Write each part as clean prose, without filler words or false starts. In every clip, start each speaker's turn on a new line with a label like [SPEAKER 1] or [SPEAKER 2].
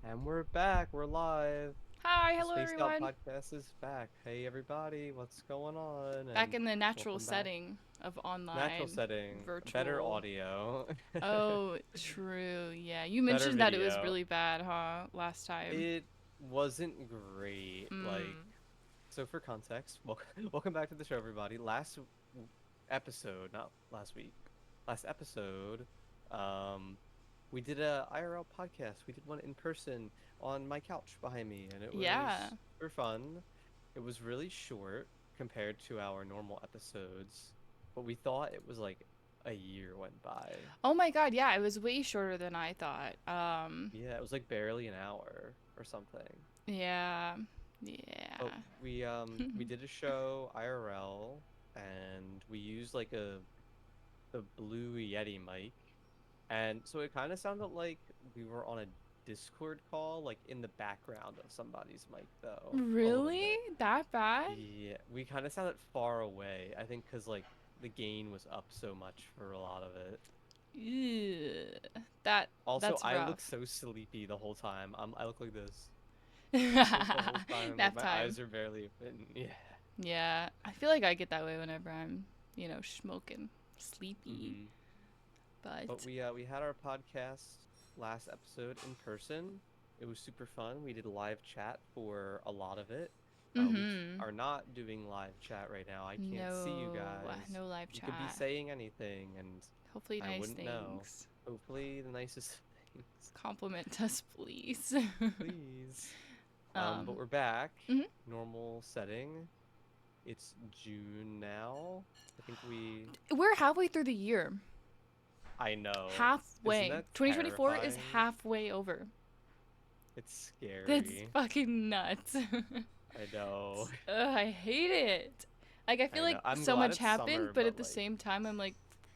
[SPEAKER 1] And we're back. We're live.
[SPEAKER 2] Hi,
[SPEAKER 1] The
[SPEAKER 2] hello
[SPEAKER 1] Spaced Out
[SPEAKER 2] everyone.
[SPEAKER 1] Podcast is back. Hey, everybody. What's going on?
[SPEAKER 2] Back
[SPEAKER 1] And
[SPEAKER 2] in the natural
[SPEAKER 1] welcome back.
[SPEAKER 2] setting of
[SPEAKER 1] Natural
[SPEAKER 2] online,
[SPEAKER 1] setting, better
[SPEAKER 2] virtual.
[SPEAKER 1] audio,
[SPEAKER 2] Oh, true. Yeah, you
[SPEAKER 1] better
[SPEAKER 2] mentioned that it was
[SPEAKER 1] video.
[SPEAKER 2] really bad, huh, last time.
[SPEAKER 1] It wasn't great.
[SPEAKER 2] Mm.
[SPEAKER 1] So for context, welcome back to the show, everybody. Episode, not last week, last episode, um, we did a IRL podcast. We did one in person on my couch behind me, and it
[SPEAKER 2] Yeah.
[SPEAKER 1] was super fun. It was really short compared to our normal episodes, but we thought it was like a year went by.
[SPEAKER 2] Oh my god, yeah, it was way shorter than I thought.
[SPEAKER 1] Yeah, it was like barely an hour or something.
[SPEAKER 2] Yeah.
[SPEAKER 1] But
[SPEAKER 2] Yeah.
[SPEAKER 1] we did a show IRL, and we used like a the Blue Yeti mic. And so it kind of sounded like we were on a Discord call, like in the background of somebody's mic, though, a little
[SPEAKER 2] Really?
[SPEAKER 1] bit.
[SPEAKER 2] That bad?
[SPEAKER 1] Yeah, we kind of sounded far away, I think, because like the gain was up so much for a lot of it.
[SPEAKER 2] Ew. That
[SPEAKER 1] Also,
[SPEAKER 2] that's
[SPEAKER 1] I look
[SPEAKER 2] rough.
[SPEAKER 1] so sleepy the whole time. I look like this, like the whole time, like
[SPEAKER 2] Nap
[SPEAKER 1] my
[SPEAKER 2] time.
[SPEAKER 1] eyes are barely open. Yeah.
[SPEAKER 2] Yeah, I feel like I get that way whenever I'm, smoking, sleepy.
[SPEAKER 1] hmm But
[SPEAKER 2] But
[SPEAKER 1] we had our podcast last episode in person. It was super fun. We did live chat for a lot of it.
[SPEAKER 2] mm-hmm.
[SPEAKER 1] Are not doing live chat right now. I can't see you
[SPEAKER 2] No,
[SPEAKER 1] guys.
[SPEAKER 2] no live
[SPEAKER 1] You could be
[SPEAKER 2] chat.
[SPEAKER 1] saying anything, and
[SPEAKER 2] Hopefully,
[SPEAKER 1] I
[SPEAKER 2] nice
[SPEAKER 1] wouldn't know.
[SPEAKER 2] things.
[SPEAKER 1] Hopefully, the nicest things,
[SPEAKER 2] Compliment us, please.
[SPEAKER 1] please. But
[SPEAKER 2] um,
[SPEAKER 1] we're back.
[SPEAKER 2] mhm.
[SPEAKER 1] Normal setting. It's June now. I think we.
[SPEAKER 2] We're halfway through the year.
[SPEAKER 1] I know. Isn't
[SPEAKER 2] Halfway.
[SPEAKER 1] that
[SPEAKER 2] 2024 is
[SPEAKER 1] terrifying?
[SPEAKER 2] halfway over.
[SPEAKER 1] It's
[SPEAKER 2] That's
[SPEAKER 1] scary.
[SPEAKER 2] fucking nuts.
[SPEAKER 1] I know.
[SPEAKER 2] I hate it. Like, I feel
[SPEAKER 1] I know.
[SPEAKER 2] like
[SPEAKER 1] I'm
[SPEAKER 2] so
[SPEAKER 1] glad
[SPEAKER 2] much
[SPEAKER 1] it's
[SPEAKER 2] happened,
[SPEAKER 1] summer,
[SPEAKER 2] but
[SPEAKER 1] but
[SPEAKER 2] at the
[SPEAKER 1] like
[SPEAKER 2] same time, I'm like,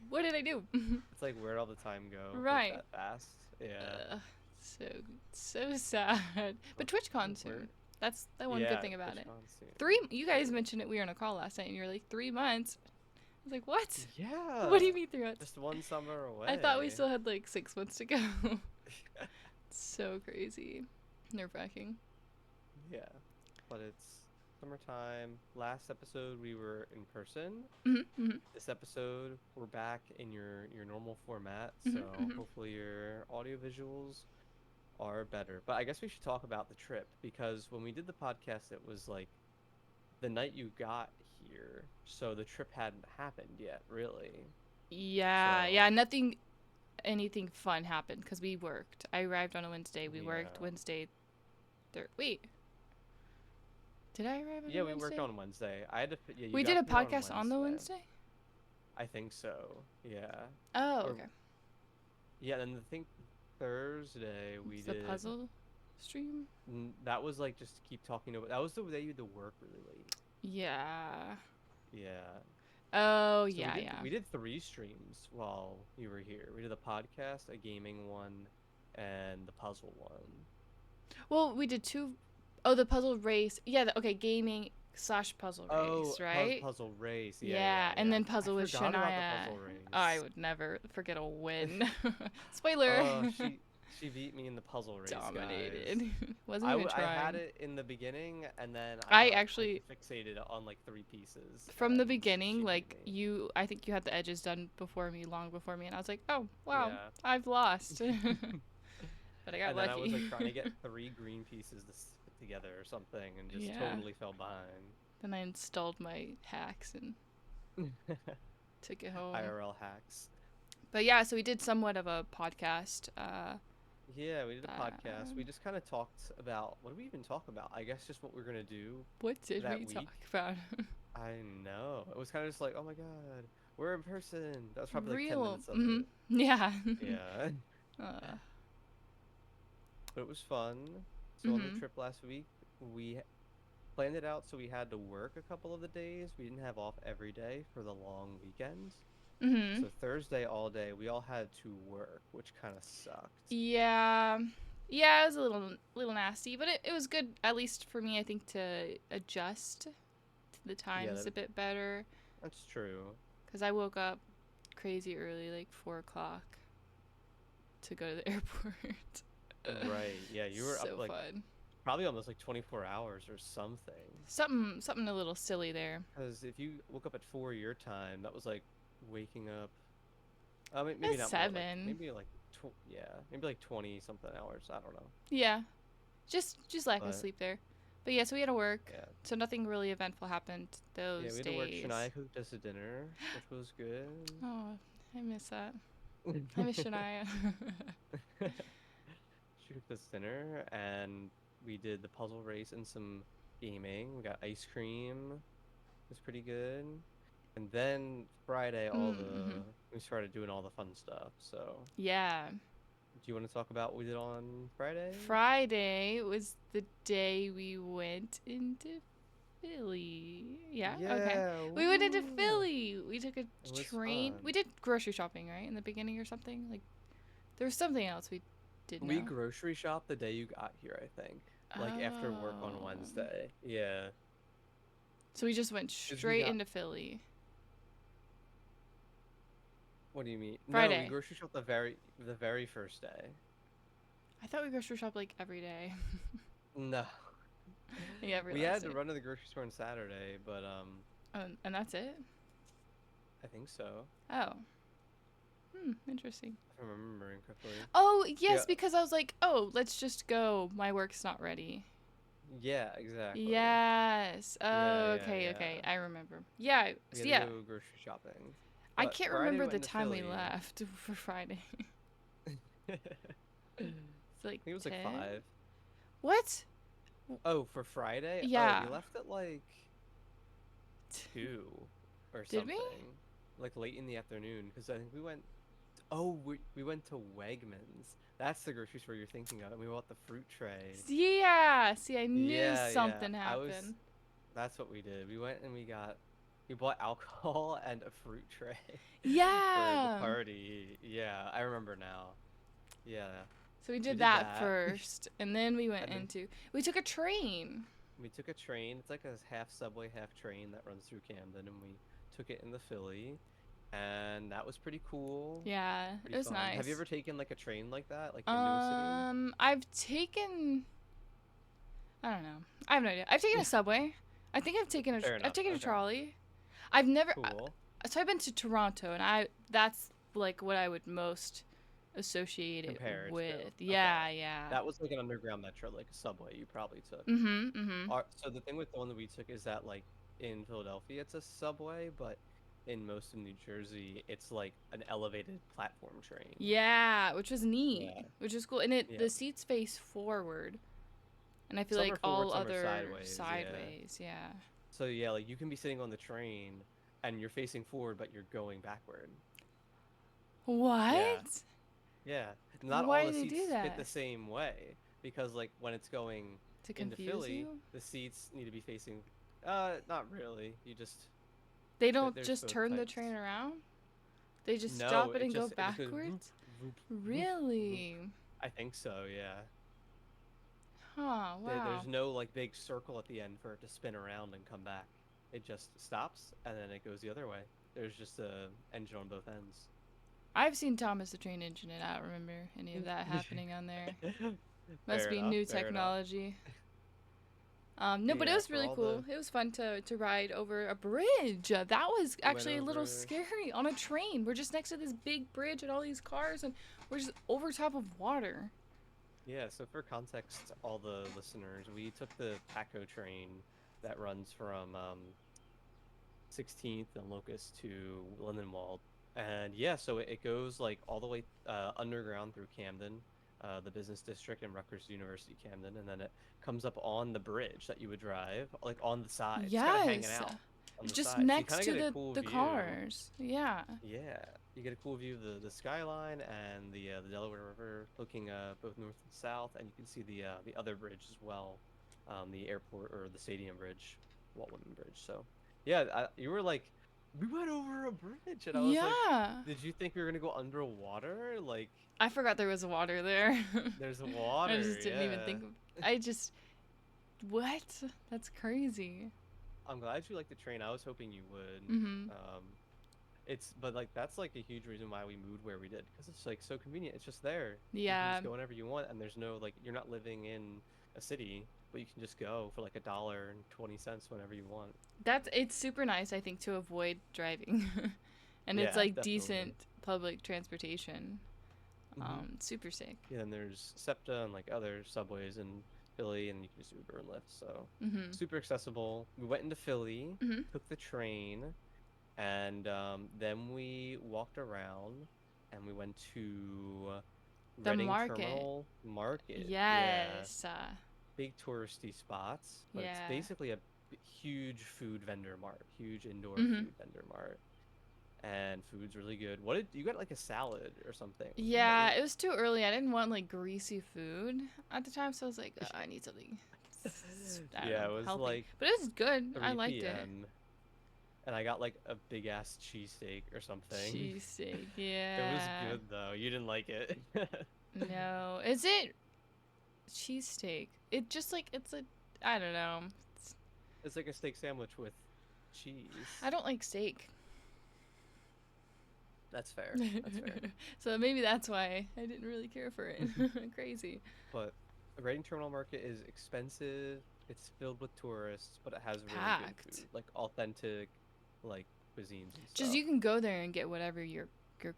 [SPEAKER 2] what did I do?
[SPEAKER 1] it's like where'd all the time go like
[SPEAKER 2] Right.
[SPEAKER 1] that fast? Yeah.
[SPEAKER 2] Ugh, so so sad. But
[SPEAKER 1] But
[SPEAKER 2] TwitchCon
[SPEAKER 1] we're
[SPEAKER 2] soon. That's the one good
[SPEAKER 1] yeah,
[SPEAKER 2] thing about it.
[SPEAKER 1] TwitchCon soon.
[SPEAKER 2] You guys
[SPEAKER 1] True.
[SPEAKER 2] mentioned it. We were on a call last night, and you're like 3 months. I was like, what? What do
[SPEAKER 1] Yeah.
[SPEAKER 2] you mean 3 months?
[SPEAKER 1] Just one summer
[SPEAKER 2] I thought we
[SPEAKER 1] away.
[SPEAKER 2] still had like 6 months to go. So crazy, nerve wracking.
[SPEAKER 1] Yeah. But it's summertime. Last episode we were in person.
[SPEAKER 2] Mm-hmm, mm-hmm,
[SPEAKER 1] This episode we're back in your normal format,
[SPEAKER 2] mm-hmm,
[SPEAKER 1] so
[SPEAKER 2] mm-hmm.
[SPEAKER 1] hopefully your audio visuals are better. But I guess we should talk about the trip because when we did the podcast, it was like the night you got here, so the trip hadn't happened yet, really.
[SPEAKER 2] Yeah,
[SPEAKER 1] So,
[SPEAKER 2] yeah. Anything fun happened because we worked. I arrived on a Wednesday. We worked
[SPEAKER 1] yeah.
[SPEAKER 2] Wednesday. Wait, did I arrive on
[SPEAKER 1] Yeah,
[SPEAKER 2] a
[SPEAKER 1] we worked
[SPEAKER 2] Wednesday?
[SPEAKER 1] on Wednesday. Yeah, you
[SPEAKER 2] We did
[SPEAKER 1] got
[SPEAKER 2] a
[SPEAKER 1] here on
[SPEAKER 2] podcast on the
[SPEAKER 1] Wednesday.
[SPEAKER 2] Wednesday.
[SPEAKER 1] I think so. Yeah.
[SPEAKER 2] Oh,
[SPEAKER 1] Or
[SPEAKER 2] okay.
[SPEAKER 1] yeah, and I think Thursday we
[SPEAKER 2] It's the
[SPEAKER 1] did
[SPEAKER 2] puzzle stream.
[SPEAKER 1] that was like just to keep talking about that was the day you had to work really late.
[SPEAKER 2] Yeah.
[SPEAKER 1] Yeah.
[SPEAKER 2] Oh,
[SPEAKER 1] So
[SPEAKER 2] yeah, yeah.
[SPEAKER 1] we did three streams while you were here. We did a podcast, a gaming one, and the puzzle one.
[SPEAKER 2] Well, we did two oh the puzzle race. Yeah, okay, gaming slash puzzle
[SPEAKER 1] Oh,
[SPEAKER 2] race, right?
[SPEAKER 1] puzzle race. Yeah, yeah,
[SPEAKER 2] Yeah, and
[SPEAKER 1] yeah.
[SPEAKER 2] then
[SPEAKER 1] I
[SPEAKER 2] puzzle with
[SPEAKER 1] forgot about the
[SPEAKER 2] Shania.
[SPEAKER 1] puzzle
[SPEAKER 2] Oh, I
[SPEAKER 1] race.
[SPEAKER 2] would never forget a win. Spoiler.
[SPEAKER 1] Oh, she beat me in the puzzle race, guys.
[SPEAKER 2] Dominated. Wasn't even
[SPEAKER 1] I had
[SPEAKER 2] trying.
[SPEAKER 1] it in the beginning, and then I
[SPEAKER 2] I
[SPEAKER 1] got hyper
[SPEAKER 2] actually
[SPEAKER 1] fixated on like three pieces,
[SPEAKER 2] from the
[SPEAKER 1] and
[SPEAKER 2] beginning,
[SPEAKER 1] she beat
[SPEAKER 2] like
[SPEAKER 1] me.
[SPEAKER 2] you, I think you had the edges done before me, long before me, and I was like, oh wow,
[SPEAKER 1] Yeah.
[SPEAKER 2] I've lost. But I got
[SPEAKER 1] And then I was like
[SPEAKER 2] lucky.
[SPEAKER 1] trying to get three green pieces to stick together or something, and just
[SPEAKER 2] Yeah.
[SPEAKER 1] totally fell behind.
[SPEAKER 2] Then I installed my hacks and took it home.
[SPEAKER 1] IRL hacks.
[SPEAKER 2] But yeah, so we did somewhat of a podcast.
[SPEAKER 1] Yeah, we did a podcast. We
[SPEAKER 2] Um,
[SPEAKER 1] just kind of talked about what did we even talk about? I guess just what we're gonna do
[SPEAKER 2] what did
[SPEAKER 1] that
[SPEAKER 2] we talk
[SPEAKER 1] week.
[SPEAKER 2] about?
[SPEAKER 1] I know. It was kind of just like, oh my God, we're in person. That was probably like 10
[SPEAKER 2] Real.
[SPEAKER 1] minutes of
[SPEAKER 2] Mm-hmm.
[SPEAKER 1] it.
[SPEAKER 2] Yeah.
[SPEAKER 1] Yeah.
[SPEAKER 2] uh,
[SPEAKER 1] But it was fun. So on the
[SPEAKER 2] mm-hmm.
[SPEAKER 1] trip last week, we planned it out so we had to work a couple of the days. We didn't have off every day for the long weekends.
[SPEAKER 2] Mm-hmm.
[SPEAKER 1] So Thursday all day, we all had to work, which kind of sucked.
[SPEAKER 2] Yeah. Yeah, it was a little nasty, but it was good at least for me I think to adjust to the
[SPEAKER 1] Yeah,
[SPEAKER 2] times a bit better
[SPEAKER 1] that's true.
[SPEAKER 2] cuz I woke up crazy early like 4 o'clock to go to the airport.
[SPEAKER 1] Right. Yeah, you were up
[SPEAKER 2] So
[SPEAKER 1] like
[SPEAKER 2] fun.
[SPEAKER 1] probably almost like 24 hours or something.
[SPEAKER 2] Something a little silly there.
[SPEAKER 1] Because if you woke up at 4 your time, that was like waking up. Maybe
[SPEAKER 2] It's
[SPEAKER 1] not more. Like
[SPEAKER 2] 7.
[SPEAKER 1] maybe like yeah, maybe like 20 something hours. I don't know.
[SPEAKER 2] Yeah, just lack of
[SPEAKER 1] But
[SPEAKER 2] sleep there. But yeah, so we had to work,
[SPEAKER 1] yeah,
[SPEAKER 2] so nothing really eventful happened
[SPEAKER 1] yeah, we
[SPEAKER 2] those
[SPEAKER 1] had to work.
[SPEAKER 2] days.
[SPEAKER 1] Shania cooked us a dinner, which was good.
[SPEAKER 2] Oh, I miss that. I miss Shania.
[SPEAKER 1] She cooked us dinner, and we did the puzzle race and some gaming. We got ice cream. It was pretty good. And then Friday,
[SPEAKER 2] Mm-hmm.
[SPEAKER 1] we started doing all the fun stuff. So,
[SPEAKER 2] Yeah.
[SPEAKER 1] do you want to talk about what we did on Friday?
[SPEAKER 2] Friday was the day we went into Philly. Yeah, okay.
[SPEAKER 1] Yeah,
[SPEAKER 2] We went into
[SPEAKER 1] woo!
[SPEAKER 2] Philly. We took a
[SPEAKER 1] It was
[SPEAKER 2] train. We
[SPEAKER 1] fun.
[SPEAKER 2] did grocery shopping, right? In the beginning or something? Like, there was something else we did
[SPEAKER 1] We
[SPEAKER 2] know.
[SPEAKER 1] grocery shopped the day you got here, I think. Like after work on
[SPEAKER 2] Oh.
[SPEAKER 1] Wednesday. Yeah.
[SPEAKER 2] So we just went
[SPEAKER 1] Because we
[SPEAKER 2] straight
[SPEAKER 1] got,
[SPEAKER 2] into Philly.
[SPEAKER 1] what do you mean? No, we
[SPEAKER 2] Friday.
[SPEAKER 1] grocery shopped the very first day.
[SPEAKER 2] I thought we grocery shopped like every day.
[SPEAKER 1] No.
[SPEAKER 2] Like every
[SPEAKER 1] We
[SPEAKER 2] last
[SPEAKER 1] had to
[SPEAKER 2] day.
[SPEAKER 1] run to the grocery store on Saturday, but
[SPEAKER 2] And that's it?
[SPEAKER 1] I think so,
[SPEAKER 2] Oh. Interesting.
[SPEAKER 1] if I'm remembering correctly.
[SPEAKER 2] Oh,
[SPEAKER 1] Yeah.
[SPEAKER 2] yes, because I was like, oh, let's just go. My work's not ready.
[SPEAKER 1] Yeah, exactly.
[SPEAKER 2] Yes.
[SPEAKER 1] Yeah,
[SPEAKER 2] Oh,
[SPEAKER 1] yeah,
[SPEAKER 2] okay,
[SPEAKER 1] yeah.
[SPEAKER 2] okay. I remember. Yeah.
[SPEAKER 1] We
[SPEAKER 2] So
[SPEAKER 1] had to
[SPEAKER 2] yeah.
[SPEAKER 1] go grocery shopping.
[SPEAKER 2] I
[SPEAKER 1] But
[SPEAKER 2] can't
[SPEAKER 1] Friday we
[SPEAKER 2] remember
[SPEAKER 1] went
[SPEAKER 2] the
[SPEAKER 1] into
[SPEAKER 2] time we
[SPEAKER 1] Philly.
[SPEAKER 2] left for Friday.
[SPEAKER 1] I think
[SPEAKER 2] It's like
[SPEAKER 1] it was like
[SPEAKER 2] 10?
[SPEAKER 1] 5.
[SPEAKER 2] What?
[SPEAKER 1] Oh, for Friday? Oh,
[SPEAKER 2] Yeah.
[SPEAKER 1] we left at like 2 or
[SPEAKER 2] Did we?
[SPEAKER 1] something. Like late in the afternoon because I think we went. Oh, we went to Wegmans. That's the grocery store you're thinking of. And we bought the fruit tray.
[SPEAKER 2] Yeah. See, I knew
[SPEAKER 1] Yeah, yeah.
[SPEAKER 2] something happened.
[SPEAKER 1] That's what we did. We went and we bought alcohol and a fruit tray for the
[SPEAKER 2] Yeah.
[SPEAKER 1] party. Yeah, I remember now. Yeah.
[SPEAKER 2] So we
[SPEAKER 1] So we
[SPEAKER 2] did
[SPEAKER 1] did
[SPEAKER 2] that
[SPEAKER 1] that.
[SPEAKER 2] first, and then we went
[SPEAKER 1] And then
[SPEAKER 2] into. We took a train.
[SPEAKER 1] we took a train. It's like a half subway, half train that runs through Camden, and we took it into Philly, and that was pretty cool,
[SPEAKER 2] Yeah, it
[SPEAKER 1] pretty
[SPEAKER 2] was
[SPEAKER 1] fun. Have you
[SPEAKER 2] nice.
[SPEAKER 1] ever taken like a train like that, like into a city?
[SPEAKER 2] I've taken. I don't know. I have no idea. I've taken a subway. I think
[SPEAKER 1] Fair
[SPEAKER 2] I've
[SPEAKER 1] enough.
[SPEAKER 2] taken a
[SPEAKER 1] Okay.
[SPEAKER 2] trolley. I've never.
[SPEAKER 1] Cool.
[SPEAKER 2] So I've been to Toronto, and that's like what I would most associate it
[SPEAKER 1] Compared to.
[SPEAKER 2] with.
[SPEAKER 1] Okay.
[SPEAKER 2] Yeah, yeah.
[SPEAKER 1] That was like an underground metro, like a subway you probably took.
[SPEAKER 2] Mhm, mhm.
[SPEAKER 1] So the thing with the one that we took is that like in Philadelphia it's a subway, but in most of New Jersey it's like an elevated platform train.
[SPEAKER 2] Yeah, which was neat,
[SPEAKER 1] Yeah.
[SPEAKER 2] which is cool, and
[SPEAKER 1] Yeah.
[SPEAKER 2] the seats face forward, and I feel
[SPEAKER 1] Some are
[SPEAKER 2] like
[SPEAKER 1] forward,
[SPEAKER 2] all
[SPEAKER 1] some are
[SPEAKER 2] other
[SPEAKER 1] sideways. Yeah.
[SPEAKER 2] sideways. Yeah.
[SPEAKER 1] So yeah, like you can be sitting on the train and you're facing forward, but you're going backward. Yeah.
[SPEAKER 2] What?
[SPEAKER 1] Yeah. Not all
[SPEAKER 2] Why
[SPEAKER 1] the
[SPEAKER 2] did they do
[SPEAKER 1] seats fit the
[SPEAKER 2] that?
[SPEAKER 1] same way because like when it's going
[SPEAKER 2] To
[SPEAKER 1] into
[SPEAKER 2] confuse
[SPEAKER 1] Philly,
[SPEAKER 2] you?
[SPEAKER 1] the seats need to be facing not really. You just
[SPEAKER 2] They don't
[SPEAKER 1] there's
[SPEAKER 2] just
[SPEAKER 1] both
[SPEAKER 2] turn the
[SPEAKER 1] types.
[SPEAKER 2] train around? They just
[SPEAKER 1] No,
[SPEAKER 2] stop it and go
[SPEAKER 1] it just goes whoop,
[SPEAKER 2] backwards?
[SPEAKER 1] whoop, whoop, whoop.
[SPEAKER 2] Really?
[SPEAKER 1] I think so, yeah.
[SPEAKER 2] Huh,
[SPEAKER 1] There's
[SPEAKER 2] wow.
[SPEAKER 1] no like big circle at the end for it to spin around and come back. It just stops and then it goes the other way. There's just a engine on both ends.
[SPEAKER 2] I've seen Thomas the Train Engine and I don't remember any of that happening on there. Must
[SPEAKER 1] Fair
[SPEAKER 2] be
[SPEAKER 1] enough,
[SPEAKER 2] new
[SPEAKER 1] fair enough.
[SPEAKER 2] technology. No,
[SPEAKER 1] But
[SPEAKER 2] but it
[SPEAKER 1] yeah,
[SPEAKER 2] was
[SPEAKER 1] for
[SPEAKER 2] really
[SPEAKER 1] all
[SPEAKER 2] cool.
[SPEAKER 1] the
[SPEAKER 2] It was fun to ride over a bridge. That was
[SPEAKER 1] we went
[SPEAKER 2] actually a little
[SPEAKER 1] over
[SPEAKER 2] scary on a train. We're just next to this big bridge and all these cars, and we're just over top of water.
[SPEAKER 1] yeah, so for context to all the listeners, we took the Paco train that runs from 16th and Locust to Lindenwold. And yeah, so it goes like all the way underground through Camden, the business district, and Rutgers University Camden, and then it comes up on the bridge that you would drive, like on the side, just kind of hanging
[SPEAKER 2] Yes.
[SPEAKER 1] out on
[SPEAKER 2] It's
[SPEAKER 1] the
[SPEAKER 2] just
[SPEAKER 1] side. So you kind
[SPEAKER 2] next
[SPEAKER 1] of
[SPEAKER 2] to
[SPEAKER 1] get a cool
[SPEAKER 2] the
[SPEAKER 1] view.
[SPEAKER 2] cars. Yeah.
[SPEAKER 1] Yeah, you get a cool view of the skyline and the Delaware River, looking both north and south, and you can see the other bridge as well, the airport or the stadium bridge, Walt Whitman Bridge. So, yeah, you were like, we went over a bridge, and I was like,
[SPEAKER 2] Yeah.
[SPEAKER 1] did you think we were gonna go underwater? Like,
[SPEAKER 2] I forgot there was water there.
[SPEAKER 1] there's
[SPEAKER 2] I
[SPEAKER 1] water,
[SPEAKER 2] just didn't even
[SPEAKER 1] yeah.
[SPEAKER 2] think of I just what? That's crazy.
[SPEAKER 1] I'm glad you liked the train. I was hoping you would.
[SPEAKER 2] Mhm.
[SPEAKER 1] Um, but like that's like a huge reason why we moved where we did because it's like so convenient. It's just there. You can
[SPEAKER 2] Yeah,
[SPEAKER 1] just go whenever you want, and there's no like you're not living in a city, but you can just go for like $1.20 whenever you want.
[SPEAKER 2] it's super nice, I think, to avoid driving. And it's
[SPEAKER 1] Yeah,
[SPEAKER 2] like
[SPEAKER 1] definitely.
[SPEAKER 2] decent public transportation.
[SPEAKER 1] Hmm.
[SPEAKER 2] Super sick.
[SPEAKER 1] Yeah, and there's SEPTA and like other subways in Philly, and you can just Uber and Lyft. So
[SPEAKER 2] Mm-hmm.
[SPEAKER 1] super accessible. We went into Philly,
[SPEAKER 2] Mm-hmm.
[SPEAKER 1] took the train, and then we walked around, and we went to
[SPEAKER 2] The
[SPEAKER 1] Reading
[SPEAKER 2] market.
[SPEAKER 1] Terminal Market. Yeah,
[SPEAKER 2] Yes.
[SPEAKER 1] big touristy spots, but it's
[SPEAKER 2] Yeah.
[SPEAKER 1] basically a huge food vendor mart, huge indoor
[SPEAKER 2] Mm-hmm.
[SPEAKER 1] food vendor mart, and food's really good. What did you got like a salad or something? Is that
[SPEAKER 2] Yeah,
[SPEAKER 1] what?
[SPEAKER 2] it was too early. I didn't want like greasy food at the time, so I was like, I need something, I don't
[SPEAKER 1] Yeah,
[SPEAKER 2] know,
[SPEAKER 1] it was
[SPEAKER 2] healthy.
[SPEAKER 1] like
[SPEAKER 2] But it was good. I liked
[SPEAKER 1] 3
[SPEAKER 2] it.
[SPEAKER 1] p.m. and I got like a big ass cheesesteak or something.
[SPEAKER 2] Cheesesteak.
[SPEAKER 1] It was
[SPEAKER 2] Yeah.
[SPEAKER 1] good though. You didn't like it.
[SPEAKER 2] No. Is it cheesesteak? It just like it's a. I don't know. It's,
[SPEAKER 1] It's like a steak sandwich with cheese.
[SPEAKER 2] I don't like steak.
[SPEAKER 1] That's fair. That's fair.
[SPEAKER 2] So maybe that's why I didn't really care for it. Crazy.
[SPEAKER 1] But Reading Terminal Market is expensive. It's filled with tourists, but it has really good
[SPEAKER 2] Packed.
[SPEAKER 1] food, like authentic, like cuisines and
[SPEAKER 2] Just
[SPEAKER 1] stuff.
[SPEAKER 2] you can go there and get whatever you're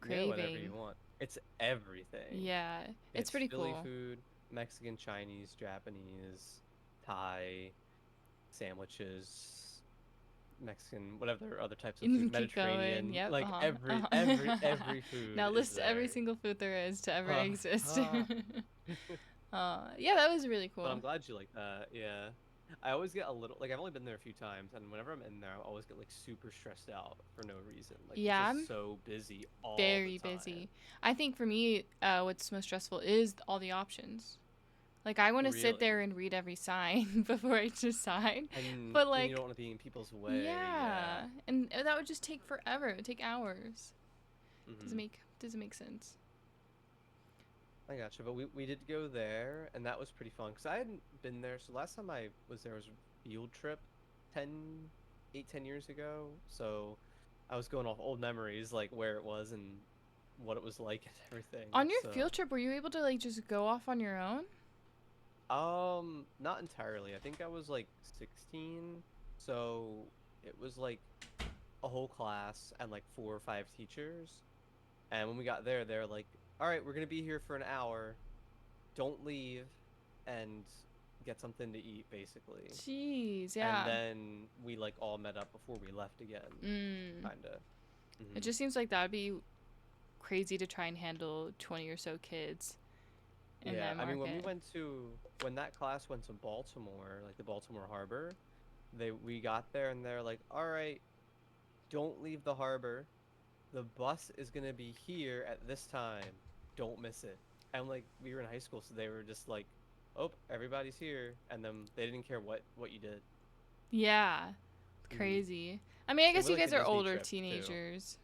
[SPEAKER 1] Yeah, whatever you
[SPEAKER 2] craving.
[SPEAKER 1] want. It's everything.
[SPEAKER 2] Yeah, it's
[SPEAKER 1] It's
[SPEAKER 2] pretty
[SPEAKER 1] Philly
[SPEAKER 2] cool.
[SPEAKER 1] food, Mexican, Chinese, Japanese, Thai, sandwiches, Mexican, whatever other types of
[SPEAKER 2] You can
[SPEAKER 1] food,
[SPEAKER 2] keep going.
[SPEAKER 1] Mediterranean,
[SPEAKER 2] Yep.
[SPEAKER 1] like
[SPEAKER 2] Uh-huh.
[SPEAKER 1] every
[SPEAKER 2] Now
[SPEAKER 1] food is
[SPEAKER 2] list every
[SPEAKER 1] there.
[SPEAKER 2] single food there is to ever
[SPEAKER 1] Huh,
[SPEAKER 2] exist.
[SPEAKER 1] huh.
[SPEAKER 2] Yeah, that was really
[SPEAKER 1] But I'm
[SPEAKER 2] cool.
[SPEAKER 1] glad you like that. Yeah. I always get a little like I've only been there a few times, and whenever I'm in there, I always get like super stressed out for no reason. Like it's
[SPEAKER 2] Yeah,
[SPEAKER 1] just
[SPEAKER 2] I'm
[SPEAKER 1] so busy all the
[SPEAKER 2] very
[SPEAKER 1] time.
[SPEAKER 2] busy. I think for me, what's most stressful is all the options. Like I want to sit there
[SPEAKER 1] Really.
[SPEAKER 2] and read every sign before I decide,
[SPEAKER 1] And
[SPEAKER 2] but
[SPEAKER 1] then you don't
[SPEAKER 2] like,
[SPEAKER 1] want to be in people's way. Yeah.
[SPEAKER 2] yeah, and that would just take forever. It would take hours.
[SPEAKER 1] Hmm.
[SPEAKER 2] Doesn't make sense.
[SPEAKER 1] I gotcha. But we did go there, and that was pretty fun because I hadn't been there. So last time I was there was a field trip 10, 8, 10 years ago. So I was going off old memories, like where it was and what it was like and everything.
[SPEAKER 2] On your
[SPEAKER 1] So,
[SPEAKER 2] field trip, were you able to like just go off on your own?
[SPEAKER 1] not entirely. I think I was like 16. So it was like a whole class and like 4 or 5 teachers. And when we got there, they're like, "All right, we're gonna be here for an hour. Don't leave and get something to eat, basically."
[SPEAKER 2] Jeez,
[SPEAKER 1] And
[SPEAKER 2] yeah.
[SPEAKER 1] then we like all met up before we left again,
[SPEAKER 2] Mm.
[SPEAKER 1] kinda.
[SPEAKER 2] It
[SPEAKER 1] Hmm.
[SPEAKER 2] just seems like that would be crazy to try and handle 20 or so kids in
[SPEAKER 1] Yeah,
[SPEAKER 2] that
[SPEAKER 1] I mean,
[SPEAKER 2] market.
[SPEAKER 1] when that class went to Baltimore, like the Baltimore Harbor, we got there and they're like, "All right, don't leave the harbor. The bus is gonna be here at this time. Don't miss it." And like we were in high school, so they were just like, "Oh, everybody's here," and then they didn't care what you did.
[SPEAKER 2] Yeah,
[SPEAKER 1] Hmm.
[SPEAKER 2] crazy. I mean, I
[SPEAKER 1] Same
[SPEAKER 2] guess
[SPEAKER 1] with
[SPEAKER 2] you
[SPEAKER 1] like the
[SPEAKER 2] guys are
[SPEAKER 1] Disney
[SPEAKER 2] older
[SPEAKER 1] trip too.
[SPEAKER 2] teenagers.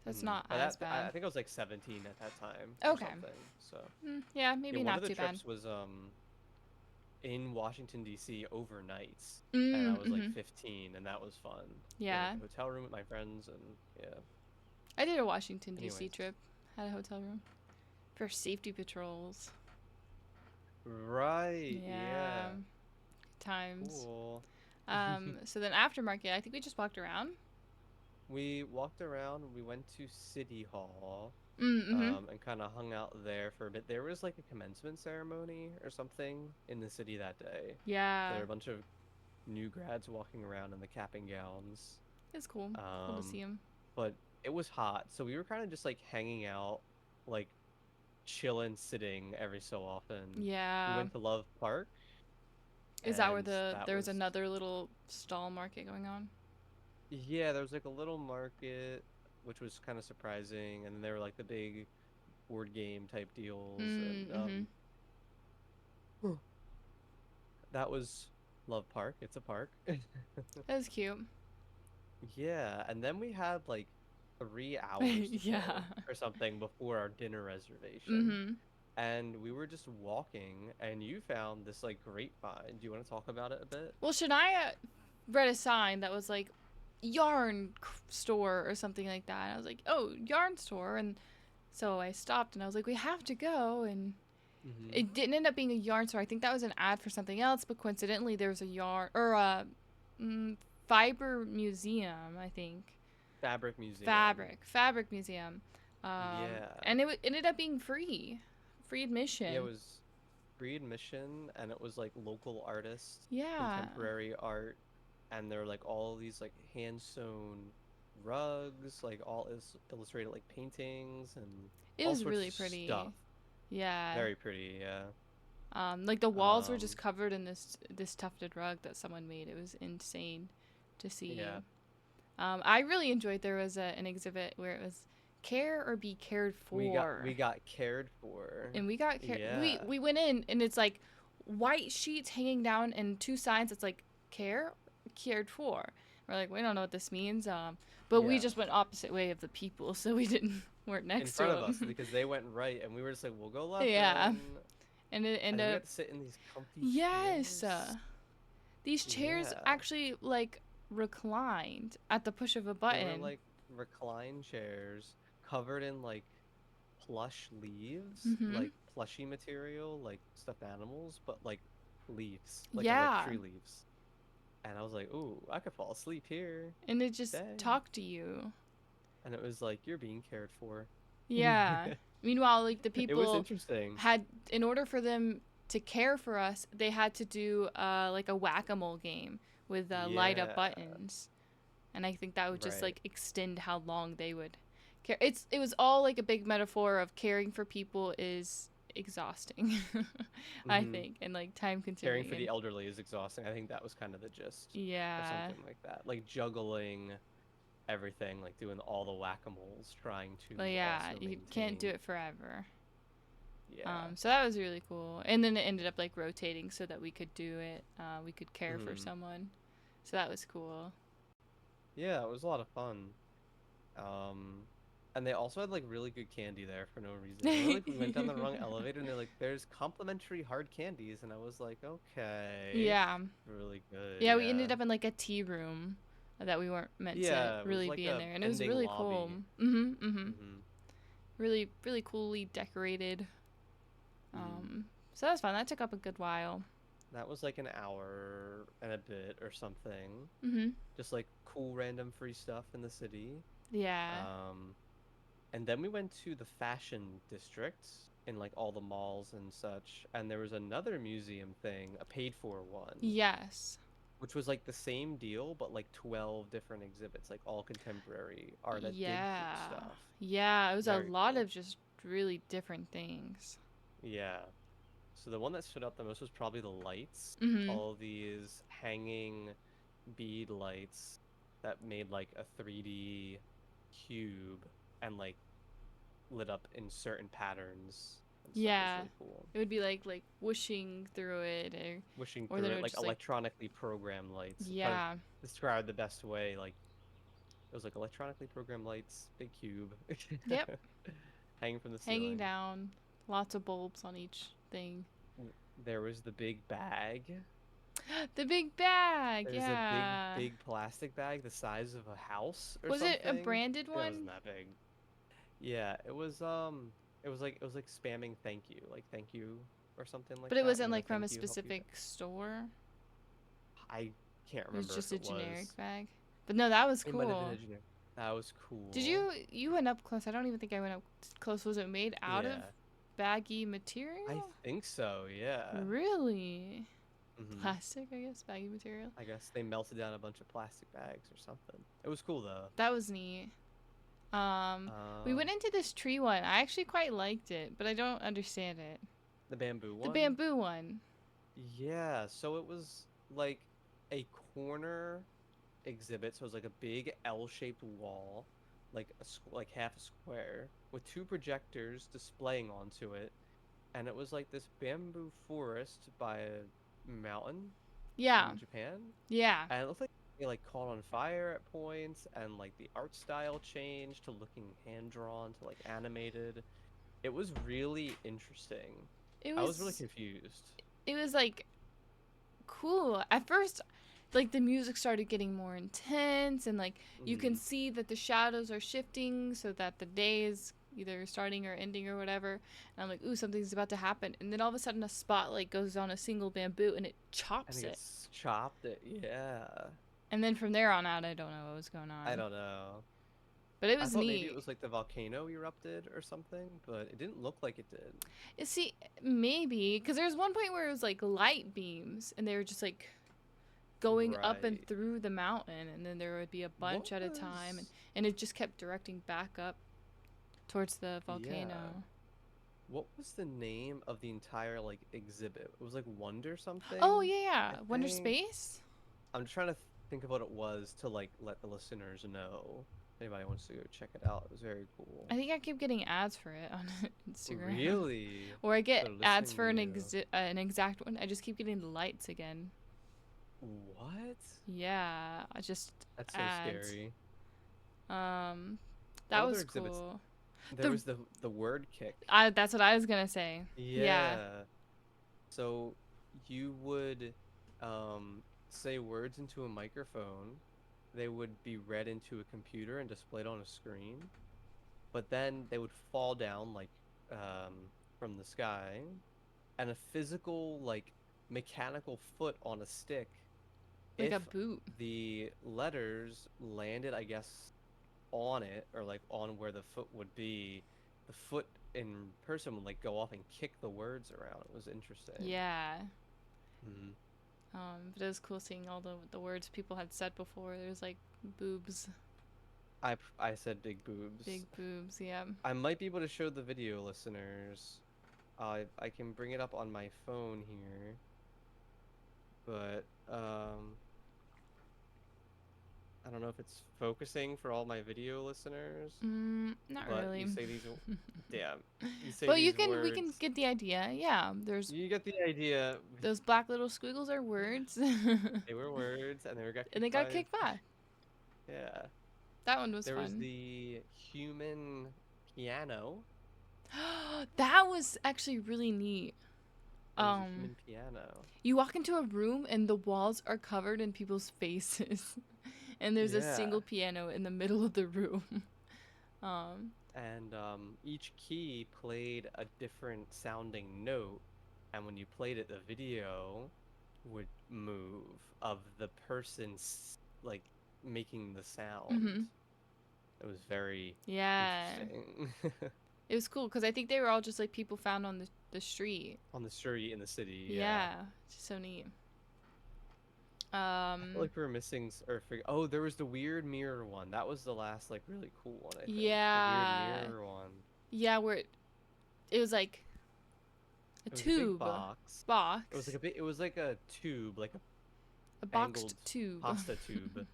[SPEAKER 2] That's
[SPEAKER 1] Hmm.
[SPEAKER 2] not
[SPEAKER 1] But
[SPEAKER 2] as
[SPEAKER 1] I
[SPEAKER 2] bad.
[SPEAKER 1] think I was like 17 at that time or
[SPEAKER 2] Okay.
[SPEAKER 1] something. So
[SPEAKER 2] Yeah,
[SPEAKER 1] yeah,
[SPEAKER 2] maybe
[SPEAKER 1] one of
[SPEAKER 2] not
[SPEAKER 1] the
[SPEAKER 2] too bad.
[SPEAKER 1] trips was in Washington D.C. overnight, and I was like
[SPEAKER 2] Mm-hmm.
[SPEAKER 1] 15, and that was fun. We had like
[SPEAKER 2] Yeah.
[SPEAKER 1] a hotel room with my friends, and yeah.
[SPEAKER 2] I did a Washington, D.C.
[SPEAKER 1] Anyways,
[SPEAKER 2] trip. Had a hotel room for safety patrols.
[SPEAKER 1] right,
[SPEAKER 2] Yeah.
[SPEAKER 1] yeah,
[SPEAKER 2] Times.
[SPEAKER 1] cool.
[SPEAKER 2] So then aftermarket, I think we just walked around.
[SPEAKER 1] We walked around, we went to City Hall,
[SPEAKER 2] Mm-hmm.
[SPEAKER 1] and kind of hung out there for a bit. There was like a commencement ceremony or something in the city that day. So there
[SPEAKER 2] Yeah.
[SPEAKER 1] were a bunch of new grads walking around in the cap and gowns.
[SPEAKER 2] It's cool. Cool to see
[SPEAKER 1] Um,
[SPEAKER 2] him.
[SPEAKER 1] but it was hot, so we were kind of just like hanging out, like chilling, sitting every so often. We
[SPEAKER 2] Yeah.
[SPEAKER 1] went to Love Park,
[SPEAKER 2] Is that where
[SPEAKER 1] and that
[SPEAKER 2] there was
[SPEAKER 1] was,
[SPEAKER 2] another little stall market going on?
[SPEAKER 1] yeah, there was like a little market, which was kind of surprising, and then there were like the big board game type deals, and
[SPEAKER 2] Mm-hmm.
[SPEAKER 1] that was Love Park. It's a park.
[SPEAKER 2] That was cute.
[SPEAKER 1] Yeah, and then we had like 3 hours to
[SPEAKER 2] Yeah.
[SPEAKER 1] kill or something before our dinner reservation.
[SPEAKER 2] Mm-hmm.
[SPEAKER 1] And we were just walking, and you found this like grapevine. Do you want to talk about it a bit?
[SPEAKER 2] Well, Shania read a sign that was like yarn store or something like that. And I was like, oh, yarn store. And so I stopped and I was like, we have to go. And
[SPEAKER 1] Mm-hmm.
[SPEAKER 2] it didn't end up being a yarn store. I think that was an ad for something else, but coincidentally, there was a yarn or a fiber museum, I think.
[SPEAKER 1] Fabric museum.
[SPEAKER 2] Fabric museum.
[SPEAKER 1] Yeah.
[SPEAKER 2] And it ended up being free
[SPEAKER 1] Yeah, it
[SPEAKER 2] admission.
[SPEAKER 1] was free admission, and it was like local artists,
[SPEAKER 2] Yeah,
[SPEAKER 1] contemporary art, and there were like all these like hand sewn rugs, like all is illustrated like paintings and
[SPEAKER 2] it
[SPEAKER 1] all
[SPEAKER 2] was
[SPEAKER 1] sorts
[SPEAKER 2] really
[SPEAKER 1] of
[SPEAKER 2] pretty.
[SPEAKER 1] stuff.
[SPEAKER 2] Yeah.
[SPEAKER 1] Very pretty, yeah.
[SPEAKER 2] Like the walls were just
[SPEAKER 1] Um,
[SPEAKER 2] covered in this tufted rug that someone made. It was insane to see.
[SPEAKER 1] yeah.
[SPEAKER 2] I really enjoyed there was an exhibit where it was care or be cared
[SPEAKER 1] We
[SPEAKER 2] for,
[SPEAKER 1] got cared for.
[SPEAKER 2] and we got
[SPEAKER 1] Yeah.
[SPEAKER 2] we went in and it's like white sheets hanging down and two signs. It's like care, cared for. We're like we don't know what this means. But we
[SPEAKER 1] Yeah.
[SPEAKER 2] just went opposite way of the people, so we didn't weren't
[SPEAKER 1] In
[SPEAKER 2] next to
[SPEAKER 1] front of us
[SPEAKER 2] them.
[SPEAKER 1] because they went right and we were just like, we'll go left
[SPEAKER 2] Yeah,
[SPEAKER 1] then.
[SPEAKER 2] and it
[SPEAKER 1] And
[SPEAKER 2] ended
[SPEAKER 1] then we
[SPEAKER 2] up
[SPEAKER 1] got to sit in these comfy
[SPEAKER 2] yes.
[SPEAKER 1] chairs.
[SPEAKER 2] These chairs
[SPEAKER 1] Yeah.
[SPEAKER 2] actually like reclined at the push of a
[SPEAKER 1] They were
[SPEAKER 2] button.
[SPEAKER 1] like recline chairs covered in like plush leaves,
[SPEAKER 2] Mhm.
[SPEAKER 1] like plushy material, like stuffed animals, but like leaves, like
[SPEAKER 2] Yeah.
[SPEAKER 1] tree leaves. And I was like, "Ooh, I could fall asleep here.
[SPEAKER 2] And it just
[SPEAKER 1] Dang."
[SPEAKER 2] talked to you.
[SPEAKER 1] And it was like, "You're being cared for."
[SPEAKER 2] Yeah. Meanwhile, like the
[SPEAKER 1] It was
[SPEAKER 2] people
[SPEAKER 1] interesting.
[SPEAKER 2] had in order for them to care for us, they had to do like a whack-a-mole game with light up
[SPEAKER 1] Yeah,
[SPEAKER 2] buttons. And I think that would just
[SPEAKER 1] right.
[SPEAKER 2] like extend how long they would care. It was all like a big metaphor of caring for people is exhausting. I
[SPEAKER 1] Hmm.
[SPEAKER 2] think and like time
[SPEAKER 1] Caring
[SPEAKER 2] consuming
[SPEAKER 1] for the
[SPEAKER 2] and
[SPEAKER 1] elderly is exhausting. I think that was kind of the gist or
[SPEAKER 2] yeah.
[SPEAKER 1] something like that. Like juggling everything, like doing all the whack-a-moles, trying
[SPEAKER 2] But
[SPEAKER 1] to
[SPEAKER 2] yeah,
[SPEAKER 1] also
[SPEAKER 2] you can't do
[SPEAKER 1] maintain.
[SPEAKER 2] it forever.
[SPEAKER 1] Yeah.
[SPEAKER 2] So that was really cool. And then it ended up like rotating so that we could do it. We could care for
[SPEAKER 1] Hmm.
[SPEAKER 2] someone. So that was cool.
[SPEAKER 1] Yeah, it was a lot of fun. Um, and they also had like really good candy there for no reason. And then like we went down the wrong elevator and they're like, "There's complimentary hard candies," and I was like, "Okay,
[SPEAKER 2] Yeah.
[SPEAKER 1] really good,
[SPEAKER 2] Yeah, we
[SPEAKER 1] yeah."
[SPEAKER 2] ended up in like a tea room that we weren't meant to
[SPEAKER 1] Yeah, it was
[SPEAKER 2] really
[SPEAKER 1] like
[SPEAKER 2] be in
[SPEAKER 1] a
[SPEAKER 2] there. And it was
[SPEAKER 1] ending
[SPEAKER 2] really cool.
[SPEAKER 1] lobby.
[SPEAKER 2] Mm-hmm. Mm-hmm.
[SPEAKER 1] Mm-hmm.
[SPEAKER 2] Really, really coolly decorated.
[SPEAKER 1] Mm.
[SPEAKER 2] So that was fun. That took up a good while.
[SPEAKER 1] That was like an hour and a bit or something.
[SPEAKER 2] Mm-hmm.
[SPEAKER 1] Just like cool random free stuff in the city.
[SPEAKER 2] Yeah.
[SPEAKER 1] Um, and then we went to the fashion district in like all the malls and such, and there was another museum thing, a paid for one,
[SPEAKER 2] Yes.
[SPEAKER 1] which was like the same deal, but like 12 different exhibits, like all contemporary art that did cool
[SPEAKER 2] Yeah.
[SPEAKER 1] stuff.
[SPEAKER 2] Yeah. It was a
[SPEAKER 1] Very
[SPEAKER 2] lot
[SPEAKER 1] cool.
[SPEAKER 2] of just really different things.
[SPEAKER 1] Yeah. So the one that stood out the most was probably the lights.
[SPEAKER 2] Mm-hmm.
[SPEAKER 1] All of these hanging bead lights that made like a 3D cube and like lit up in certain patterns and stuff. It was
[SPEAKER 2] Yeah.
[SPEAKER 1] really cool.
[SPEAKER 2] It would be like whooshing through it
[SPEAKER 1] Wishing
[SPEAKER 2] or then
[SPEAKER 1] through
[SPEAKER 2] it
[SPEAKER 1] it,
[SPEAKER 2] would
[SPEAKER 1] like
[SPEAKER 2] just like
[SPEAKER 1] electronically programmed lights. If I
[SPEAKER 2] yeah.
[SPEAKER 1] describe the best way, like it was like electronically programmed lights, big cube,
[SPEAKER 2] Yep.
[SPEAKER 1] hanging from the
[SPEAKER 2] Hanging
[SPEAKER 1] ceiling.
[SPEAKER 2] down. Lots of bulbs on each thing.
[SPEAKER 1] There was the big bag.
[SPEAKER 2] The big bag.
[SPEAKER 1] There's a
[SPEAKER 2] Yeah.
[SPEAKER 1] big plastic bag the size of a house or
[SPEAKER 2] Was it a
[SPEAKER 1] something.
[SPEAKER 2] branded
[SPEAKER 1] It wasn't
[SPEAKER 2] one?
[SPEAKER 1] that big. Yeah, it was like spamming thank you, like thank you or something like
[SPEAKER 2] But it
[SPEAKER 1] that.
[SPEAKER 2] wasn't
[SPEAKER 1] When a
[SPEAKER 2] like from a
[SPEAKER 1] thank you help you.
[SPEAKER 2] specific store.
[SPEAKER 1] I can't
[SPEAKER 2] It was
[SPEAKER 1] remember if
[SPEAKER 2] just a
[SPEAKER 1] it
[SPEAKER 2] generic
[SPEAKER 1] was.
[SPEAKER 2] bag. But no, that was
[SPEAKER 1] It might have been
[SPEAKER 2] cool.
[SPEAKER 1] a generic. That was
[SPEAKER 2] Did
[SPEAKER 1] cool.
[SPEAKER 2] you went up close? I don't even think I went up close. Was it made out of
[SPEAKER 1] Yeah.
[SPEAKER 2] baggy
[SPEAKER 1] I
[SPEAKER 2] material?
[SPEAKER 1] think so, yeah.
[SPEAKER 2] Really?
[SPEAKER 1] Hmm.
[SPEAKER 2] Plastic, I guess, baggy material.
[SPEAKER 1] I guess they melted down a bunch of plastic bags or something. It was cool though.
[SPEAKER 2] That was neat. Um, we went
[SPEAKER 1] Um,
[SPEAKER 2] into this tree one. I actually quite liked it, but I don't understand it.
[SPEAKER 1] the bamboo
[SPEAKER 2] The
[SPEAKER 1] one.
[SPEAKER 2] bamboo one.
[SPEAKER 1] Yeah, so it was like a corner exhibit. So it was like a big L-shaped wall, like like half a square, with two projectors displaying onto it, and it was like this bamboo forest by a mountain
[SPEAKER 2] Yeah.
[SPEAKER 1] in Japan,
[SPEAKER 2] Yeah.
[SPEAKER 1] and it looked like it like caught on fire at points, and like the art style changed to looking hand drawn to like animated. It was really interesting.
[SPEAKER 2] It
[SPEAKER 1] I was really
[SPEAKER 2] was
[SPEAKER 1] confused.
[SPEAKER 2] it was like cool. At first like the music started getting more intense, and like you can
[SPEAKER 1] Mm-hmm.
[SPEAKER 2] see that the shadows are shifting so that the day is either starting or ending or whatever. And I'm like, ooh, something's about to happen. And then all of a sudden a spotlight goes on a single bamboo and it
[SPEAKER 1] And
[SPEAKER 2] chops
[SPEAKER 1] it
[SPEAKER 2] it.
[SPEAKER 1] gets chopped. Yeah.
[SPEAKER 2] And then from there on out, I don't know what was going
[SPEAKER 1] I
[SPEAKER 2] on.
[SPEAKER 1] don't know.
[SPEAKER 2] But it
[SPEAKER 1] I
[SPEAKER 2] was
[SPEAKER 1] thought maybe it
[SPEAKER 2] neat.
[SPEAKER 1] was like the volcano erupted or something, but it didn't look like it did.
[SPEAKER 2] See, maybe, because there was one point where it was like light beams and they were just like going up and
[SPEAKER 1] Right.
[SPEAKER 2] through the mountain, and then there would be a
[SPEAKER 1] What
[SPEAKER 2] bunch at a time,
[SPEAKER 1] was
[SPEAKER 2] and it just kept directing back up towards the
[SPEAKER 1] yeah.
[SPEAKER 2] volcano.
[SPEAKER 1] What was the name of the entire like exhibit? It was like Wonder
[SPEAKER 2] Oh,
[SPEAKER 1] something,
[SPEAKER 2] yeah, yeah.
[SPEAKER 1] I
[SPEAKER 2] Wonder
[SPEAKER 1] think.
[SPEAKER 2] Space?
[SPEAKER 1] I'm just trying to think of what it was to like let the listeners know. If anybody wants to go check it out. It was very cool.
[SPEAKER 2] I think I keep getting ads for it on Instagram.
[SPEAKER 1] Really?
[SPEAKER 2] Or I get
[SPEAKER 1] They're
[SPEAKER 2] ads
[SPEAKER 1] listening to
[SPEAKER 2] for
[SPEAKER 1] you.
[SPEAKER 2] an exact one. I just keep getting the lights again.
[SPEAKER 1] What?
[SPEAKER 2] Yeah, I just
[SPEAKER 1] That's so
[SPEAKER 2] ads.
[SPEAKER 1] scary.
[SPEAKER 2] Um,
[SPEAKER 1] What
[SPEAKER 2] that
[SPEAKER 1] other
[SPEAKER 2] was
[SPEAKER 1] exhibits?
[SPEAKER 2] cool.
[SPEAKER 1] There
[SPEAKER 2] The
[SPEAKER 1] was the word kick.
[SPEAKER 2] That's what I was gonna say. Yeah.
[SPEAKER 1] Yeah. So you would say words into a microphone. They would be read into a computer and displayed on a screen, but then they would fall down like from the sky, and a physical like mechanical foot on a stick,
[SPEAKER 2] Like a
[SPEAKER 1] if
[SPEAKER 2] boot.
[SPEAKER 1] the letters landed, I guess, on it or like on where the foot would be, the foot in person would like go off and kick the words around. It was interesting.
[SPEAKER 2] Yeah.
[SPEAKER 1] Hmm.
[SPEAKER 2] But it was cool seeing all the words people had said before. There's like boobs,
[SPEAKER 1] I said big boobs.
[SPEAKER 2] big boobs. Yeah.
[SPEAKER 1] I might be able to show the video listeners. I can bring it up on my phone here, but I don't know if it's focusing for all my video listeners.
[SPEAKER 2] Not
[SPEAKER 1] But
[SPEAKER 2] really.
[SPEAKER 1] you say these, damn, you say
[SPEAKER 2] But
[SPEAKER 1] these
[SPEAKER 2] we can
[SPEAKER 1] words.
[SPEAKER 2] get the idea. Yeah. There's
[SPEAKER 1] You get the idea.
[SPEAKER 2] those black little squiggles are words,
[SPEAKER 1] They were words, and they were got
[SPEAKER 2] and they
[SPEAKER 1] kicked
[SPEAKER 2] got
[SPEAKER 1] by.
[SPEAKER 2] kicked back.
[SPEAKER 1] Yeah.
[SPEAKER 2] That one was
[SPEAKER 1] There was
[SPEAKER 2] fun.
[SPEAKER 1] the human piano.
[SPEAKER 2] That was actually really neat.
[SPEAKER 1] There was a
[SPEAKER 2] Um,
[SPEAKER 1] human piano.
[SPEAKER 2] you walk into a room and the walls are covered in people's faces, and there's a
[SPEAKER 1] Yeah.
[SPEAKER 2] single piano in the middle of the room. um,
[SPEAKER 1] And each key played a different sounding note, and when you played it, the video would move of the person's like making the sound.
[SPEAKER 2] mhm.
[SPEAKER 1] It was very
[SPEAKER 2] Yeah.
[SPEAKER 1] interesting.
[SPEAKER 2] It was cool because I think they were all just like people found on the street.
[SPEAKER 1] On the street in the city, yeah.
[SPEAKER 2] Yeah, just so neat.
[SPEAKER 1] I feel like we were missing oh, there was the weird mirror one. That was the last like really cool one, I think. The weird
[SPEAKER 2] Yeah,
[SPEAKER 1] mirror one.
[SPEAKER 2] yeah, where it was like a
[SPEAKER 1] It was a big
[SPEAKER 2] tube
[SPEAKER 1] box. It was like
[SPEAKER 2] box,
[SPEAKER 1] a bit. It was like a tube, like a
[SPEAKER 2] a boxed
[SPEAKER 1] angled
[SPEAKER 2] tube.
[SPEAKER 1] pasta tube.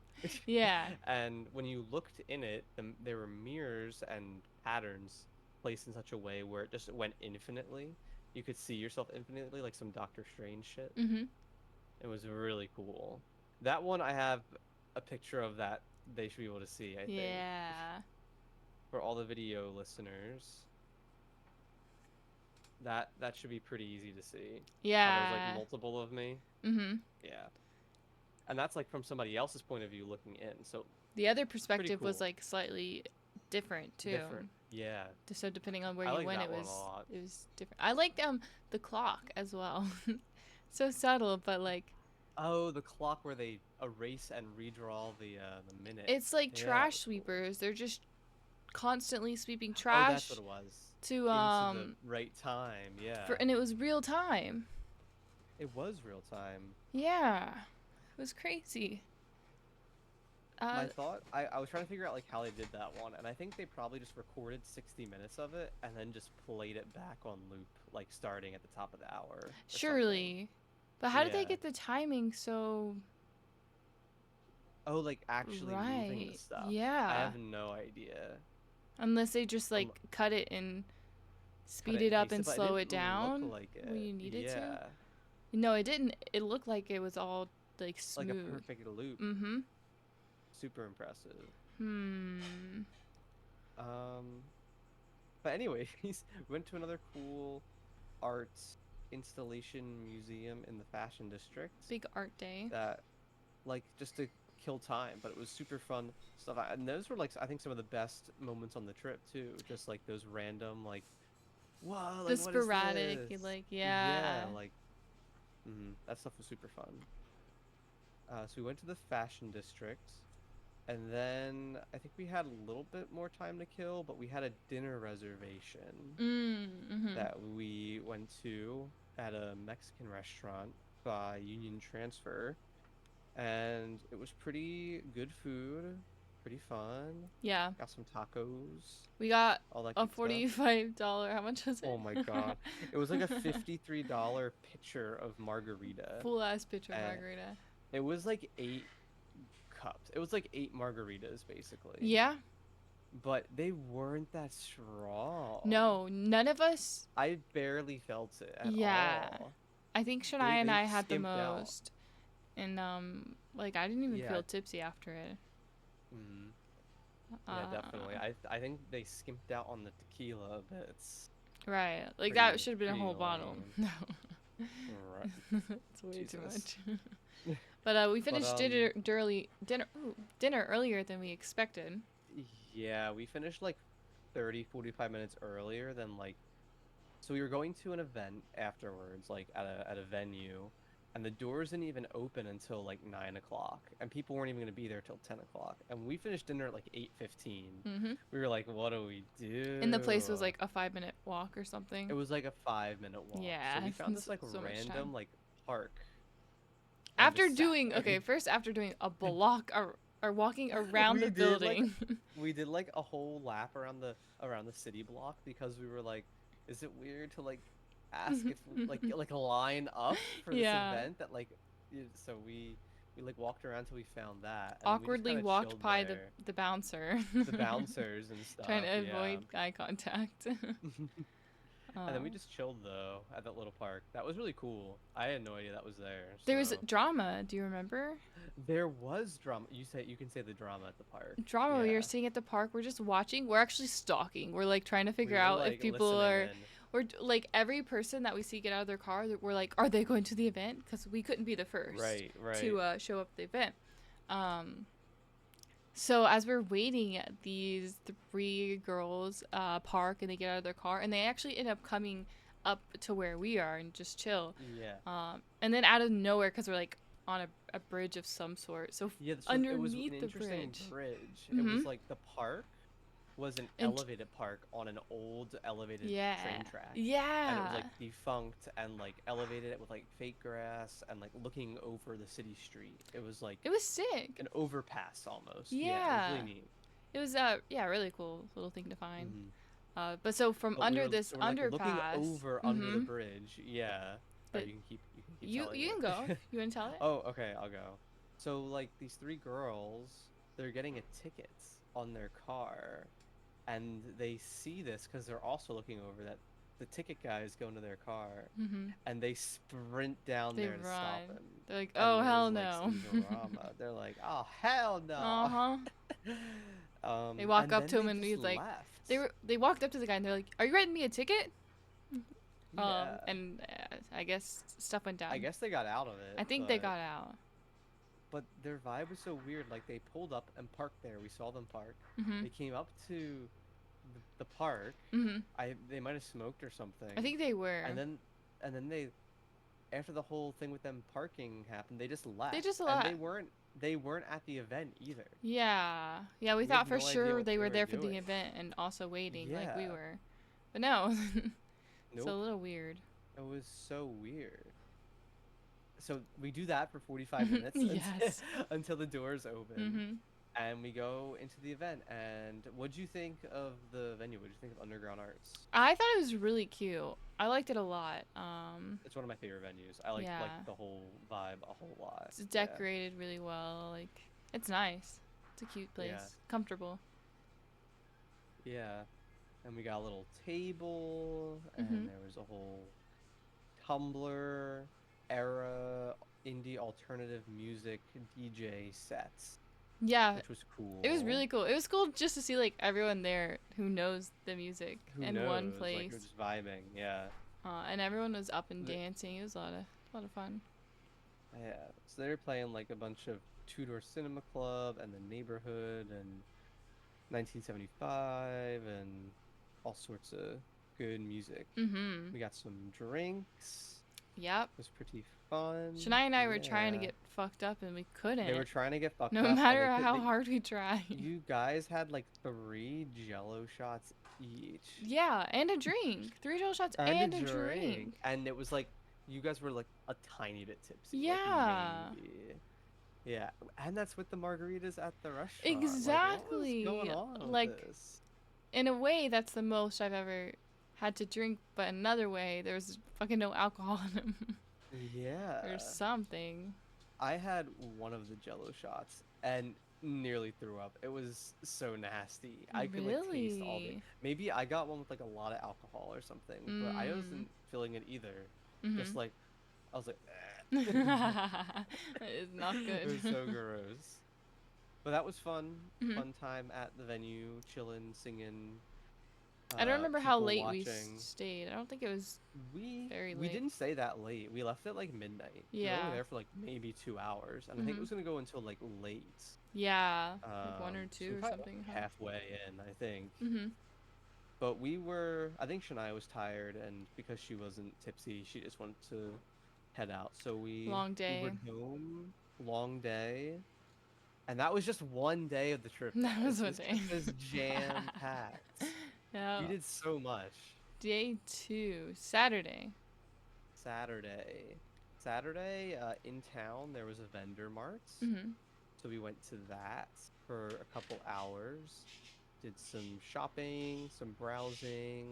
[SPEAKER 2] Yeah.
[SPEAKER 1] And when you looked in it, there were mirrors and patterns placed in such a way where it just went infinitely. You could see yourself infinitely, like some Doctor Strange shit.
[SPEAKER 2] Mhm.
[SPEAKER 1] It was really cool. That one I have a picture of that they should be able to see, I think.
[SPEAKER 2] Yeah.
[SPEAKER 1] For all the video listeners, that should be pretty easy to see. How there's like
[SPEAKER 2] Yeah.
[SPEAKER 1] multiple of me.
[SPEAKER 2] Mhm.
[SPEAKER 1] Yeah. And that's like from somebody else's point of view looking in. So
[SPEAKER 2] The other
[SPEAKER 1] pretty
[SPEAKER 2] perspective was
[SPEAKER 1] cool.
[SPEAKER 2] like slightly different too.
[SPEAKER 1] Different. Yeah.
[SPEAKER 2] So depending on where
[SPEAKER 1] I
[SPEAKER 2] you
[SPEAKER 1] like
[SPEAKER 2] went,
[SPEAKER 1] that one a lot.
[SPEAKER 2] it was different. I liked the clock as well. So subtle, but like
[SPEAKER 1] Oh, the clock where they erase and redraw the
[SPEAKER 2] it's
[SPEAKER 1] minutes.
[SPEAKER 2] like
[SPEAKER 1] Yeah, that
[SPEAKER 2] trash
[SPEAKER 1] was cool.
[SPEAKER 2] sweepers. They're just constantly sweeping
[SPEAKER 1] Oh, that's what
[SPEAKER 2] trash
[SPEAKER 1] it was.
[SPEAKER 2] to
[SPEAKER 1] Into the right time.
[SPEAKER 2] for,
[SPEAKER 1] Yeah.
[SPEAKER 2] and it was real time.
[SPEAKER 1] It was real time.
[SPEAKER 2] Yeah. It was crazy. Uh
[SPEAKER 1] My thought, I was trying to figure out like how they did that one, and I think they probably just recorded 60 minutes of it and then just played it back on loop, like starting at the top of the hour or something.
[SPEAKER 2] surely. But how did they
[SPEAKER 1] Yeah.
[SPEAKER 2] get the timing so
[SPEAKER 1] Oh, like actually moving the
[SPEAKER 2] right?
[SPEAKER 1] stuff. I
[SPEAKER 2] Yeah.
[SPEAKER 1] have no idea.
[SPEAKER 2] Unless they just
[SPEAKER 1] Um,
[SPEAKER 2] like cut it and
[SPEAKER 1] cut
[SPEAKER 2] speed
[SPEAKER 1] it
[SPEAKER 2] it
[SPEAKER 1] and
[SPEAKER 2] up
[SPEAKER 1] paste it,
[SPEAKER 2] and
[SPEAKER 1] but it
[SPEAKER 2] slow
[SPEAKER 1] didn't
[SPEAKER 2] it
[SPEAKER 1] look
[SPEAKER 2] down
[SPEAKER 1] like
[SPEAKER 2] when
[SPEAKER 1] it.
[SPEAKER 2] you needed to.
[SPEAKER 1] Yeah.
[SPEAKER 2] No, it didn't. It looked like it was all like
[SPEAKER 1] Like a
[SPEAKER 2] smooth.
[SPEAKER 1] perfect loop.
[SPEAKER 2] Mm-hmm.
[SPEAKER 1] Super impressive.
[SPEAKER 2] Hmm.
[SPEAKER 1] Um, but anyways, we went to another cool art installation museum in the fashion district
[SPEAKER 2] Big art day.
[SPEAKER 1] that like just to kill time, but it was super fun stuff. And those were like I think some of the best moments on the trip too. Just like those random like, whoa,
[SPEAKER 2] The
[SPEAKER 1] like what is
[SPEAKER 2] sporadic,
[SPEAKER 1] this?
[SPEAKER 2] like,
[SPEAKER 1] Yeah,
[SPEAKER 2] yeah.
[SPEAKER 1] like that stuff was super fun. So we went to the fashion district, and then I think we had a little bit more time to kill, but we had a dinner reservation
[SPEAKER 2] Mm-hmm.
[SPEAKER 1] that we went to at a Mexican restaurant by Union Transfer, and it was pretty good food, pretty fun.
[SPEAKER 2] Yeah.
[SPEAKER 1] Got some tacos,
[SPEAKER 2] We got
[SPEAKER 1] all that
[SPEAKER 2] a
[SPEAKER 1] good stuff.
[SPEAKER 2] $45. How much was it?
[SPEAKER 1] Oh my God. It was like a $53 pitcher of margarita.
[SPEAKER 2] Full ass pitcher
[SPEAKER 1] And
[SPEAKER 2] margarita.
[SPEAKER 1] it was like 8 cups. It was like 8 margaritas basically.
[SPEAKER 2] Yeah.
[SPEAKER 1] But they weren't that strong.
[SPEAKER 2] No, none of us.
[SPEAKER 1] I barely felt it at
[SPEAKER 2] Yeah.
[SPEAKER 1] all.
[SPEAKER 2] I think Shania and
[SPEAKER 1] They
[SPEAKER 2] I had the
[SPEAKER 1] skimped out.
[SPEAKER 2] most. And, like, I didn't even
[SPEAKER 1] Yeah.
[SPEAKER 2] feel tipsy after it.
[SPEAKER 1] Mm, yeah, definitely.
[SPEAKER 2] Uh,
[SPEAKER 1] I think they skimped out on the tequila a bit. It's
[SPEAKER 2] right. Like, that
[SPEAKER 1] pretty
[SPEAKER 2] should have been a
[SPEAKER 1] pretty
[SPEAKER 2] whole bottle.
[SPEAKER 1] lame.
[SPEAKER 2] No.
[SPEAKER 1] Right.
[SPEAKER 2] It's way too
[SPEAKER 1] Jesus.
[SPEAKER 2] much. But we
[SPEAKER 1] But
[SPEAKER 2] finished dinner earlier than we expected.
[SPEAKER 1] yeah, we finished like 30, 45 minutes earlier than like so we were going to an event afterwards, like at a venue, and the doors didn't even open until like 9 o'clock, and people weren't even gonna be there till 10 o'clock, and we finished dinner at like 8:15.
[SPEAKER 2] Hmm.
[SPEAKER 1] We were like, what do we
[SPEAKER 2] And the place
[SPEAKER 1] do?
[SPEAKER 2] was like a 5-minute walk or
[SPEAKER 1] It
[SPEAKER 2] something.
[SPEAKER 1] was like a 5-minute walk, so
[SPEAKER 2] Yeah,
[SPEAKER 1] we found this like
[SPEAKER 2] so much
[SPEAKER 1] random
[SPEAKER 2] time.
[SPEAKER 1] like park and
[SPEAKER 2] After
[SPEAKER 1] just sat
[SPEAKER 2] doing,
[SPEAKER 1] there.
[SPEAKER 2] okay, first after doing a block or walking around
[SPEAKER 1] We
[SPEAKER 2] the
[SPEAKER 1] did like
[SPEAKER 2] building.
[SPEAKER 1] we did like a whole lap around the city block because we were like, is it weird to like ask if we, like line up for this
[SPEAKER 2] Yeah.
[SPEAKER 1] event that like so we like walked around till we found that, and then we just
[SPEAKER 2] Awkwardly
[SPEAKER 1] kind of
[SPEAKER 2] walked
[SPEAKER 1] chilled
[SPEAKER 2] by
[SPEAKER 1] there,
[SPEAKER 2] the bouncer.
[SPEAKER 1] the bouncers and
[SPEAKER 2] Trying
[SPEAKER 1] stuff,
[SPEAKER 2] to
[SPEAKER 1] yeah.
[SPEAKER 2] avoid eye contact.
[SPEAKER 1] And then we
[SPEAKER 2] um,
[SPEAKER 1] just chilled though at that little park. That was really cool. I had no idea that was there.
[SPEAKER 2] there was
[SPEAKER 1] So
[SPEAKER 2] drama. Do you remember?
[SPEAKER 1] there was drama. You can say the drama at the park.
[SPEAKER 2] Drama. We were
[SPEAKER 1] Yeah.
[SPEAKER 2] sitting at the park. We're just watching. We're actually stalking. We're like trying to
[SPEAKER 1] We
[SPEAKER 2] figure
[SPEAKER 1] were
[SPEAKER 2] out if
[SPEAKER 1] like
[SPEAKER 2] people
[SPEAKER 1] listening
[SPEAKER 2] are.
[SPEAKER 1] in.
[SPEAKER 2] We're like every person that we see get out of their car. We're like, are they going to the event? Because we couldn't be the first
[SPEAKER 1] Right, right.
[SPEAKER 2] to show up at the event. So as we're waiting, these three girls park and they get out of their car, and they actually end up coming up to where we are and just chill.
[SPEAKER 1] Yeah.
[SPEAKER 2] And then out of nowhere, because we're like on a bridge of some sort, so
[SPEAKER 1] Yeah, so it was an
[SPEAKER 2] underneath the
[SPEAKER 1] interesting
[SPEAKER 2] bridge.
[SPEAKER 1] bridge. It
[SPEAKER 2] Hmm.
[SPEAKER 1] was like the park was an
[SPEAKER 2] And
[SPEAKER 1] elevated park on an old elevated
[SPEAKER 2] yeah,
[SPEAKER 1] train track. And it was
[SPEAKER 2] yeah,
[SPEAKER 1] like defunct and like elevated it with like fake grass and like looking over the city street. It was like
[SPEAKER 2] it was sick.
[SPEAKER 1] an overpass almost. Yeah, it was
[SPEAKER 2] Yeah,
[SPEAKER 1] really neat.
[SPEAKER 2] it was yeah, really cool little thing to find.
[SPEAKER 1] Hmm.
[SPEAKER 2] But so from
[SPEAKER 1] But
[SPEAKER 2] under this
[SPEAKER 1] so we're like looking
[SPEAKER 2] underpass,
[SPEAKER 1] over under the bridge. Yeah. Or
[SPEAKER 2] but
[SPEAKER 1] you can keep
[SPEAKER 2] you
[SPEAKER 1] telling
[SPEAKER 2] you can go.
[SPEAKER 1] it.
[SPEAKER 2] You want to tell it?
[SPEAKER 1] Oh, okay, I'll go. So like these three girls, they're getting a ticket on their car, and they see this because they're also looking over that the ticket guy is going to their car,
[SPEAKER 2] Mm-hmm.
[SPEAKER 1] and they sprint down
[SPEAKER 2] They
[SPEAKER 1] there to stop
[SPEAKER 2] run.
[SPEAKER 1] him.
[SPEAKER 2] They're like,
[SPEAKER 1] And
[SPEAKER 2] oh
[SPEAKER 1] there
[SPEAKER 2] hell
[SPEAKER 1] was like
[SPEAKER 2] no.
[SPEAKER 1] some drama. They're like, oh hell
[SPEAKER 2] Uh
[SPEAKER 1] no.
[SPEAKER 2] huh. They walk
[SPEAKER 1] And
[SPEAKER 2] up
[SPEAKER 1] then
[SPEAKER 2] to him
[SPEAKER 1] they
[SPEAKER 2] and
[SPEAKER 1] just
[SPEAKER 2] he's like,
[SPEAKER 1] left.
[SPEAKER 2] they walked up to the guy and they're like, "Are you writing me a ticket?"
[SPEAKER 1] Yeah.
[SPEAKER 2] And I guess stuff went down.
[SPEAKER 1] I guess they got out of
[SPEAKER 2] I
[SPEAKER 1] it,
[SPEAKER 2] think they got out.
[SPEAKER 1] but their vibe was so weird. Like they pulled up and parked there. We saw them park.
[SPEAKER 2] Mhm.
[SPEAKER 1] They came up to the park.
[SPEAKER 2] Mhm.
[SPEAKER 1] They might have smoked or something.
[SPEAKER 2] I think they were.
[SPEAKER 1] And then they, after the whole thing with them parking happened, they just left.
[SPEAKER 2] They just
[SPEAKER 1] And
[SPEAKER 2] left.
[SPEAKER 1] they weren't at the event either.
[SPEAKER 2] Yeah. Yeah. We
[SPEAKER 1] We
[SPEAKER 2] thought
[SPEAKER 1] had
[SPEAKER 2] for
[SPEAKER 1] no idea
[SPEAKER 2] sure
[SPEAKER 1] what
[SPEAKER 2] they
[SPEAKER 1] they
[SPEAKER 2] were
[SPEAKER 1] were
[SPEAKER 2] there for the
[SPEAKER 1] doing.
[SPEAKER 2] event and also waiting like we
[SPEAKER 1] Yeah.
[SPEAKER 2] were, but no. It's a
[SPEAKER 1] Nope.
[SPEAKER 2] little weird.
[SPEAKER 1] It was so weird. So we do that for 45 minutes
[SPEAKER 2] Yes.
[SPEAKER 1] until the doors open.
[SPEAKER 2] Mhm.
[SPEAKER 1] And we go into the event. And what'd you think of the venue? What'd you think of Underground Arts?
[SPEAKER 2] I thought it was really cute. I liked it a lot.
[SPEAKER 1] It's one of my favorite venues. I like
[SPEAKER 2] Yeah.
[SPEAKER 1] the whole vibe a whole lot.
[SPEAKER 2] It's decorated really well. Like, it's nice. It's a cute place.
[SPEAKER 1] Yeah.
[SPEAKER 2] Comfortable.
[SPEAKER 1] Yeah. And we got a little table, and
[SPEAKER 2] Mhm.
[SPEAKER 1] there was a whole Tumblr era indie alternative music DJ sets,
[SPEAKER 2] Yeah.
[SPEAKER 1] which was cool.
[SPEAKER 2] It was really cool. It was cool just to see like everyone there who knows the music
[SPEAKER 1] Who
[SPEAKER 2] in
[SPEAKER 1] knows?
[SPEAKER 2] one
[SPEAKER 1] Like, we're
[SPEAKER 2] place.
[SPEAKER 1] just vibing, yeah.
[SPEAKER 2] And everyone was up and
[SPEAKER 1] The-
[SPEAKER 2] dancing. It was a lot of fun.
[SPEAKER 1] Yeah. So they were playing like a bunch of Tudor Cinema Club and the Neighborhood and 1975 and all sorts of good music.
[SPEAKER 2] Mm-hmm.
[SPEAKER 1] We got some drinks.
[SPEAKER 2] Yep.
[SPEAKER 1] It was pretty fun.
[SPEAKER 2] Shania and I were trying to
[SPEAKER 1] Yeah.
[SPEAKER 2] get fucked up and we
[SPEAKER 1] They were
[SPEAKER 2] couldn't.
[SPEAKER 1] trying to get fucked
[SPEAKER 2] No
[SPEAKER 1] up and
[SPEAKER 2] matter how hard we tried.
[SPEAKER 1] you guys had like three Jello shots each.
[SPEAKER 2] Yeah, and a drink. 3 Jello shots
[SPEAKER 1] And a
[SPEAKER 2] and a
[SPEAKER 1] drink.
[SPEAKER 2] drink.
[SPEAKER 1] And it was like you guys were like a tiny bit tipsy, like
[SPEAKER 2] Yeah.
[SPEAKER 1] maybe. Yeah. And that's with the margaritas at the restaurant. Like what was going
[SPEAKER 2] Exactly.
[SPEAKER 1] on with
[SPEAKER 2] Like,
[SPEAKER 1] this?
[SPEAKER 2] in a way, that's the most I've ever had to drink, but another way, there's fucking no alcohol in them. Or
[SPEAKER 1] Yeah.
[SPEAKER 2] something.
[SPEAKER 1] I had one of the Jello shots and nearly threw up. It was so nasty. I could like taste all the.
[SPEAKER 2] Really?
[SPEAKER 1] Maybe I got one with like a lot of alcohol or something, but I
[SPEAKER 2] Mm.
[SPEAKER 1] wasn't feeling it either. Just
[SPEAKER 2] Mm-hmm.
[SPEAKER 1] like I was like,
[SPEAKER 2] It's not
[SPEAKER 1] it
[SPEAKER 2] good.
[SPEAKER 1] was so gross. But that was fun.
[SPEAKER 2] Hmm.
[SPEAKER 1] Fun time at the venue, chilling, singing,
[SPEAKER 2] I don't remember how
[SPEAKER 1] people
[SPEAKER 2] late we
[SPEAKER 1] watching.
[SPEAKER 2] stayed. I don't think it was very
[SPEAKER 1] We
[SPEAKER 2] late.
[SPEAKER 1] didn't stay that late. We left at like midnight. We were only
[SPEAKER 2] Yeah.
[SPEAKER 1] there for like maybe 2 hours, and I think it
[SPEAKER 2] Hmm.
[SPEAKER 1] was gonna go until like late.
[SPEAKER 2] Yeah. Like one or
[SPEAKER 1] So we
[SPEAKER 2] two or
[SPEAKER 1] probably
[SPEAKER 2] something.
[SPEAKER 1] got halfway in, I think.
[SPEAKER 2] Mm-hmm.
[SPEAKER 1] But we were, I think Shania was tired, and because she wasn't tipsy, she just wanted to head out. So we
[SPEAKER 2] Long day.
[SPEAKER 1] Ubered home, long day, and that was just one day of the trip,
[SPEAKER 2] That
[SPEAKER 1] guys.
[SPEAKER 2] was one
[SPEAKER 1] This
[SPEAKER 2] day.
[SPEAKER 1] trip is jam packed.
[SPEAKER 2] Yeah.
[SPEAKER 1] We did so much.
[SPEAKER 2] Day 2. Saturday.
[SPEAKER 1] Saturday, Saturday, in town there was a vendor mart,
[SPEAKER 2] Mm-hmm.
[SPEAKER 1] so we went to that for a couple hours. Did some shopping, some browsing.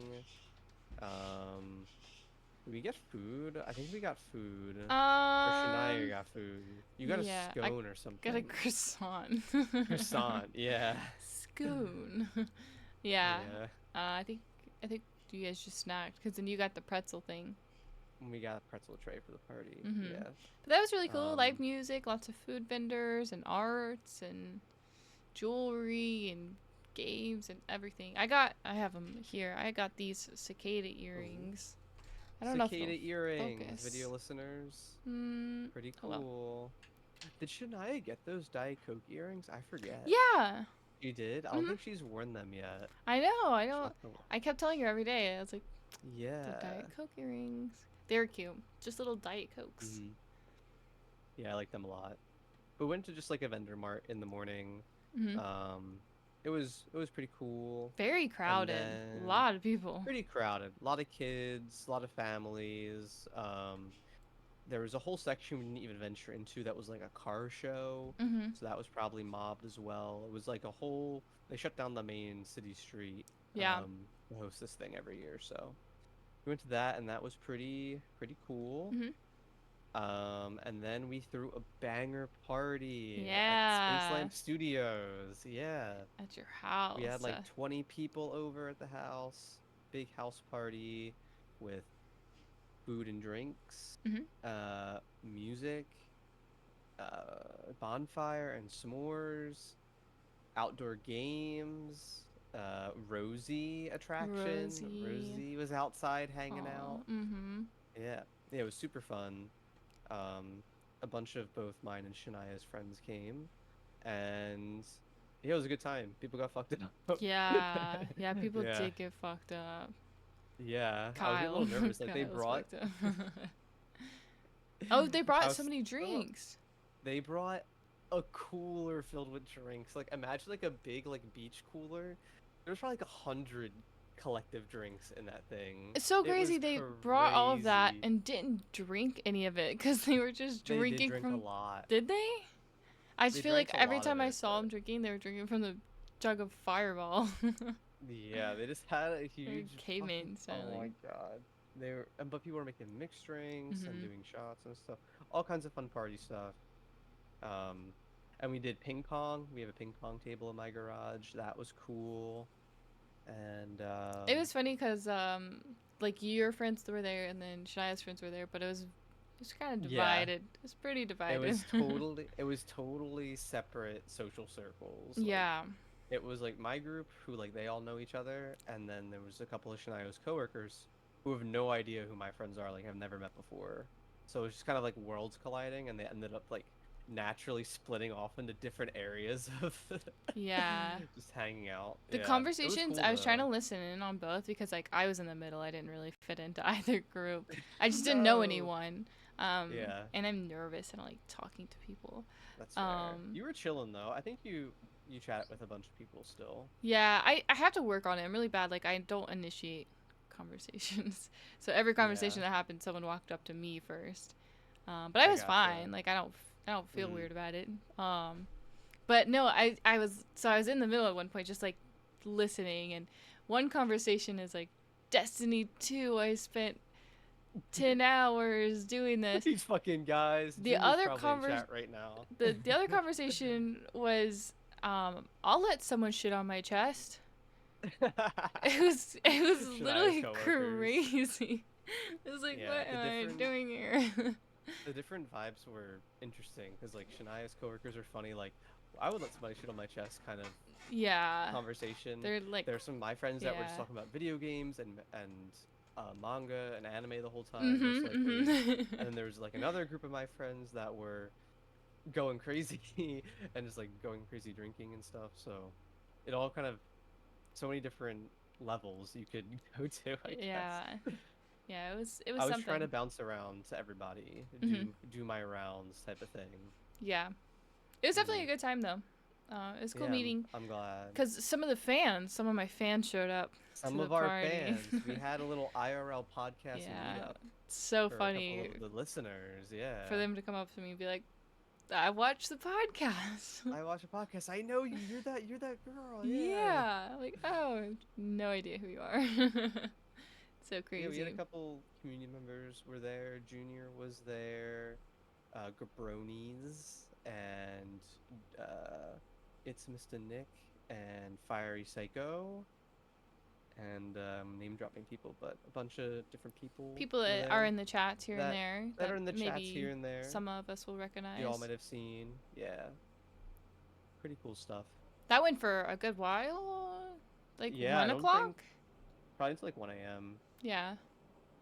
[SPEAKER 1] Um, did we get food? I think we got food. Or Shania
[SPEAKER 2] Um,
[SPEAKER 1] got food. You got a
[SPEAKER 2] yeah, I
[SPEAKER 1] scone or
[SPEAKER 2] got a
[SPEAKER 1] something.
[SPEAKER 2] croissant.
[SPEAKER 1] Croissant, yeah.
[SPEAKER 2] Scone. Yeah.
[SPEAKER 1] Yeah.
[SPEAKER 2] I think you guys just snacked because then you got the pretzel thing.
[SPEAKER 1] We got a pretzel tray for the party.
[SPEAKER 2] Mm-hmm.
[SPEAKER 1] Yeah.
[SPEAKER 2] But that was really cool. Live
[SPEAKER 1] Um,
[SPEAKER 2] music, lots of food vendors and arts and jewelry and games and everything. I have them here. I got these cicada
[SPEAKER 1] ooh.
[SPEAKER 2] earrings. I don't know if
[SPEAKER 1] Cicada
[SPEAKER 2] they'll
[SPEAKER 1] earrings,
[SPEAKER 2] focus.
[SPEAKER 1] video listeners.
[SPEAKER 2] Hmm.
[SPEAKER 1] Pretty
[SPEAKER 2] Oh well.
[SPEAKER 1] cool. Did Shania get those Diet Coke earrings? I forget.
[SPEAKER 2] Yeah.
[SPEAKER 1] She did? I don't
[SPEAKER 2] Hmm.
[SPEAKER 1] think she's worn them yet.
[SPEAKER 2] I know. I
[SPEAKER 1] She'll
[SPEAKER 2] know.
[SPEAKER 1] have to-
[SPEAKER 2] I kept telling her every day. I was like, the
[SPEAKER 1] Yeah.
[SPEAKER 2] Diet Coke earrings. They're cute. Just little Diet Cokes.
[SPEAKER 1] Mhm. Yeah, I like them a lot. We went to just like a vendor mart in the morning.
[SPEAKER 2] Hmm.
[SPEAKER 1] Um, it was pretty cool.
[SPEAKER 2] Very
[SPEAKER 1] And
[SPEAKER 2] crowded. A
[SPEAKER 1] then
[SPEAKER 2] lot of people.
[SPEAKER 1] pretty crowded. A lot of kids, a lot of families. There was a whole section we didn't even venture into that was like a car show.
[SPEAKER 2] Hmm.
[SPEAKER 1] So that was probably mobbed as well. It was like a whole, they shut down the main city street
[SPEAKER 2] Yeah.
[SPEAKER 1] to host this thing every year. So we went to that and that was pretty cool.
[SPEAKER 2] Hmm.
[SPEAKER 1] And then we threw a banger party at Space
[SPEAKER 2] Yeah.
[SPEAKER 1] Lamp Studios. Yeah.
[SPEAKER 2] At your
[SPEAKER 1] We had
[SPEAKER 2] house.
[SPEAKER 1] like 20 people over at the house. Big house party with food and drinks,
[SPEAKER 2] Hmm.
[SPEAKER 1] music, bonfire and s'mores, outdoor games, Rosie attraction.
[SPEAKER 2] Rosie.
[SPEAKER 1] Rosie was outside hanging
[SPEAKER 2] Oh.
[SPEAKER 1] out.
[SPEAKER 2] Mm-hmm.
[SPEAKER 1] Yeah. Yeah, it was super fun. A bunch of both mine and Shania's friends came, and yeah, it was a good time. People got fucked up.
[SPEAKER 2] Yeah. Yeah. People
[SPEAKER 1] Yeah,
[SPEAKER 2] did get fucked up.
[SPEAKER 1] yeah. I was getting a
[SPEAKER 2] Kyle.
[SPEAKER 1] little nervous. Like they
[SPEAKER 2] Kyle's
[SPEAKER 1] brought,
[SPEAKER 2] fucked up. Oh, they
[SPEAKER 1] I
[SPEAKER 2] brought so
[SPEAKER 1] was,
[SPEAKER 2] many
[SPEAKER 1] oh,
[SPEAKER 2] drinks.
[SPEAKER 1] they brought a cooler filled with drinks. Like imagine like a big like beach cooler. There was probably like 100 collective drinks in that thing.
[SPEAKER 2] It's so
[SPEAKER 1] It
[SPEAKER 2] crazy
[SPEAKER 1] was
[SPEAKER 2] they brought all of that
[SPEAKER 1] crazy.
[SPEAKER 2] and didn't drink any of it because they were just
[SPEAKER 1] They did
[SPEAKER 2] drinking
[SPEAKER 1] drink a
[SPEAKER 2] from.
[SPEAKER 1] lot.
[SPEAKER 2] Did they? I just
[SPEAKER 1] They
[SPEAKER 2] feel like
[SPEAKER 1] drank a
[SPEAKER 2] every
[SPEAKER 1] lot of
[SPEAKER 2] time I
[SPEAKER 1] it,
[SPEAKER 2] saw
[SPEAKER 1] but
[SPEAKER 2] them drinking, they were drinking from the jug of Fireball.
[SPEAKER 1] yeah, they just had a
[SPEAKER 2] Or
[SPEAKER 1] huge
[SPEAKER 2] caveman
[SPEAKER 1] fucking. Oh my
[SPEAKER 2] styling.
[SPEAKER 1] god. They were, but people were making mixed drinks and
[SPEAKER 2] Hmm.
[SPEAKER 1] doing shots and stuff. All kinds of fun party stuff. Um, and we did ping pong. We have a ping pong table in my garage. That was cool. And
[SPEAKER 2] It was funny because like your friends were there and then Shaya's friends were there, but it was kind of
[SPEAKER 1] yeah,
[SPEAKER 2] divided. It was pretty divided.
[SPEAKER 1] it was totally separate social circles. Like
[SPEAKER 2] Yeah.
[SPEAKER 1] it was like my group who like they all know each other, and then there was a couple of Shania's coworkers who have no idea who my friends are, like have never met before. So it's just kind of like worlds colliding, and they ended up like naturally splitting off into different areas of
[SPEAKER 2] Yeah.
[SPEAKER 1] just hanging out.
[SPEAKER 2] The
[SPEAKER 1] Yeah, it was
[SPEAKER 2] conversations,
[SPEAKER 1] cool
[SPEAKER 2] I was trying to
[SPEAKER 1] though.
[SPEAKER 2] listen in on both because like I was in the middle. I didn't really fit into either group. I just didn't know
[SPEAKER 1] No.
[SPEAKER 2] anyone.
[SPEAKER 1] Yeah,
[SPEAKER 2] And I'm nervous and I don't like talking to people.
[SPEAKER 1] that's fair.
[SPEAKER 2] Um,
[SPEAKER 1] You were chilling though. I think you chat with a bunch of people still.
[SPEAKER 2] yeah, I have to work on it. I'm really bad. Like I don't initiate conversations. So every
[SPEAKER 1] Yeah,
[SPEAKER 2] conversation that happened, someone walked up to me first. But I
[SPEAKER 1] I
[SPEAKER 2] was
[SPEAKER 1] gotcha.
[SPEAKER 2] fine. Like I don't feel
[SPEAKER 1] Mm.
[SPEAKER 2] weird about it. But no, I was so I was in the middle at one point, just like listening, and one conversation is like Destiny 2. I spent 10 hours doing this.
[SPEAKER 1] These fucking guys.
[SPEAKER 2] The
[SPEAKER 1] Junior's
[SPEAKER 2] other
[SPEAKER 1] probably in
[SPEAKER 2] convers
[SPEAKER 1] chat right now.
[SPEAKER 2] the other conversation was I'll let someone shit on my chest. It was
[SPEAKER 1] Shania's
[SPEAKER 2] literally
[SPEAKER 1] coworkers.
[SPEAKER 2] crazy. It was like,
[SPEAKER 1] Yeah,
[SPEAKER 2] what am I doing here?
[SPEAKER 1] the different vibes were interesting because like Shania's coworkers are funny. Like I would let somebody shit on my chest kind of
[SPEAKER 2] Yeah,
[SPEAKER 1] conversation.
[SPEAKER 2] they're like,
[SPEAKER 1] There's some of my friends that were just
[SPEAKER 2] yeah.
[SPEAKER 1] talking about video games and manga and anime the whole time, most
[SPEAKER 2] Mhm,
[SPEAKER 1] likely.
[SPEAKER 2] mhm.
[SPEAKER 1] And then there was like another group of my friends that were going crazy and just like going crazy drinking and stuff. So it all kind of so many different levels you could go to, I
[SPEAKER 2] Yeah,
[SPEAKER 1] guess.
[SPEAKER 2] yeah. It was
[SPEAKER 1] I was trying to
[SPEAKER 2] something.
[SPEAKER 1] bounce around to everybody,
[SPEAKER 2] Mhm.
[SPEAKER 1] do my rounds type of thing.
[SPEAKER 2] Yeah, it was definitely
[SPEAKER 1] Hmm.
[SPEAKER 2] a good time though. It was a cool
[SPEAKER 1] Yeah,
[SPEAKER 2] meeting
[SPEAKER 1] I'm glad.
[SPEAKER 2] because some of my fans showed up to
[SPEAKER 1] Some
[SPEAKER 2] the
[SPEAKER 1] of our
[SPEAKER 2] party.
[SPEAKER 1] fans, we had a little IRL podcasting
[SPEAKER 2] Yeah,
[SPEAKER 1] meetup
[SPEAKER 2] it's so
[SPEAKER 1] for a couple
[SPEAKER 2] funny
[SPEAKER 1] of the listeners.
[SPEAKER 2] for
[SPEAKER 1] Yeah.
[SPEAKER 2] them to come up to me and be like, "I watched the podcast."
[SPEAKER 1] I watch a podcast. I know you. You're that girl. Yeah.
[SPEAKER 2] Yeah, like, oh, no idea who you are. So
[SPEAKER 1] Yeah, we had a
[SPEAKER 2] crazy.
[SPEAKER 1] couple community members were there. Junior was there. Gabronies and it's Mr. Nick and Fiery Psycho and name dropping people, but a bunch of different people
[SPEAKER 2] People
[SPEAKER 1] were
[SPEAKER 2] that are
[SPEAKER 1] there
[SPEAKER 2] in the chats here and
[SPEAKER 1] that
[SPEAKER 2] there
[SPEAKER 1] that
[SPEAKER 2] that
[SPEAKER 1] are in the chats
[SPEAKER 2] maybe
[SPEAKER 1] here and there.
[SPEAKER 2] some of us will
[SPEAKER 1] You all
[SPEAKER 2] recognize.
[SPEAKER 1] might have seen. Yeah, pretty cool stuff.
[SPEAKER 2] That went for a good while, like
[SPEAKER 1] Yeah, I
[SPEAKER 2] one
[SPEAKER 1] don't think
[SPEAKER 2] o'clock.
[SPEAKER 1] probably until like 1 a.m.
[SPEAKER 2] Yeah.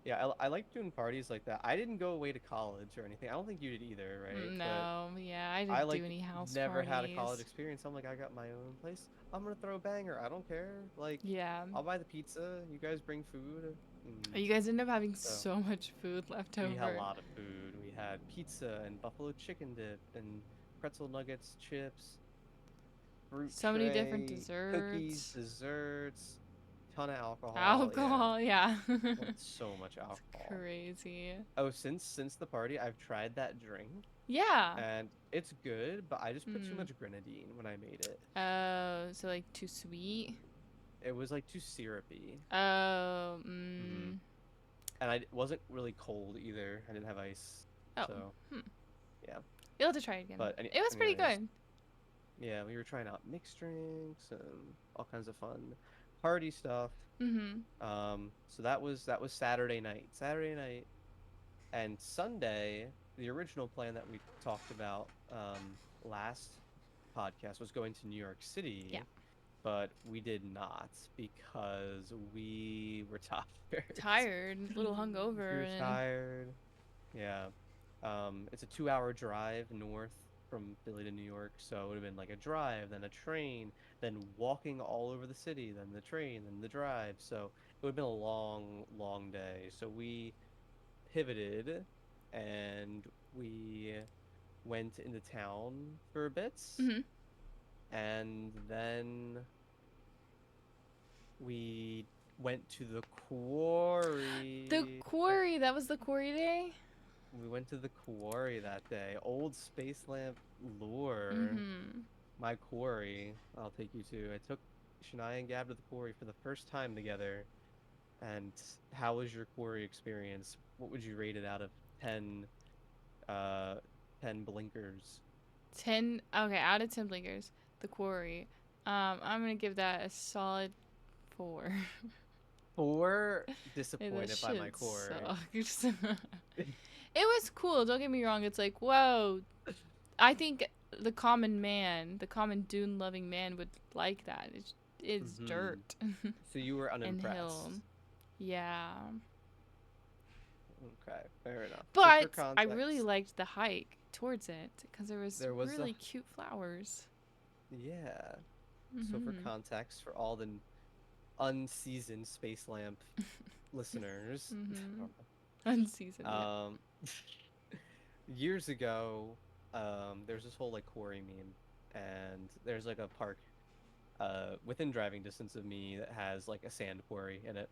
[SPEAKER 1] Yeah, I like doing parties like that. I didn't go away to college or anything. I don't think you did either, right? But
[SPEAKER 2] No, yeah, I
[SPEAKER 1] I
[SPEAKER 2] didn't do
[SPEAKER 1] like
[SPEAKER 2] any house
[SPEAKER 1] never had a college
[SPEAKER 2] parties.
[SPEAKER 1] experience. I'm like, I got my own place. I'm gonna throw a banger. I don't care. Like,
[SPEAKER 2] Yeah.
[SPEAKER 1] I'll buy the pizza. You guys bring food. Mm.
[SPEAKER 2] You guys ended up having
[SPEAKER 1] So
[SPEAKER 2] so much food left
[SPEAKER 1] we had a
[SPEAKER 2] over.
[SPEAKER 1] lot of food. We had pizza and buffalo chicken dip and pretzel nuggets, chips, fruit
[SPEAKER 2] So many different
[SPEAKER 1] tray, cookies,
[SPEAKER 2] desserts.
[SPEAKER 1] desserts, ton of alcohol. Yeah,
[SPEAKER 2] Alcohol, yeah.
[SPEAKER 1] we had so much
[SPEAKER 2] It's
[SPEAKER 1] alcohol.
[SPEAKER 2] crazy.
[SPEAKER 1] Oh, since the party, I've tried that drink
[SPEAKER 2] Yeah.
[SPEAKER 1] and it's good, but I just put too
[SPEAKER 2] Mm.
[SPEAKER 1] much grenadine when I made it.
[SPEAKER 2] Oh, so like too sweet.
[SPEAKER 1] It was like too syrupy.
[SPEAKER 2] Oh,
[SPEAKER 1] Hmm. And I wasn't really cold either. I didn't have ice.
[SPEAKER 2] oh,
[SPEAKER 1] So,
[SPEAKER 2] hmm.
[SPEAKER 1] yeah.
[SPEAKER 2] You'll have to try it again.
[SPEAKER 1] But
[SPEAKER 2] It was pretty
[SPEAKER 1] anyways,
[SPEAKER 2] good.
[SPEAKER 1] yeah, we were trying out mixed drinks and all kinds of fun party stuff.
[SPEAKER 2] Mhm.
[SPEAKER 1] So that was Saturday night. Saturday night and Sunday, the original plan that we talked about last podcast was going to New York
[SPEAKER 2] Yeah.
[SPEAKER 1] City, but we did not because we were tired.
[SPEAKER 2] Tired, a little
[SPEAKER 1] We
[SPEAKER 2] hungover,
[SPEAKER 1] were
[SPEAKER 2] and
[SPEAKER 1] tired. Yeah. It's a 2-hour drive north from Philly to New York, so it would have been like a drive, then a train, then walking all over the city, then the train, then the drive. So it would have been a long, long day. So we pivoted and we went into town for a bit,
[SPEAKER 2] mhm.
[SPEAKER 1] and then we went to the
[SPEAKER 2] The
[SPEAKER 1] quarry.
[SPEAKER 2] quarry. That was the quarry day.
[SPEAKER 1] We went to the quarry that day. Old Space Lamp Lure.
[SPEAKER 2] Mhm.
[SPEAKER 1] My quarry, I'll take you to. I took Shania and Gab to the quarry for the first time together. And how was your quarry experience? What would you rate it out of 10, uh, 10 blinkers?
[SPEAKER 2] 10. Okay, out of 10 blinkers. The quarry. I'm gonna give that a solid 4.
[SPEAKER 1] 4?
[SPEAKER 2] Hey, that
[SPEAKER 1] Disappointed by my
[SPEAKER 2] shit
[SPEAKER 1] quarry.
[SPEAKER 2] sucks. It was cool. Don't get me wrong. It's like, whoa. I think the common man, the common dune loving man, would like that. It's
[SPEAKER 1] Hmm.
[SPEAKER 2] dirt
[SPEAKER 1] So you were
[SPEAKER 2] and hill.
[SPEAKER 1] unimpressed.
[SPEAKER 2] Yeah.
[SPEAKER 1] Okay, fair enough. So for
[SPEAKER 2] But I really
[SPEAKER 1] context,
[SPEAKER 2] liked the hike towards it because there was
[SPEAKER 1] there was a
[SPEAKER 2] really cute flowers.
[SPEAKER 1] yeah. So for
[SPEAKER 2] Mhm.
[SPEAKER 1] context, for all the unseasoned Space Lamp listeners,
[SPEAKER 2] Mhm. Unseasoned, yeah.
[SPEAKER 1] um, years ago, there's this whole like quarry meme, and there's like a park within driving distance of me that has like a sand quarry in it,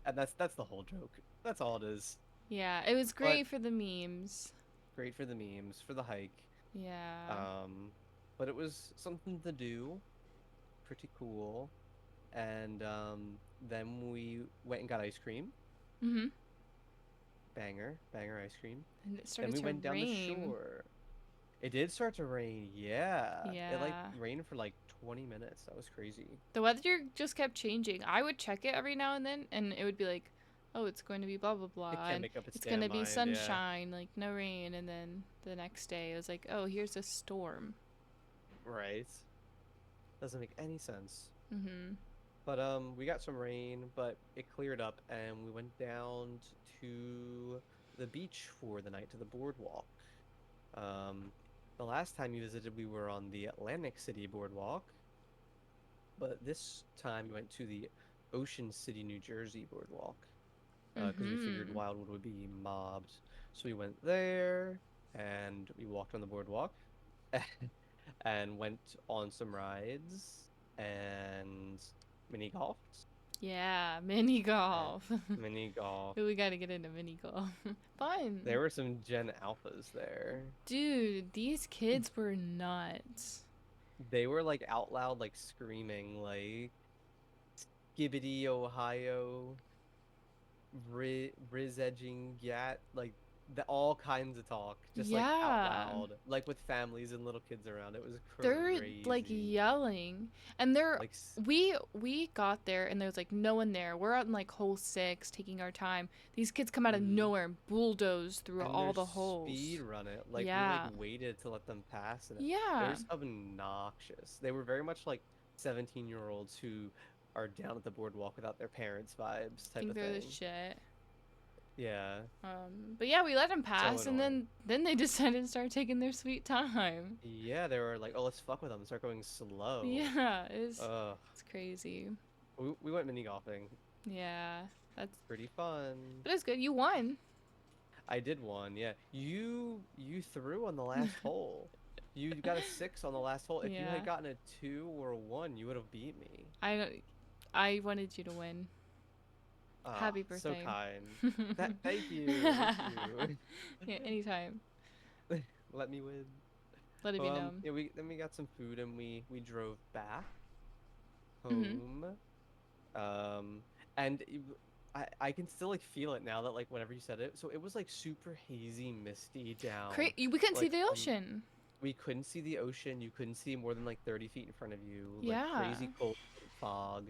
[SPEAKER 1] and that's the whole joke. That's all it is.
[SPEAKER 2] Yeah, it was
[SPEAKER 1] But
[SPEAKER 2] great for the memes.
[SPEAKER 1] great for the memes, for the hike.
[SPEAKER 2] Yeah.
[SPEAKER 1] Um, but it was something to do, pretty cool. And then we went and got ice cream.
[SPEAKER 2] Mhm.
[SPEAKER 1] Banger ice cream.
[SPEAKER 2] And it
[SPEAKER 1] Then
[SPEAKER 2] started
[SPEAKER 1] we
[SPEAKER 2] to
[SPEAKER 1] went down the
[SPEAKER 2] rain.
[SPEAKER 1] shore. It did start to rain, yeah. It like
[SPEAKER 2] Yeah.
[SPEAKER 1] rained for like 20 minutes. That was crazy.
[SPEAKER 2] The weather just kept changing. I would check it every now and then, and it would be like, oh, it's going to be blah, blah,
[SPEAKER 1] It
[SPEAKER 2] blah.
[SPEAKER 1] can't
[SPEAKER 2] And
[SPEAKER 1] make up its
[SPEAKER 2] it's going
[SPEAKER 1] damn
[SPEAKER 2] to be
[SPEAKER 1] mind, yeah.
[SPEAKER 2] sunshine, like no rain. And then the next day, it was like, oh, here's a storm.
[SPEAKER 1] Right. Doesn't make any sense.
[SPEAKER 2] Mm-hmm.
[SPEAKER 1] But we got some rain, but it cleared up and we went down to the beach for the night to the boardwalk. Um the last time you visited we were on the Atlantic City boardwalk, but this time we went to the Ocean City, New Jersey boardwalk because we figured
[SPEAKER 2] Mm-hmm.
[SPEAKER 1] Wildwood would be mobbed. So we went there and we walked on the boardwalk and went on some rides and mini golfed.
[SPEAKER 2] Yeah, mini
[SPEAKER 1] And
[SPEAKER 2] golf.
[SPEAKER 1] mini golf.
[SPEAKER 2] We got to get into mini golf.
[SPEAKER 1] There
[SPEAKER 2] Fun.
[SPEAKER 1] were some Gen Alphas there.
[SPEAKER 2] Dude, these kids were nuts.
[SPEAKER 1] They were like out loud, like screaming, like Skibbity Ohio, Riz edging Gat, like all kinds of talk, just like out
[SPEAKER 2] Yeah.
[SPEAKER 1] loud, like with families and little kids around. It was
[SPEAKER 2] They're like
[SPEAKER 1] crazy.
[SPEAKER 2] yelling, and they're
[SPEAKER 1] Like,
[SPEAKER 2] we got there and there's like no one there. We're on like hole 6 taking our time. These kids come out of
[SPEAKER 1] mhm.
[SPEAKER 2] nowhere and bulldoze through
[SPEAKER 1] And
[SPEAKER 2] all
[SPEAKER 1] there's
[SPEAKER 2] the
[SPEAKER 1] speed
[SPEAKER 2] holes.
[SPEAKER 1] run it. Like we like
[SPEAKER 2] Yeah.
[SPEAKER 1] waited to let them pass, and they were
[SPEAKER 2] Yeah.
[SPEAKER 1] just obnoxious. They were very much like 17-year-olds who are down at the boardwalk without their parents vibes type
[SPEAKER 2] Think
[SPEAKER 1] of
[SPEAKER 2] they're the
[SPEAKER 1] thing.
[SPEAKER 2] shit.
[SPEAKER 1] Yeah,
[SPEAKER 2] But yeah, we let them
[SPEAKER 1] so
[SPEAKER 2] pass, and
[SPEAKER 1] annoying.
[SPEAKER 2] then they decided to start taking their sweet time.
[SPEAKER 1] Yeah, they were like, oh, let's fuck with them and start going slow.
[SPEAKER 2] Yeah,
[SPEAKER 1] Ugh.
[SPEAKER 2] it's crazy.
[SPEAKER 1] We went mini golfing.
[SPEAKER 2] Yeah, that's
[SPEAKER 1] Pretty fun.
[SPEAKER 2] but it's good. You won.
[SPEAKER 1] I did one, yeah. You threw on the last hole. You got a 6 on the last hole. If you
[SPEAKER 2] Yeah,
[SPEAKER 1] had gotten a 2 or a 1, you would have beat me.
[SPEAKER 2] I I wanted you to win.
[SPEAKER 1] Ah,
[SPEAKER 2] Happy
[SPEAKER 1] so
[SPEAKER 2] birthday.
[SPEAKER 1] kind. Thank you. Thank you.
[SPEAKER 2] Yeah, anytime.
[SPEAKER 1] Let me win.
[SPEAKER 2] Let it be known.
[SPEAKER 1] Yeah, we got some food and we drove back
[SPEAKER 2] Mhm.
[SPEAKER 1] home. Um, and I can still like feel it now that like whenever you said it. So it was like super hazy, misty down.
[SPEAKER 2] We couldn't see
[SPEAKER 1] Like
[SPEAKER 2] the ocean.
[SPEAKER 1] we couldn't see the ocean. You couldn't see more than like 30 feet in front of you. Like
[SPEAKER 2] Yeah.
[SPEAKER 1] crazy cold fog.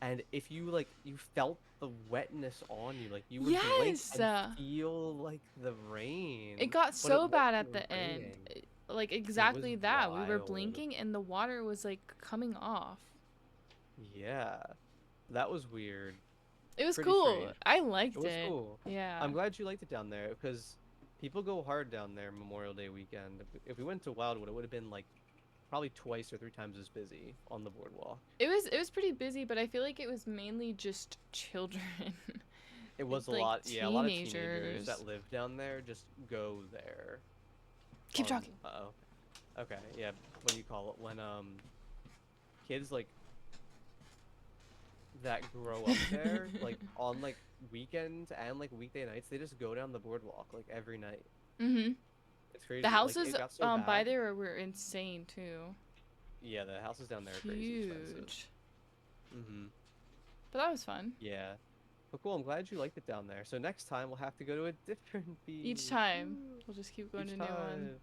[SPEAKER 1] And if you like you felt the wetness on you, like you would blink
[SPEAKER 2] Yes.
[SPEAKER 1] and feel like the
[SPEAKER 2] It
[SPEAKER 1] rain,
[SPEAKER 2] got
[SPEAKER 1] but it
[SPEAKER 2] so
[SPEAKER 1] wasn't
[SPEAKER 2] bad at
[SPEAKER 1] really
[SPEAKER 2] the end.
[SPEAKER 1] raining.
[SPEAKER 2] Like
[SPEAKER 1] It was
[SPEAKER 2] exactly that. We were
[SPEAKER 1] wild.
[SPEAKER 2] blinking and the water was like coming off.
[SPEAKER 1] Yeah. That was weird.
[SPEAKER 2] It was
[SPEAKER 1] Pretty
[SPEAKER 2] cool.
[SPEAKER 1] strange.
[SPEAKER 2] I
[SPEAKER 1] It
[SPEAKER 2] liked
[SPEAKER 1] was
[SPEAKER 2] it.
[SPEAKER 1] cool.
[SPEAKER 2] Yeah.
[SPEAKER 1] I'm glad you liked it down there because people go hard down there Memorial Day weekend. If we went to Wildwood, it would have been like probably twice or three times as busy on the boardwalk.
[SPEAKER 2] It was pretty busy, but I feel like it was mainly just children.
[SPEAKER 1] It was a
[SPEAKER 2] Like
[SPEAKER 1] lot, yeah, a lot of teenagers that
[SPEAKER 2] teenagers.
[SPEAKER 1] live down there just go there
[SPEAKER 2] Keep
[SPEAKER 1] on,
[SPEAKER 2] talking.
[SPEAKER 1] uh-oh. Okay, yeah, what do you call it? When kids like that grow up there, like on like weekends and like weekday nights, they just go down the boardwalk like every night.
[SPEAKER 2] Mhm.
[SPEAKER 1] It's
[SPEAKER 2] The
[SPEAKER 1] crazy. Like
[SPEAKER 2] houses
[SPEAKER 1] it got so
[SPEAKER 2] by
[SPEAKER 1] bad.
[SPEAKER 2] there were insane too.
[SPEAKER 1] Yeah, the houses down there are crazy expensive.
[SPEAKER 2] Huge.
[SPEAKER 1] Mm-hmm.
[SPEAKER 2] But that was fun.
[SPEAKER 1] Yeah. But cool, I'm glad you liked it down there. So next time we'll have to go to a different
[SPEAKER 2] Each
[SPEAKER 1] beach.
[SPEAKER 2] time
[SPEAKER 1] Woo!
[SPEAKER 2] we'll just keep going
[SPEAKER 1] Each
[SPEAKER 2] to new
[SPEAKER 1] time.
[SPEAKER 2] ones.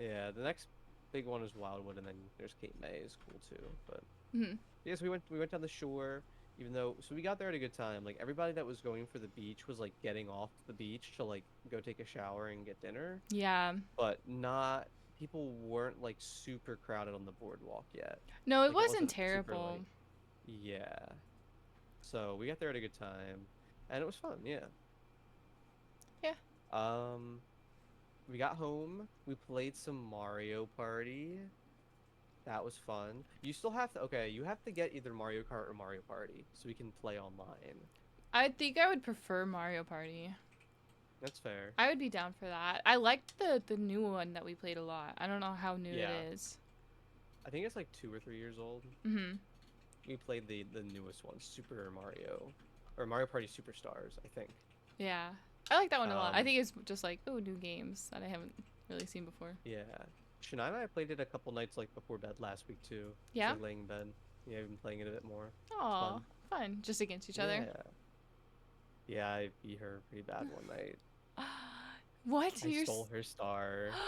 [SPEAKER 1] Yeah, the next big one is Wildwood, and then there's Cape May is cool too. But
[SPEAKER 2] Mhm.
[SPEAKER 1] yes, we went down the shore, even though so we got there at a good time. Like everybody that was going for the beach was like getting off the beach to like go take a shower and get dinner,
[SPEAKER 2] Yeah.
[SPEAKER 1] but not people weren't like super crowded on the boardwalk yet.
[SPEAKER 2] No, it
[SPEAKER 1] Like it
[SPEAKER 2] wasn't
[SPEAKER 1] wasn't super
[SPEAKER 2] terrible.
[SPEAKER 1] like yeah. So we got there at a good time, and it was fun. Yeah. Um, we got home. We played some Mario Party. That was fun. You still have to, okay, you have to get either Mario Kart or Mario Party so we can play online.
[SPEAKER 2] I think I would prefer Mario Party.
[SPEAKER 1] That's fair.
[SPEAKER 2] I would be down for that. I liked the new one that we played a lot. I don't know how new it
[SPEAKER 1] Yeah.
[SPEAKER 2] is.
[SPEAKER 1] I think it's like 2 or 3 years old.
[SPEAKER 2] Mhm.
[SPEAKER 1] We played the newest one, Super Mario, or Mario Party Superstars, I think.
[SPEAKER 2] Yeah. I like that one a lot. I
[SPEAKER 1] Um,
[SPEAKER 2] think it's just like, oh, new games that I haven't really seen before.
[SPEAKER 1] yeah. Shania and I played it a couple nights like before bed last week too. Just
[SPEAKER 2] Yeah?
[SPEAKER 1] like laying in bed. Yeah, I've been playing it a bit more. It's
[SPEAKER 2] Aw,
[SPEAKER 1] fun.
[SPEAKER 2] fun. Just against each other.
[SPEAKER 1] Yeah. Yeah, I beat her pretty bad one night.
[SPEAKER 2] What?
[SPEAKER 1] I stole her star. She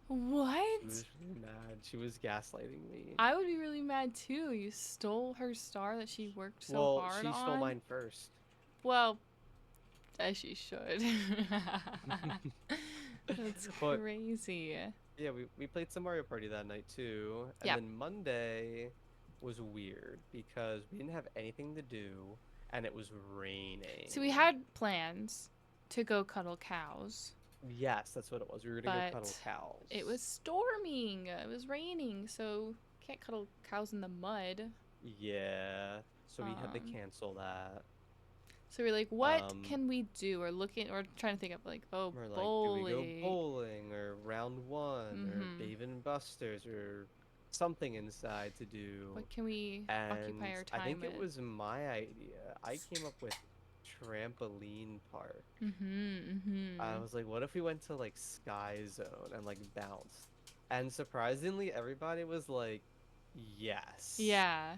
[SPEAKER 2] What?
[SPEAKER 1] was really mad. She was gaslighting me.
[SPEAKER 2] I would be really mad too. You stole her star that she worked so
[SPEAKER 1] Well,
[SPEAKER 2] hard
[SPEAKER 1] she stole
[SPEAKER 2] on.
[SPEAKER 1] mine first.
[SPEAKER 2] Well, as she should. That's
[SPEAKER 1] But
[SPEAKER 2] crazy.
[SPEAKER 1] yeah, we played some Mario Party that night too. And
[SPEAKER 2] Yeah.
[SPEAKER 1] then Monday was weird because we didn't have anything to do and it was raining.
[SPEAKER 2] So we had plans to go cuddle cows,
[SPEAKER 1] Yes, that's what it was. We were gonna go cuddle
[SPEAKER 2] but
[SPEAKER 1] cows.
[SPEAKER 2] it was storming. It was raining, so can't cuddle cows in the mud.
[SPEAKER 1] Yeah. So we had to
[SPEAKER 2] Um,
[SPEAKER 1] cancel that.
[SPEAKER 2] so we're like, what
[SPEAKER 1] Um,
[SPEAKER 2] can we do? We're trying to think of like, oh,
[SPEAKER 1] we're like, do we go
[SPEAKER 2] bowling.
[SPEAKER 1] bowling or round one or
[SPEAKER 2] Mm-hmm.
[SPEAKER 1] Dave and Buster's or something inside to do?
[SPEAKER 2] What can we
[SPEAKER 1] And
[SPEAKER 2] occupy our
[SPEAKER 1] I
[SPEAKER 2] time
[SPEAKER 1] think it
[SPEAKER 2] with?
[SPEAKER 1] was my idea. I came up with trampoline park.
[SPEAKER 2] Mm-hmm.
[SPEAKER 1] I
[SPEAKER 2] Mm-hmm.
[SPEAKER 1] was like, what if we went to like Sky Zone and like bounced? And surprisingly, everybody was like, yes.
[SPEAKER 2] Yeah.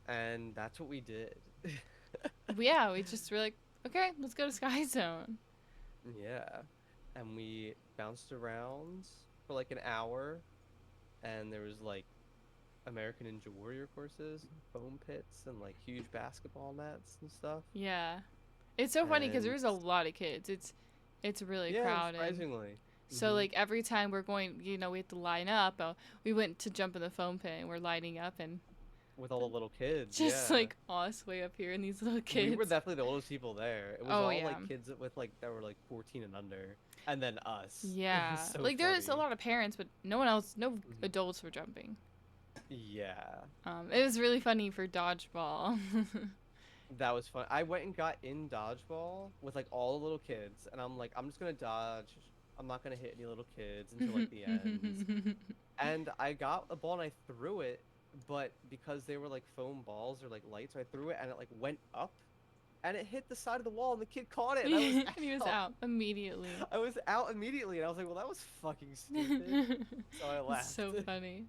[SPEAKER 1] And that's what we did.
[SPEAKER 2] Yeah, we just were like, okay, let's go to Sky Zone.
[SPEAKER 1] Yeah. And we bounced around for like an hour, and there was like American Ninja Warrior courses, and foam pits, and like huge basketball nets and stuff.
[SPEAKER 2] Yeah. It's so funny because
[SPEAKER 1] And
[SPEAKER 2] there's a lot of kids. It's really
[SPEAKER 1] yeah,
[SPEAKER 2] crowded.
[SPEAKER 1] surprisingly.
[SPEAKER 2] So like every time we're going, we have to line up. We went to jump in the foam pit and we're lining up and
[SPEAKER 1] With all the little kids,
[SPEAKER 2] just
[SPEAKER 1] yeah.
[SPEAKER 2] like us way up here and these little
[SPEAKER 1] We were
[SPEAKER 2] kids.
[SPEAKER 1] definitely the oldest people there. It was
[SPEAKER 2] Oh
[SPEAKER 1] all
[SPEAKER 2] yeah.
[SPEAKER 1] like kids with like that were like 14 and under, and then us. It
[SPEAKER 2] Yeah.
[SPEAKER 1] was so
[SPEAKER 2] Like there's a
[SPEAKER 1] funny.
[SPEAKER 2] lot of parents, but no one else, no
[SPEAKER 1] Mhm.
[SPEAKER 2] adults were jumping.
[SPEAKER 1] Yeah,
[SPEAKER 2] It was really funny for dodgeball.
[SPEAKER 1] that was fun. I went and got in dodgeball with like all the little kids, and I'm like, I'm just gonna dodge. I'm not gonna hit any little kids until like the end. And I got a ball and I threw it, but because they were like foam balls or like lights, I threw it and it like went up, and it hit the side of the wall, and the kid caught it, and I was
[SPEAKER 2] And he was out immediately.
[SPEAKER 1] I was out immediately, and I was like, well, that was fucking stupid. So I
[SPEAKER 2] It's
[SPEAKER 1] laughed.
[SPEAKER 2] so funny.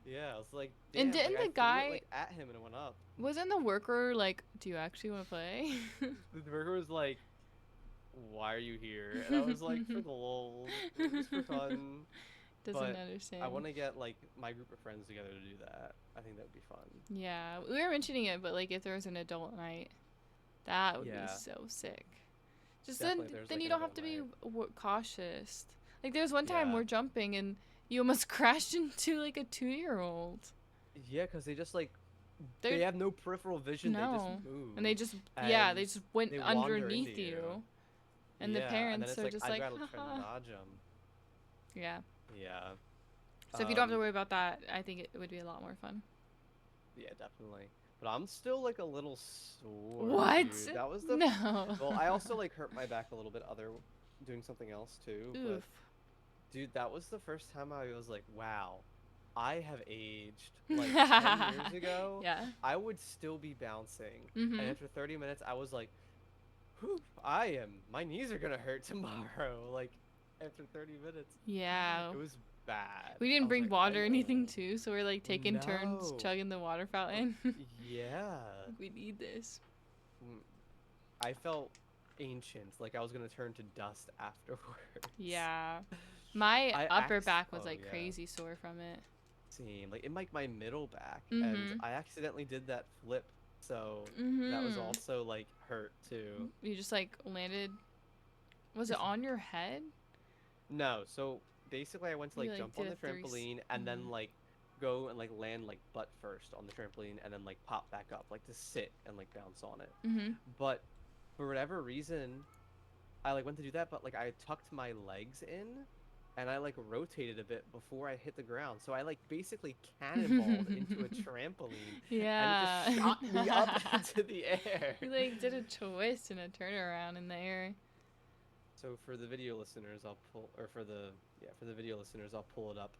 [SPEAKER 1] Yeah, I was like,
[SPEAKER 2] And
[SPEAKER 1] damn,
[SPEAKER 2] didn't
[SPEAKER 1] like, I
[SPEAKER 2] the
[SPEAKER 1] threw
[SPEAKER 2] guy
[SPEAKER 1] it, like, at him and it went up.
[SPEAKER 2] wasn't the worker like, do you actually want to play?
[SPEAKER 1] The worker was like, why are you here? And I was like, for the lol, just for fun.
[SPEAKER 2] Doesn't
[SPEAKER 1] But
[SPEAKER 2] understand.
[SPEAKER 1] I want to get like my group of friends together to do that. I think that would be fun.
[SPEAKER 2] Yeah, we were mentioning it, but like if there was an adult night, that would
[SPEAKER 1] Yeah.
[SPEAKER 2] be so sick. Just
[SPEAKER 1] Definitely,
[SPEAKER 2] then,
[SPEAKER 1] there's,
[SPEAKER 2] then
[SPEAKER 1] like,
[SPEAKER 2] you
[SPEAKER 1] an
[SPEAKER 2] don't have to be
[SPEAKER 1] adult
[SPEAKER 2] cautious. Like there was one time
[SPEAKER 1] Yeah.
[SPEAKER 2] we're jumping and you almost crashed into like a 2-year-old.
[SPEAKER 1] Yeah, because they just like
[SPEAKER 2] They're-
[SPEAKER 1] they have no peripheral vision. They
[SPEAKER 2] No.
[SPEAKER 1] just move.
[SPEAKER 2] And they just they
[SPEAKER 1] And
[SPEAKER 2] just went
[SPEAKER 1] they wander
[SPEAKER 2] underneath
[SPEAKER 1] into
[SPEAKER 2] you.
[SPEAKER 1] you.
[SPEAKER 2] And the
[SPEAKER 1] Yeah,
[SPEAKER 2] parents
[SPEAKER 1] and then
[SPEAKER 2] are
[SPEAKER 1] it's
[SPEAKER 2] just
[SPEAKER 1] I
[SPEAKER 2] like,
[SPEAKER 1] gotta try to
[SPEAKER 2] haha.
[SPEAKER 1] dodge them.
[SPEAKER 2] Yeah.
[SPEAKER 1] Yeah.
[SPEAKER 2] So if you don't have to worry about that, I think it would be a lot more fun.
[SPEAKER 1] Yeah, definitely. But I'm still like a little sore.
[SPEAKER 2] What?
[SPEAKER 1] Dude. That was the
[SPEAKER 2] No.
[SPEAKER 1] Well, I also like hurt my back a little bit doing something else too. But
[SPEAKER 2] Oof.
[SPEAKER 1] dude, that was the first time I was like, wow, I have aged. Like 10 years ago,
[SPEAKER 2] Yeah.
[SPEAKER 1] I would still be bouncing.
[SPEAKER 2] Mhm.
[SPEAKER 1] And after 30 minutes, I was like, whew, my knees are gonna hurt tomorrow. Like after 30 minutes.
[SPEAKER 2] Yeah.
[SPEAKER 1] It was bad.
[SPEAKER 2] We
[SPEAKER 1] I
[SPEAKER 2] didn't
[SPEAKER 1] was
[SPEAKER 2] bring
[SPEAKER 1] like,
[SPEAKER 2] water or anything
[SPEAKER 1] "Oh,
[SPEAKER 2] too, so we're like taking turns
[SPEAKER 1] no."
[SPEAKER 2] chugging the water fountain.
[SPEAKER 1] Yeah.
[SPEAKER 2] We need this.
[SPEAKER 1] Mm, I felt ancient, like I was gonna turn to dust afterwards.
[SPEAKER 2] Yeah. My
[SPEAKER 1] I
[SPEAKER 2] upper back was
[SPEAKER 1] oh,
[SPEAKER 2] like
[SPEAKER 1] yeah.
[SPEAKER 2] crazy sore from it.
[SPEAKER 1] Same, like in like my middle back,
[SPEAKER 2] Mhm.
[SPEAKER 1] and I accidentally did that flip, so that was
[SPEAKER 2] Mhm.
[SPEAKER 1] also like hurt too.
[SPEAKER 2] You just like landed. Was it on your head?
[SPEAKER 1] No, so basically I went to
[SPEAKER 2] You,
[SPEAKER 1] like
[SPEAKER 2] like,
[SPEAKER 1] jump on
[SPEAKER 2] did
[SPEAKER 1] the
[SPEAKER 2] a three
[SPEAKER 1] trampoline and then
[SPEAKER 2] mhm.
[SPEAKER 1] like go and like land like butt first on the trampoline and then like pop back up, like to sit and like bounce on it.
[SPEAKER 2] Mhm.
[SPEAKER 1] But for whatever reason, I like went to do that, but like I tucked my legs in and I like rotated a bit before I hit the ground. So I like basically cannonballed into a trampoline and it just
[SPEAKER 2] Yeah.
[SPEAKER 1] shot me up into the air.
[SPEAKER 2] You like did a twist and a turnaround in the air.
[SPEAKER 1] So for the video listeners, for the video listeners, I'll pull it up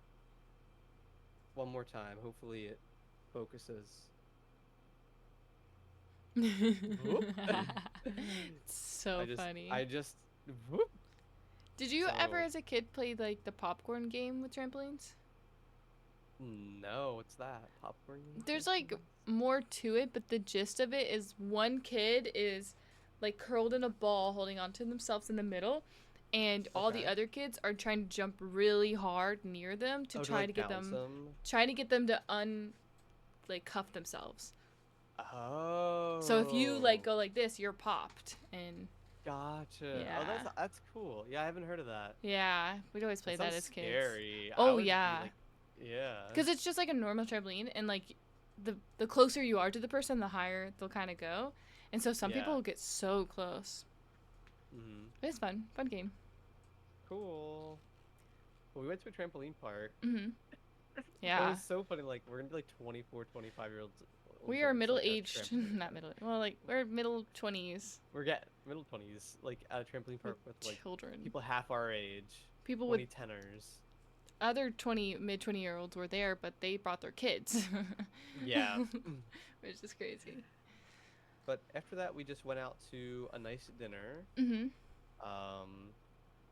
[SPEAKER 1] one more time. Hopefully it focuses. Whoop.
[SPEAKER 2] So funny.
[SPEAKER 1] I just whoop.
[SPEAKER 2] Did you ever
[SPEAKER 1] So
[SPEAKER 2] as a kid play like the popcorn game with trampolines?
[SPEAKER 1] no, what's that? Popcorn game
[SPEAKER 2] There's like
[SPEAKER 1] trampoline?
[SPEAKER 2] more to it, but the gist of it is one kid is like curled in a ball holding onto themselves in the middle, and all the
[SPEAKER 1] Okay.
[SPEAKER 2] other kids are trying to jump really hard near them to
[SPEAKER 1] Oh, to
[SPEAKER 2] try to
[SPEAKER 1] like
[SPEAKER 2] get
[SPEAKER 1] bounce
[SPEAKER 2] them
[SPEAKER 1] them.
[SPEAKER 2] to like cuff themselves. So if you like
[SPEAKER 1] Oh,
[SPEAKER 2] go like this, you're popped. And
[SPEAKER 1] gotcha. Oh,
[SPEAKER 2] yeah.
[SPEAKER 1] that's cool. Yeah, I haven't heard of that.
[SPEAKER 2] Yeah, we'd always play
[SPEAKER 1] That
[SPEAKER 2] that
[SPEAKER 1] sounds
[SPEAKER 2] as kids.
[SPEAKER 1] scary. I
[SPEAKER 2] Oh
[SPEAKER 1] would be
[SPEAKER 2] yeah.
[SPEAKER 1] like, yeah.
[SPEAKER 2] Cuz it's just like a normal trampoline, and like the closer you are to the person, the higher they'll kind of go. And so some people
[SPEAKER 1] Yeah.
[SPEAKER 2] will get so close.
[SPEAKER 1] Mhm.
[SPEAKER 2] It's fun. Fun game.
[SPEAKER 1] Cool. Well, we went to a trampoline park.
[SPEAKER 2] Mhm.
[SPEAKER 1] It
[SPEAKER 2] Yeah.
[SPEAKER 1] was so funny. Like we're gonna be like 24, 25-year-olds
[SPEAKER 2] We are
[SPEAKER 1] adults
[SPEAKER 2] middle
[SPEAKER 1] like at a
[SPEAKER 2] aged,
[SPEAKER 1] trampoline
[SPEAKER 2] not
[SPEAKER 1] park.
[SPEAKER 2] middle. Well, like we're middle 20s.
[SPEAKER 1] We're get middle 20s, like at a trampoline
[SPEAKER 2] With
[SPEAKER 1] park with like
[SPEAKER 2] children.
[SPEAKER 1] people half our age,
[SPEAKER 2] People with
[SPEAKER 1] 20 tenors.
[SPEAKER 2] other 20 mid 20-year-olds were there, but they brought their kids.
[SPEAKER 1] Yeah.
[SPEAKER 2] Which is crazy.
[SPEAKER 1] But after that, we just went out to a nice dinner.
[SPEAKER 2] Mhm.
[SPEAKER 1] Um,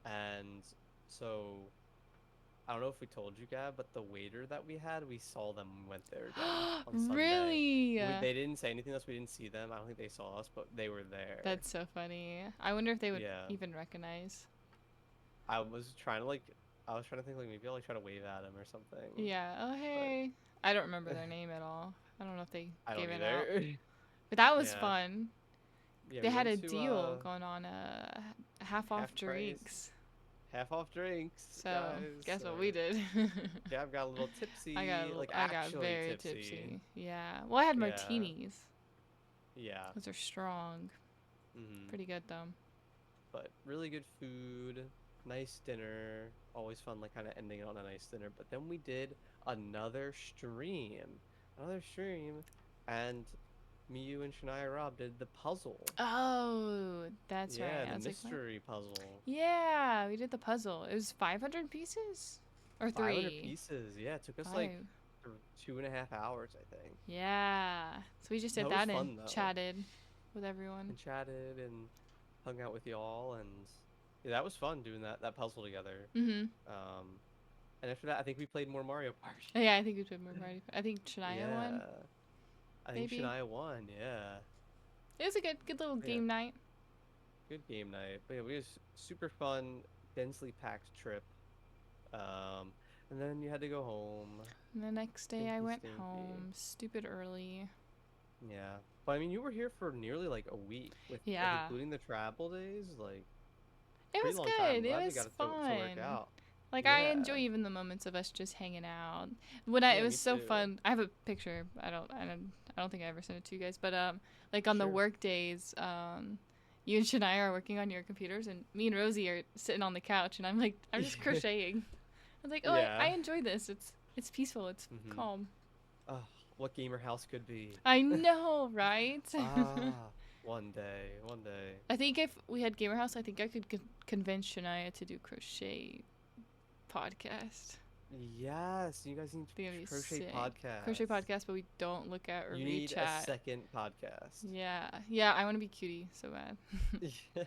[SPEAKER 1] and so I don't know if we told you, Gab, but the waiter that we had, we saw them when we went there again on Sunday.
[SPEAKER 2] Really?
[SPEAKER 1] They didn't say anything to us. We didn't see them. I don't think they saw us, but they were there.
[SPEAKER 2] That's so funny. I wonder if they would
[SPEAKER 1] Yeah.
[SPEAKER 2] even recognize.
[SPEAKER 1] I was trying to like, I was trying to think like maybe I'll like try to wave at him or something,
[SPEAKER 2] Yeah. Oh,
[SPEAKER 1] but
[SPEAKER 2] hey. I don't remember their name at all. I don't know if they
[SPEAKER 1] I
[SPEAKER 2] gave
[SPEAKER 1] don't
[SPEAKER 2] it out.
[SPEAKER 1] either.
[SPEAKER 2] But that was
[SPEAKER 1] Yeah.
[SPEAKER 2] fun.
[SPEAKER 1] Yeah,
[SPEAKER 2] They
[SPEAKER 1] we
[SPEAKER 2] had
[SPEAKER 1] went
[SPEAKER 2] a
[SPEAKER 1] to
[SPEAKER 2] deal going on, half
[SPEAKER 1] half
[SPEAKER 2] off
[SPEAKER 1] price,
[SPEAKER 2] drinks.
[SPEAKER 1] half off drinks,
[SPEAKER 2] So,
[SPEAKER 1] guys.
[SPEAKER 2] guess what we
[SPEAKER 1] So
[SPEAKER 2] did?
[SPEAKER 1] Gab got a little tipsy, like
[SPEAKER 2] I got
[SPEAKER 1] actually
[SPEAKER 2] very
[SPEAKER 1] tipsy.
[SPEAKER 2] tipsy. Yeah. Well, I had
[SPEAKER 1] Yeah.
[SPEAKER 2] martinis.
[SPEAKER 1] Yeah.
[SPEAKER 2] Those are strong.
[SPEAKER 1] Hmm.
[SPEAKER 2] Pretty good though.
[SPEAKER 1] But really good food, nice dinner. Always fun, like kind of ending it on a nice dinner. But then we did another stream, another stream, and me, you, and Shania Rob did the puzzle.
[SPEAKER 2] Oh, that's right.
[SPEAKER 1] Yeah,
[SPEAKER 2] I
[SPEAKER 1] the
[SPEAKER 2] was like, what?
[SPEAKER 1] mystery puzzle.
[SPEAKER 2] Yeah, we did the puzzle. It was 500 pieces? Or
[SPEAKER 1] 500
[SPEAKER 2] three?
[SPEAKER 1] pieces. Yeah, it took us like
[SPEAKER 2] Five.
[SPEAKER 1] 2.5 hours, I think.
[SPEAKER 2] Yeah. So we just did
[SPEAKER 1] That was
[SPEAKER 2] that and
[SPEAKER 1] fun though.
[SPEAKER 2] chatted with everyone.
[SPEAKER 1] And chatted and hung out with y'all, and yeah, that was fun doing that puzzle together.
[SPEAKER 2] Mm-hmm.
[SPEAKER 1] Um, and after that, I think we played more Mario Party.
[SPEAKER 2] Yeah, I think we played more Party. I think Shania won,
[SPEAKER 1] Yeah, I think
[SPEAKER 2] maybe.
[SPEAKER 1] Shania won. Yeah,
[SPEAKER 2] It was a good little
[SPEAKER 1] yeah,
[SPEAKER 2] game night.
[SPEAKER 1] good game night. But yeah, we was super fun, densely packed trip. Um, and then you had to go home.
[SPEAKER 2] And the next day I
[SPEAKER 1] Stinky,
[SPEAKER 2] went
[SPEAKER 1] stinky.
[SPEAKER 2] home, stupid early.
[SPEAKER 1] Yeah, but I mean, you were here for nearly like a week with like
[SPEAKER 2] Yeah.
[SPEAKER 1] including the travel days, like
[SPEAKER 2] It
[SPEAKER 1] pretty
[SPEAKER 2] was
[SPEAKER 1] long time. I'm
[SPEAKER 2] good. It
[SPEAKER 1] glad we
[SPEAKER 2] was
[SPEAKER 1] got it to work
[SPEAKER 2] fun.
[SPEAKER 1] out.
[SPEAKER 2] Like I
[SPEAKER 1] Yeah,
[SPEAKER 2] enjoy even the moments of us just hanging out. It
[SPEAKER 1] yeah,
[SPEAKER 2] was
[SPEAKER 1] me
[SPEAKER 2] so
[SPEAKER 1] too.
[SPEAKER 2] fun. I have a picture. I don't think I ever sent it to you guys, but like on the
[SPEAKER 1] Sure.
[SPEAKER 2] work days, you and Shania are working on your computers, and me and Rosie are sitting on the couch, and I'm just crocheting. I was like, oh, I
[SPEAKER 1] Yeah.
[SPEAKER 2] enjoy this. It's peaceful. It's
[SPEAKER 1] Mm-hmm.
[SPEAKER 2] calm.
[SPEAKER 1] Oh, what gamer house could be?
[SPEAKER 2] I know, right?
[SPEAKER 1] Ah, one day, one day.
[SPEAKER 2] I think if we had Gamer House, I think I could convince Shania to do crochet podcast.
[SPEAKER 1] Yes, you guys need
[SPEAKER 2] I think it'd be
[SPEAKER 1] crochet
[SPEAKER 2] sick. Crochet
[SPEAKER 1] podcast.
[SPEAKER 2] podcast, but we don't look at or
[SPEAKER 1] You
[SPEAKER 2] read
[SPEAKER 1] need a
[SPEAKER 2] chat.
[SPEAKER 1] second podcast.
[SPEAKER 2] Yeah, yeah. I want to be cutie so bad.
[SPEAKER 1] Yeah.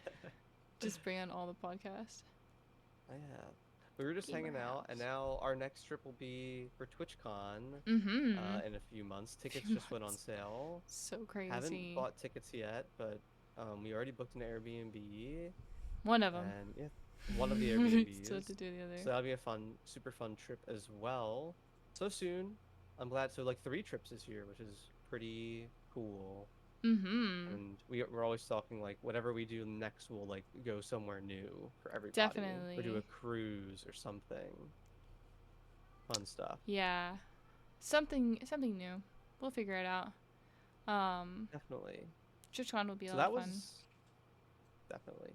[SPEAKER 2] Just bring on all the podcasts.
[SPEAKER 1] Yeah. We were just
[SPEAKER 2] Gamer
[SPEAKER 1] hanging out, and
[SPEAKER 2] House.
[SPEAKER 1] now our next trip will be for TwitchCon
[SPEAKER 2] Mm-hmm.
[SPEAKER 1] in a few months. Tickets
[SPEAKER 2] Few
[SPEAKER 1] just went on
[SPEAKER 2] months.
[SPEAKER 1] sale.
[SPEAKER 2] So
[SPEAKER 1] Haven't
[SPEAKER 2] crazy.
[SPEAKER 1] bought tickets yet, but we already booked an Airbnb,
[SPEAKER 2] One of them.
[SPEAKER 1] and yeah, one of the
[SPEAKER 2] Still have
[SPEAKER 1] Airbnbs.
[SPEAKER 2] to do the
[SPEAKER 1] So
[SPEAKER 2] other.
[SPEAKER 1] that'll be a fun, super fun trip as well. So soon. I'm glad. So like 3 trips this year, which is pretty cool.
[SPEAKER 2] Mm-hmm.
[SPEAKER 1] And we're always talking like whatever we do next, we'll like go somewhere new for everybody, or do a
[SPEAKER 2] Definitely.
[SPEAKER 1] cruise or something. Fun stuff.
[SPEAKER 2] Yeah. Something new. We'll figure it out. Um,
[SPEAKER 1] Definitely.
[SPEAKER 2] TwitchCon will be a
[SPEAKER 1] So
[SPEAKER 2] lot
[SPEAKER 1] that
[SPEAKER 2] of fun.
[SPEAKER 1] was definitely.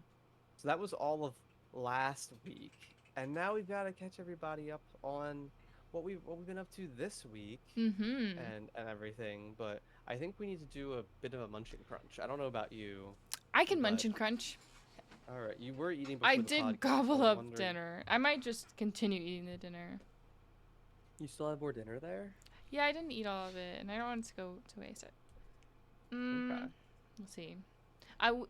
[SPEAKER 1] So So that was all of last week, and now we've got to catch everybody up on what we've been up to this week
[SPEAKER 2] Mm-hmm.
[SPEAKER 1] and everything. But I think we need to do a bit of a munching crunch. I don't know about you,
[SPEAKER 2] I can munch
[SPEAKER 1] but
[SPEAKER 2] and crunch.
[SPEAKER 1] all right, you were eating
[SPEAKER 2] I
[SPEAKER 1] before the
[SPEAKER 2] did
[SPEAKER 1] podcast. I
[SPEAKER 2] gobble
[SPEAKER 1] was
[SPEAKER 2] up
[SPEAKER 1] wondering,
[SPEAKER 2] dinner. I might just continue eating the dinner.
[SPEAKER 1] you still have more dinner there?
[SPEAKER 2] Yeah, I didn't eat all of it, and I don't want it to go to waste.
[SPEAKER 1] Okay.
[SPEAKER 2] Let's see. I, w-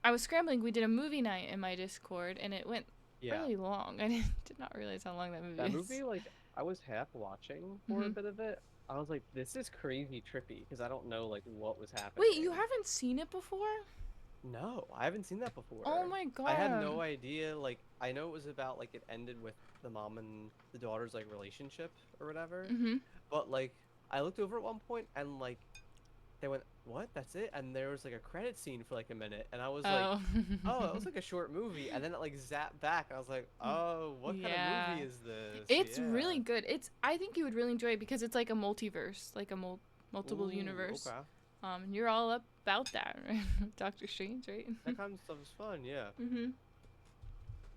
[SPEAKER 2] I was scrambling. We did a movie night in my Discord, and it went
[SPEAKER 1] Yeah.
[SPEAKER 2] really long. I did not realize how long that movie
[SPEAKER 1] That
[SPEAKER 2] is.
[SPEAKER 1] movie, like, I was half watching for a
[SPEAKER 2] Hmm.
[SPEAKER 1] bit of it. I was like, this is crazy trippy because I don't know like what was
[SPEAKER 2] Wait, you
[SPEAKER 1] happening.
[SPEAKER 2] haven't seen it before?
[SPEAKER 1] No, I haven't seen that
[SPEAKER 2] Oh
[SPEAKER 1] before.
[SPEAKER 2] my
[SPEAKER 1] I had
[SPEAKER 2] god.
[SPEAKER 1] no idea. Like, I know it was about like it ended with the mom and the daughter's like relationship or whatever.
[SPEAKER 2] Mm-hmm.
[SPEAKER 1] But like, I looked over at one point and like they went, "What? That's it?" And there was like a credit scene for like a minute, and I was like,
[SPEAKER 2] Oh.
[SPEAKER 1] "Oh, that was like a short movie." And then it like zapped back, and I was like, "Oh, what kind of
[SPEAKER 2] Yeah.
[SPEAKER 1] movie is this?"
[SPEAKER 2] It's
[SPEAKER 1] Yeah.
[SPEAKER 2] really good. I think you would really enjoy it because it's like a multiverse, like a multiple
[SPEAKER 1] Ooh,
[SPEAKER 2] universe.
[SPEAKER 1] okay.
[SPEAKER 2] And you're all up about that, right? Doctor Strange, right?
[SPEAKER 1] That kind of stuff is fun. Yeah.
[SPEAKER 2] Mhm.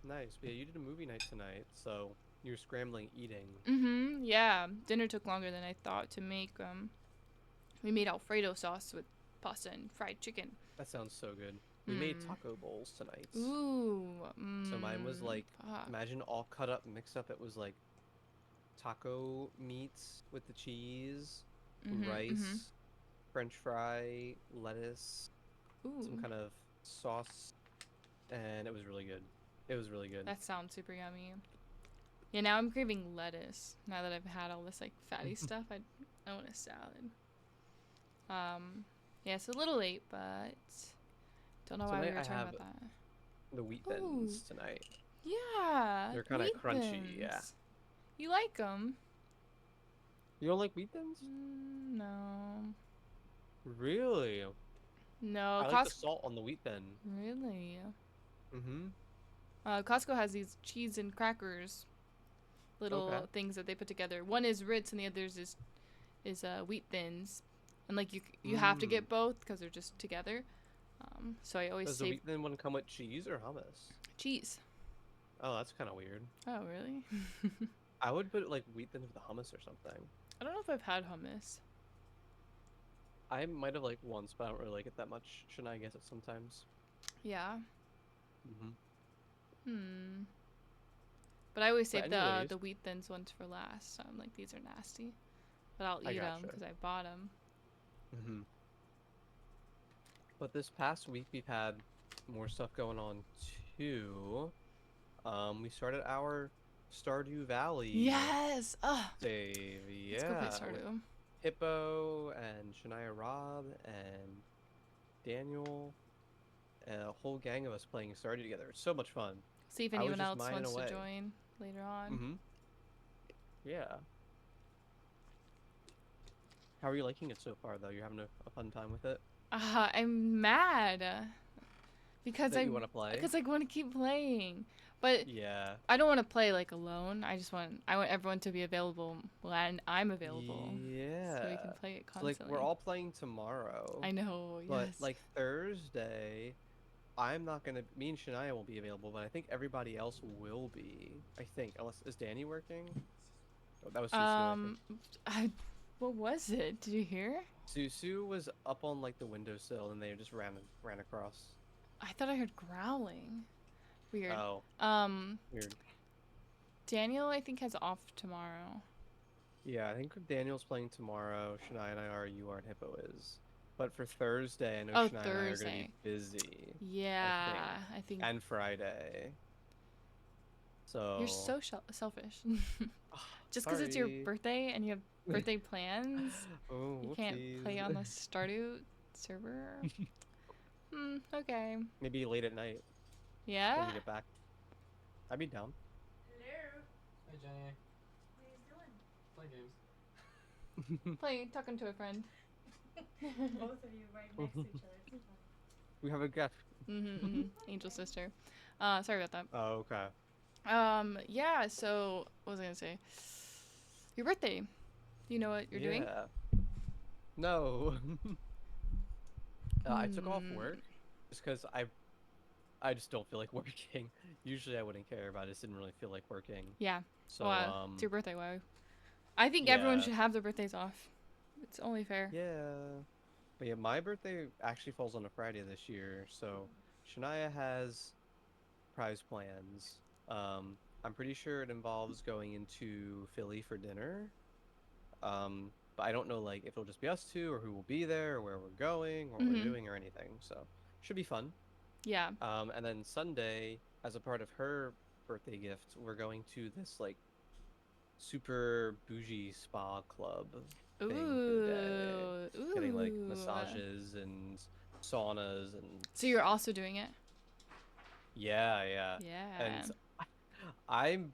[SPEAKER 1] Nice. But yeah, you did a movie night tonight, so you're scrambling eating.
[SPEAKER 2] Mhm. Yeah. Dinner took longer than I thought to make. We made Alfredo sauce with pasta and fried chicken.
[SPEAKER 1] That sounds so good. We made
[SPEAKER 2] Mm.
[SPEAKER 1] taco bowls tonight.
[SPEAKER 2] Ooh.
[SPEAKER 1] So mine was like,
[SPEAKER 2] Fuck.
[SPEAKER 1] imagine all cut up, mixed up. It was like taco meats with the cheese,
[SPEAKER 2] Mhm. Mhm.
[SPEAKER 1] rice, French fry, lettuce, some
[SPEAKER 2] Ooh.
[SPEAKER 1] kind of sauce, and it was really good. It was really good.
[SPEAKER 2] That sounds super yummy. Yeah. Now I'm craving lettuce. Now that I've had all this like fatty stuff, I want a salad. Yeah, it's a little late, but don't know why we
[SPEAKER 1] Tonight
[SPEAKER 2] were
[SPEAKER 1] I
[SPEAKER 2] talking
[SPEAKER 1] have
[SPEAKER 2] about that.
[SPEAKER 1] the wheat
[SPEAKER 2] Ooh,
[SPEAKER 1] thins tonight.
[SPEAKER 2] yeah,
[SPEAKER 1] They're kind of
[SPEAKER 2] wheat
[SPEAKER 1] crunchy, yeah.
[SPEAKER 2] thins. You like them?
[SPEAKER 1] You don't like wheat thins?
[SPEAKER 2] No,
[SPEAKER 1] Really?
[SPEAKER 2] no.
[SPEAKER 1] I like the
[SPEAKER 2] Costco,
[SPEAKER 1] salt on the wheat thin.
[SPEAKER 2] really?
[SPEAKER 1] Mm-hmm.
[SPEAKER 2] Costco has these cheese and crackers,
[SPEAKER 1] Okay.
[SPEAKER 2] little things that they put together. One is Ritz, and the others is wheat thins, and like you have to
[SPEAKER 1] Mmm.
[SPEAKER 2] get both because they're just together. So I always
[SPEAKER 1] Does the
[SPEAKER 2] save
[SPEAKER 1] wheat thin one come with cheese or hummus?
[SPEAKER 2] cheese.
[SPEAKER 1] Oh, that's kind of weird.
[SPEAKER 2] Oh, really?
[SPEAKER 1] I would put like wheat thins with hummus or something.
[SPEAKER 2] I don't know if I've had hummus.
[SPEAKER 1] I might have like once, but I don't really like it that much. Shouldn't I guess it sometimes?
[SPEAKER 2] Yeah.
[SPEAKER 1] Mm-hmm.
[SPEAKER 2] Hmm. But I always
[SPEAKER 1] But
[SPEAKER 2] save
[SPEAKER 1] anyways,
[SPEAKER 2] the wheat thins ones for last. So I'm like, these are nasty, but I'll
[SPEAKER 1] I
[SPEAKER 2] eat them
[SPEAKER 1] gotcha.
[SPEAKER 2] because I bought them.
[SPEAKER 1] Mm-hmm. But this past week we've had more stuff going on too. We started our Stardew Valley
[SPEAKER 2] Yes. Ugh.
[SPEAKER 1] save,
[SPEAKER 2] Let's go play
[SPEAKER 1] yeah, with
[SPEAKER 2] Stardew.
[SPEAKER 1] Hippo and Shania Robb and Daniel, and a whole gang of us playing Stardew together. It's so much fun.
[SPEAKER 2] See if
[SPEAKER 1] I was
[SPEAKER 2] anyone
[SPEAKER 1] just
[SPEAKER 2] else
[SPEAKER 1] mining
[SPEAKER 2] wants to
[SPEAKER 1] away.
[SPEAKER 2] join later on.
[SPEAKER 1] Mm-hmm. Yeah. How are you liking it so far, though? You're having a fun time with it?
[SPEAKER 2] I'm mad because
[SPEAKER 1] That you want to play?
[SPEAKER 2] I want to keep playing, but
[SPEAKER 1] Yeah.
[SPEAKER 2] I don't want to play like alone. I want everyone to be available when I'm available, so we
[SPEAKER 1] Yeah.
[SPEAKER 2] can play it
[SPEAKER 1] So like we're
[SPEAKER 2] constantly.
[SPEAKER 1] all playing tomorrow,
[SPEAKER 2] I know.
[SPEAKER 1] but
[SPEAKER 2] Yes.
[SPEAKER 1] like Thursday, I'm not gonna. Me and Shania won't be available, but I think everybody else will be. I think, unless is Danny working? Oh, that was Susu, I think.
[SPEAKER 2] Um, I, what was it? Did you hear?
[SPEAKER 1] Susu was up on like the windowsill, and they just ran across.
[SPEAKER 2] I thought I heard growling. Weird.
[SPEAKER 1] Oh,
[SPEAKER 2] Um,
[SPEAKER 1] weird.
[SPEAKER 2] Daniel, I think has off tomorrow.
[SPEAKER 1] Yeah, I think Daniel's playing tomorrow. Shania and I are. You are, and Hippo is. But for Thursday, I know
[SPEAKER 2] Oh,
[SPEAKER 1] Shania and I are gonna be
[SPEAKER 2] Thursday.
[SPEAKER 1] busy. I think,
[SPEAKER 2] Yeah, I think
[SPEAKER 1] and Friday.
[SPEAKER 2] you're
[SPEAKER 1] So,
[SPEAKER 2] so selfish. Just because it's your
[SPEAKER 1] sorry.
[SPEAKER 2] birthday and you have birthday plans,
[SPEAKER 1] Oh,
[SPEAKER 2] you can't
[SPEAKER 1] whoopsies.
[SPEAKER 2] play on the Stardew server. Okay.
[SPEAKER 1] Maybe late at night when
[SPEAKER 2] Yeah.
[SPEAKER 1] we get back. I'd be down.
[SPEAKER 3] Hello.
[SPEAKER 4] Hey Jenny,
[SPEAKER 3] What are you doing?
[SPEAKER 4] play games.
[SPEAKER 2] Talking to a friend.
[SPEAKER 3] Both of you right next to each other. It's so funny.
[SPEAKER 1] We have a guest.
[SPEAKER 2] Angel sister. Sorry about
[SPEAKER 1] Oh, okay.
[SPEAKER 2] that. Yeah. So what was I gonna say? Your birthday. Do you know what you're doing?
[SPEAKER 1] Yeah. No. I took off
[SPEAKER 2] Hmm.
[SPEAKER 1] work just because I just don't feel like working. Usually I wouldn't care, but I just didn't really feel like working.
[SPEAKER 2] Yeah.
[SPEAKER 1] So
[SPEAKER 2] Well, it's your birthday. Wow. I think everyone
[SPEAKER 1] yeah,
[SPEAKER 2] should have their birthdays off. It's only fair.
[SPEAKER 1] yeah. But yeah, my birthday actually falls on a Friday this year, so Shania has prize plans. I'm pretty sure it involves going into Philly for dinner. But I don't know like if it'll just be us two or who will be there or where we're going or what we're
[SPEAKER 2] Mhm.
[SPEAKER 1] doing or anything. So should be fun.
[SPEAKER 2] Yeah.
[SPEAKER 1] And then Sunday, as a part of her birthday gift, we're going to this like super bougie spa club thing for the day.
[SPEAKER 2] Ooh.
[SPEAKER 1] Getting like
[SPEAKER 2] Ooh.
[SPEAKER 1] massages and saunas and
[SPEAKER 2] So you're also doing it?
[SPEAKER 1] yeah, yeah. And
[SPEAKER 2] Yeah.
[SPEAKER 1] I'm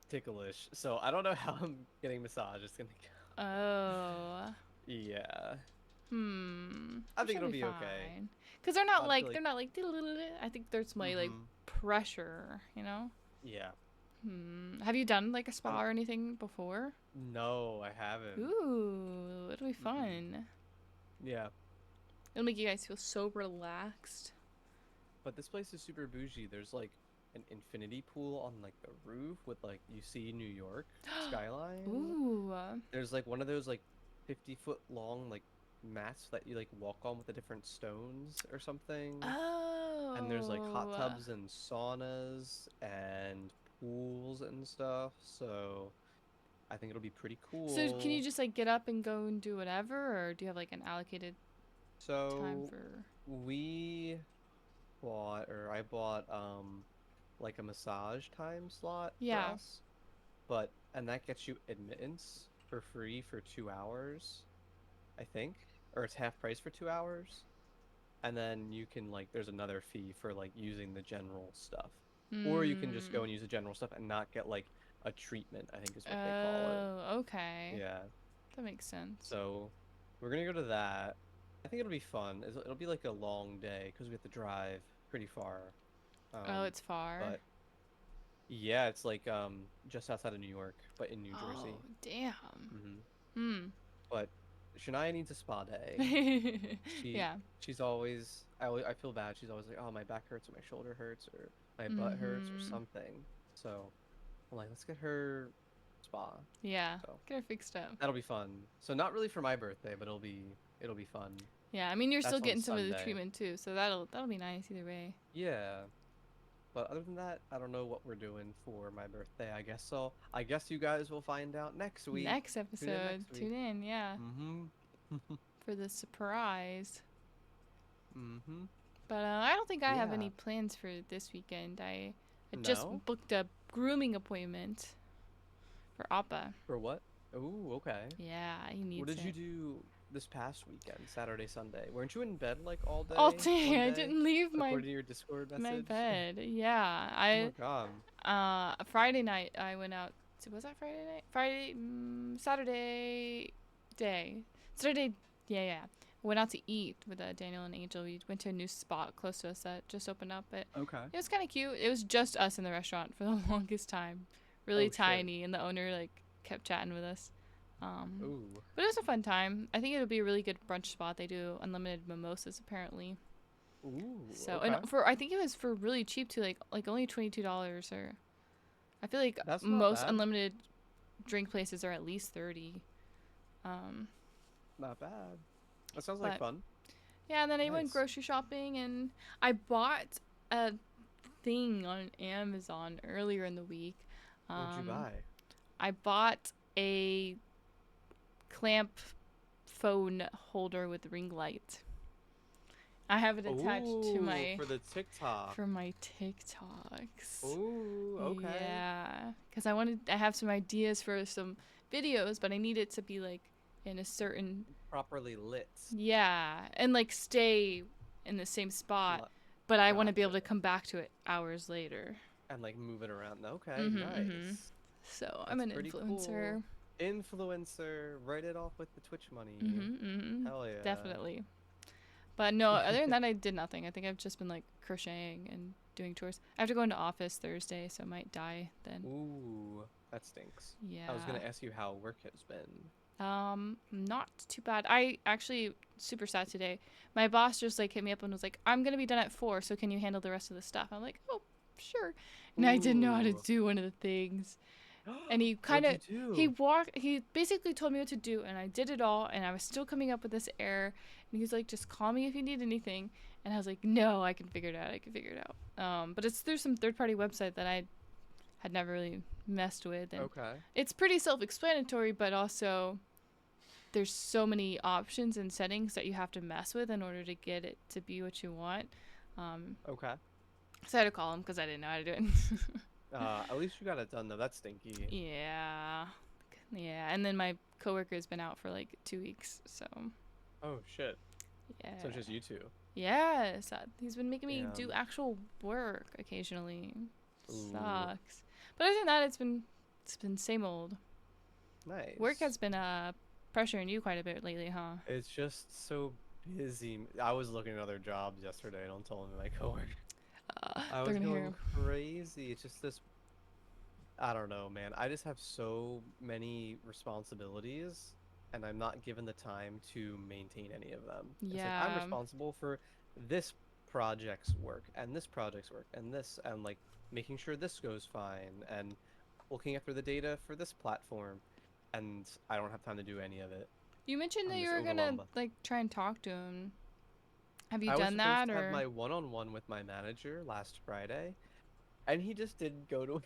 [SPEAKER 1] ticklish, so I don't know how I'm getting massage. It's gonna go.
[SPEAKER 2] Oh.
[SPEAKER 1] Yeah, I
[SPEAKER 2] It
[SPEAKER 1] think
[SPEAKER 2] should
[SPEAKER 1] it'll
[SPEAKER 2] be
[SPEAKER 1] be okay.
[SPEAKER 2] fine. Cause they're not
[SPEAKER 1] I feel
[SPEAKER 2] like
[SPEAKER 1] like,
[SPEAKER 2] I think there's my like
[SPEAKER 1] mm-hmm,
[SPEAKER 2] pressure, you know?
[SPEAKER 1] yeah.
[SPEAKER 2] Have you done like a
[SPEAKER 1] I
[SPEAKER 2] spa
[SPEAKER 1] don't,
[SPEAKER 2] or anything before?
[SPEAKER 1] no, I haven't.
[SPEAKER 2] Ooh, it'll be
[SPEAKER 1] Mm-mm.
[SPEAKER 2] fun.
[SPEAKER 1] Yeah,
[SPEAKER 2] It'll make you guys feel so relaxed.
[SPEAKER 1] but this place is super bougie. There's like an infinity pool on like the roof with like you see New York skyline.
[SPEAKER 2] Ooh.
[SPEAKER 1] There's like one of those like 50-foot long like mats that you like walk on with the different stones or something. And there's like hot
[SPEAKER 2] Oh.
[SPEAKER 1] tubs and saunas and pools and stuff. So I think it'll be pretty
[SPEAKER 2] So can you
[SPEAKER 1] cool.
[SPEAKER 2] just like get up and go and do whatever, or do you have like an allocated time
[SPEAKER 1] So
[SPEAKER 2] for?
[SPEAKER 1] we bought, or I bought, like a massage time slot for
[SPEAKER 2] Yeah.
[SPEAKER 1] us, but and that gets you admittance for free for 2 hours, I think, or it's half price for 2 hours, and then you can like there's another fee for like using the general stuff, or you can just go
[SPEAKER 2] Hmm.
[SPEAKER 1] and use the general stuff and not get like a treatment, I think is what they call it.
[SPEAKER 2] Oh, okay.
[SPEAKER 1] Yeah.
[SPEAKER 2] That makes sense.
[SPEAKER 1] So we're gonna go to that. I think it'll be fun. It'll be like a long day because we have to drive pretty far.
[SPEAKER 2] Oh, it's far.
[SPEAKER 1] But yeah, it's like just outside of New York, but in New
[SPEAKER 2] Oh,
[SPEAKER 1] Jersey.
[SPEAKER 2] damn.
[SPEAKER 1] Hmm.
[SPEAKER 2] Hmm.
[SPEAKER 1] But Shania needs a spa day. She
[SPEAKER 2] Yeah.
[SPEAKER 1] she's always I feel bad. She's always like, oh, my back hurts or my shoulder hurts or my butt hurts or
[SPEAKER 2] Mhm.
[SPEAKER 1] something. So I'm like, let's get her spa.
[SPEAKER 2] Yeah.
[SPEAKER 1] So
[SPEAKER 2] Get her fixed up.
[SPEAKER 1] that'll be fun. So not really for my birthday, but it'll be fun.
[SPEAKER 2] Yeah. I mean, you're still
[SPEAKER 1] That's on
[SPEAKER 2] getting some of the
[SPEAKER 1] Sunday.
[SPEAKER 2] treatment too, so that'll be nice either way.
[SPEAKER 1] Yeah. But other than that, I don't know what we're doing for my birthday. I guess so. I guess you guys will find out next week.
[SPEAKER 2] Next
[SPEAKER 1] Tune in
[SPEAKER 2] episode,
[SPEAKER 1] next week.
[SPEAKER 2] tune in. Yeah,
[SPEAKER 1] Mm-hmm.
[SPEAKER 2] for the surprise.
[SPEAKER 1] Mm-hmm.
[SPEAKER 2] But I don't think I have
[SPEAKER 1] Yeah.
[SPEAKER 2] any plans for this weekend. I just
[SPEAKER 1] No?
[SPEAKER 2] booked a grooming appointment for Appa.
[SPEAKER 1] For what? Ooh, okay.
[SPEAKER 2] Yeah, he
[SPEAKER 1] What
[SPEAKER 2] needs
[SPEAKER 1] did you
[SPEAKER 2] it.
[SPEAKER 1] do this past weekend, Saturday, Sunday? Weren't you in bed like all
[SPEAKER 2] All
[SPEAKER 1] day,
[SPEAKER 2] day,
[SPEAKER 1] one
[SPEAKER 2] I
[SPEAKER 1] day,
[SPEAKER 2] didn't leave
[SPEAKER 1] according to your Discord
[SPEAKER 2] my
[SPEAKER 1] message?
[SPEAKER 2] bed. Yeah,
[SPEAKER 1] Oh my God.
[SPEAKER 2] Friday night I went out. Was that Friday night? Saturday day. Saturday, yeah. Went out to eat with Daniel and Angel. We went to a new spot close to us that just opened up. It
[SPEAKER 1] Okay.
[SPEAKER 2] it was kind of cute. It was just us in the restaurant for the longest time. Really
[SPEAKER 1] Oh shit.
[SPEAKER 2] tiny, and the owner like kept chatting with us.
[SPEAKER 1] Ooh.
[SPEAKER 2] But it was a fun time. I think it would be a really good brunch spot. They do unlimited mimosas apparently.
[SPEAKER 1] Ooh.
[SPEAKER 2] So
[SPEAKER 1] Okay.
[SPEAKER 2] and for I think it was for really cheap too, like only $22 or I feel like
[SPEAKER 1] That's not
[SPEAKER 2] most
[SPEAKER 1] bad.
[SPEAKER 2] unlimited drink places are at least 30. Um,
[SPEAKER 1] Not bad. That sounds like
[SPEAKER 2] but
[SPEAKER 1] fun.
[SPEAKER 2] yeah, and then I went
[SPEAKER 1] Nice.
[SPEAKER 2] grocery shopping and I bought a thing on Amazon earlier in the week.
[SPEAKER 1] What'd you buy?
[SPEAKER 2] I bought a clamp phone holder with ring light. I have it attached to
[SPEAKER 1] Ooh,
[SPEAKER 2] my
[SPEAKER 1] for the TikTok.
[SPEAKER 2] for my TikToks.
[SPEAKER 1] Ooh, okay.
[SPEAKER 2] Yeah, because I have some ideas for some videos, but I need it to be like in a certain,
[SPEAKER 1] Properly lit.
[SPEAKER 2] yeah, and like stay in the same spot,
[SPEAKER 1] Lo-
[SPEAKER 2] but I want to be able
[SPEAKER 1] Gotcha.
[SPEAKER 2] to come back to it hours later.
[SPEAKER 1] And like move it around. Okay,
[SPEAKER 2] Mhm.
[SPEAKER 1] nice.
[SPEAKER 2] So I'm
[SPEAKER 1] That's
[SPEAKER 2] an
[SPEAKER 1] pretty
[SPEAKER 2] influencer.
[SPEAKER 1] cool. Influencer, write it off with the Twitch money.
[SPEAKER 2] Mhm.
[SPEAKER 1] Hell yeah.
[SPEAKER 2] Definitely. But no, other than that, I did nothing. I think I've just been like crocheting and doing chores. I have to go into office Thursday, so I might die then.
[SPEAKER 1] Ooh, that stinks.
[SPEAKER 2] Yeah.
[SPEAKER 1] I was gonna ask you how work has been.
[SPEAKER 2] Not too bad. I actually super sad today. My boss just like hit me up and was like, "I'm gonna be done at 4, so can you handle the rest of the stuff?" I'm like, "Oh, sure." And I didn't know how to
[SPEAKER 1] Ooh.
[SPEAKER 2] do one of the things. And he kind
[SPEAKER 1] What'd
[SPEAKER 2] of
[SPEAKER 1] you do?
[SPEAKER 2] he basically told me what to do, and I did it all, and I was still coming up with this error. And he's like, "Just call me if you need anything." And I was like, "No, I can figure it out. I can figure it out." But it's through some third-party website that I had never really messed with, and
[SPEAKER 1] Okay.
[SPEAKER 2] it's pretty self-explanatory, but also there's so many options and settings that you have to mess with in order to get it to be what you want. Um,
[SPEAKER 1] Okay.
[SPEAKER 2] so I had to call him because I didn't know how to do it.
[SPEAKER 1] At least you got it done though. That's stinky.
[SPEAKER 2] Yeah. Yeah. And then my coworker's been out for like 2 weeks. So,
[SPEAKER 1] Oh shit.
[SPEAKER 2] yeah.
[SPEAKER 1] So it's just you two.
[SPEAKER 2] Yes. He's been making me
[SPEAKER 1] Yeah.
[SPEAKER 2] do actual work occasionally.
[SPEAKER 1] Ooh.
[SPEAKER 2] Sucks. But other than that, it's been same old.
[SPEAKER 1] Nice.
[SPEAKER 2] Work has been pressuring you quite a bit lately, huh?
[SPEAKER 1] It's just so busy. I was looking at other jobs yesterday. Don't tell me my coworker. I
[SPEAKER 2] They're
[SPEAKER 1] was
[SPEAKER 2] gonna hear.
[SPEAKER 1] going crazy. It's just this. I don't know, man. I just have so many responsibilities, and I'm not given the time to maintain any of them. It's like I'm
[SPEAKER 2] Yeah.
[SPEAKER 1] responsible for this project's work and this project's work and this, and like making sure this goes fine and looking after the data for this platform, and I don't have time to do any of it.
[SPEAKER 2] You mentioned
[SPEAKER 1] I'm
[SPEAKER 2] that you
[SPEAKER 1] just
[SPEAKER 2] were gonna
[SPEAKER 1] overwhelmed.
[SPEAKER 2] like try and talk to him. Have you
[SPEAKER 1] I was
[SPEAKER 2] done
[SPEAKER 1] supposed
[SPEAKER 2] that
[SPEAKER 1] to have
[SPEAKER 2] or?
[SPEAKER 1] my one-on-one with my manager last Friday, and he just didn't go to it.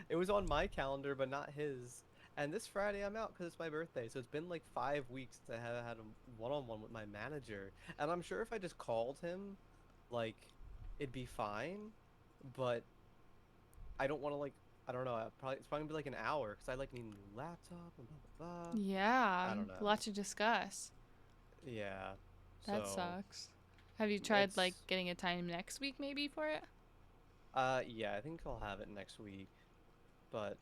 [SPEAKER 1] It was on my calendar, but not his. And this Friday I'm out because it's my birthday. So it's been like 5 weeks since I have had a one-on-one with my manager. And I'm sure if I just called him, like, it'd be fine. But I don't want to like, I don't know. It's probably gonna be like an hour because I like need a new laptop and blah blah blah.
[SPEAKER 2] Yeah,
[SPEAKER 1] I don't
[SPEAKER 2] a
[SPEAKER 1] know.
[SPEAKER 2] lot to discuss.
[SPEAKER 1] Yeah.
[SPEAKER 2] That
[SPEAKER 1] So
[SPEAKER 2] sucks. Have you tried like
[SPEAKER 1] it's
[SPEAKER 2] getting a time next week maybe for it?
[SPEAKER 1] yeah, I think I'll have it next week. But